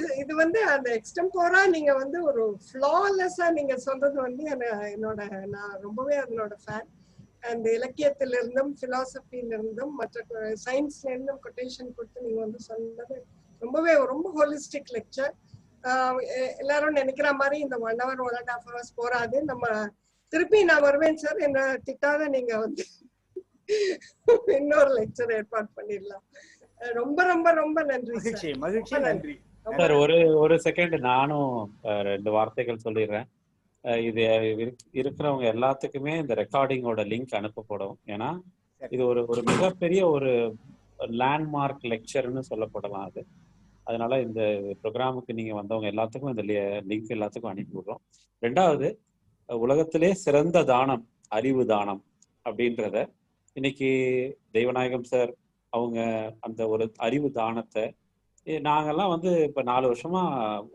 அந்த எக்ஸ்டம்போரா நீங்க ஒரு ஃப்ளாலெஸ்ஸா நீங்க சொல்றது என்னோட நான் ரொம்பவே அதனோட ஃபேன். அந்த இலக்கியத்திலிருந்தும் பிலாசபில இருந்தும் மற்ற சயின்ஸ்ல இருந்தும் கொட்டேஷன் கொடுத்து நீங்க சொன்னது ரொம்பவே ரொம்ப ஹோலிஸ்டிக் லெக்சர். எல்லாரும் நினைக்கிற மாதிரி இந்த 1 hour 1.5 hours போறாது. நம்ம திருப்பி நான் வருவேன் சார். என்ன திட்டாத நீங்க இன்னொரு லெக்சர் ஏற்பாடு பண்ணிடலாம். ரொம்ப ரொம்ப ரொம்ப நன்றி. மகிழ்ச்சி. நன்றி சார். ஒரு செகண்ட் நானும் 2 வார்த்தைகள் சொல்லிடுறேன். இது இருக்கிறவங்க எல்லாத்துக்குமே இந்த ரெக்கார்டிங்கோட லிங்க் அனுப்பப்படும். ஏன்னா இது ஒரு மிகப்பெரிய ஒரு லேண்ட்மார்க் லெக்சர்னு சொல்லப்படலாம் அது. அதனால இந்த ப்ரோக்ராமுக்கு நீங்க வந்தவங்க எல்லாத்துக்கும் இந்த லிங்க் எல்லாத்துக்கும் அனுப்பி விடுறோம். 2வது, உலகத்திலே சிறந்த தானம் அறிவு தானம் அப்படின்றத இன்னைக்கு தெய்வநாயகம் சார் அவங்க அந்த ஒரு அறிவு தானத்தை நாங்கெல்லாம் இப்ப 4 வருஷமா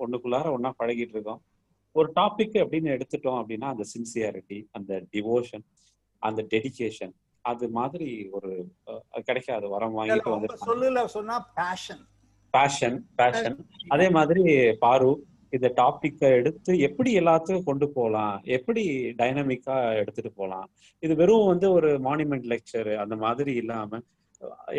ஒண்ணுக்குள்ளார ஒன்னா பழகிட்டு இருக்கோம். ஒரு டாபிக் அப்படின்னு எடுத்துட்டோம் அப்படின்னா அந்த சின்சியாரிட்டி, அந்த டிவோஷன், அந்த டெடிகேஷன், அது மாதிரி ஒரு கிடைக்காது. வரம் வாங்கிட்டு வந்து பேஷன். அதே மாதிரி பாரு இந்த டாபிக்கை எடுத்து எப்படி எல்லாத்துக்கும் கொண்டு போகலாம், எப்படி டைனமிக்கா எடுத்துட்டு போகலாம். இது வெறும் ஒரு மானுமெண்ட் லெக்சர் அந்த மாதிரி இல்லாம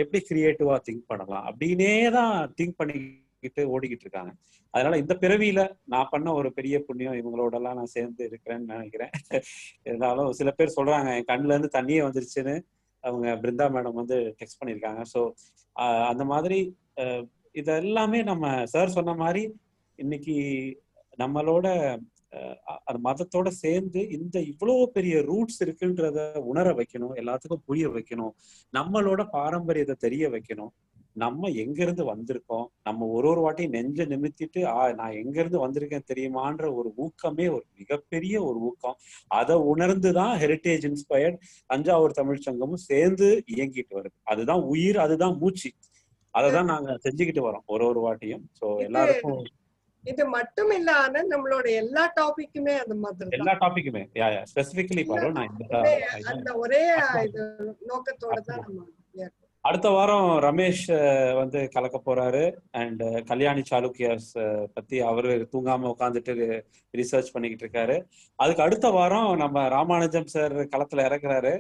எப்படி கிரியேட்டிவா திங்க் பண்ணலாம் அப்படின்னே தான் திங்க் பண்ணிக்கிட்டு ஓடிக்கிட்டு இருக்காங்க. அதனால இந்த பிறவியில நான் பண்ண ஒரு பெரிய புண்ணியம் இவங்களோட எல்லாம் நான் சேர்ந்து இருக்கிறேன்னு நினைக்கிறேன். இருந்தாலும் சில பேர் சொல்றாங்க என் கண்ணுல இருந்து தண்ணியே வந்துருச்சுன்னு. அவங்க பிருந்தா மேடம் டெக்ஸ்ட் பண்ணியிருக்காங்க. ஸோ அந்த மாதிரி இதெல்லாமே நம்ம சார் சொன்ன மாதிரி இன்னைக்கு நம்மளோட அந்த மதத்தோட சேர்ந்து இந்த இவ்வளவு பெரிய ரூட்ஸ் இருக்குன்றத உணர வைக்கணும், எல்லாத்துக்கும் புரிய வைக்கணும், நம்மளோட பாரம்பரியத்தை தெரிய வைக்கணும். நம்ம எங்க இருந்து வந்திருக்கோம், நம்ம ஒரு வாட்டியும் நெஞ்ச நிமித்திட்டு நான் எங்க இருந்து வந்திருக்கேன் தெரியுமான்ற ஒரு ஊக்கமே ஒரு மிகப்பெரிய ஒரு ஊக்கம். அதை உணர்ந்துதான் ஹெரிட்டேஜ் இன்ஸ்பயர்ட் தஞ்சாவூர் தமிழ் சங்கமும் சேர்ந்து இயங்கிட்டு வருது. அதுதான் உயிர், அதுதான் மூச்சு. அததான் நாங்க செஞ்சுக்கிட்டு வரோம் ஒரு வாட்டியும். ஸோ எல்லாருக்கும் இது மட்டும் இல்லாம நம்மளோட எல்லா டாபிக்குமே அது மாதிரி எல்லா டாபிக்குமே ஸ்பெசிபிக்கலி பாரு நான் அந்த ஒரே இது நோக்கத்தோட தான் நம்ம அடுத்த வாரம் ரமேஷ் வந்து கலக்க போறாரு அண்ட் கல்யாணி சாளுக்கியாஸ் பத்தி அவரு தூங்காம உட்காந்துட்டு ரிசர்ச் பண்ணிக்கிட்டு இருக்காரு. அதுக்கு அடுத்த வாரம் நம்ம ராமானுஜம் சார் களத்துல இறக்குறாரு.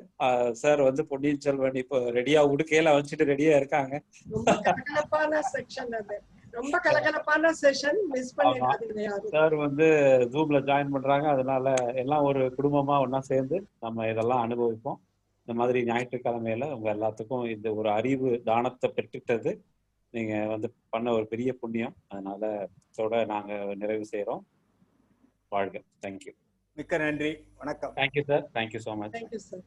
சார் வந்து பொன்னியின் செல்வன் இப்போ ரெடியா உடுக்கையில வச்சுட்டு ரெடியா இருக்காங்க. ரொம்ப கலகலப்பான செக்ஷன் அது, ரொம்ப கலகலப்பான செஷன், மிஸ் பண்ணிடாதீங்க யாரும். சார் வந்து ஜூம்ல ஜாயின் பண்றாங்க. அதனால எல்லாம் ஒரு குடும்பமா ஒன்னா சேர்ந்து நம்ம இதெல்லாம் அனுபவிப்போம். இந்த மாதிரி ஞாயிற்றுக்கிழமையில உங்க எல்லாத்துக்கும் இந்த ஒரு அறிவு தானத்தை பெற்றுக்கிட்டது நீங்க வந்து பண்ண ஒரு பெரிய புண்ணியம். அதனால இதோட நாங்க நிறைவு செய்யறோம். வாழ்க. தேங்க்யூ. மிக்க நன்றி. வணக்கம். Thank you sir. Thank you so much. Thank you sir.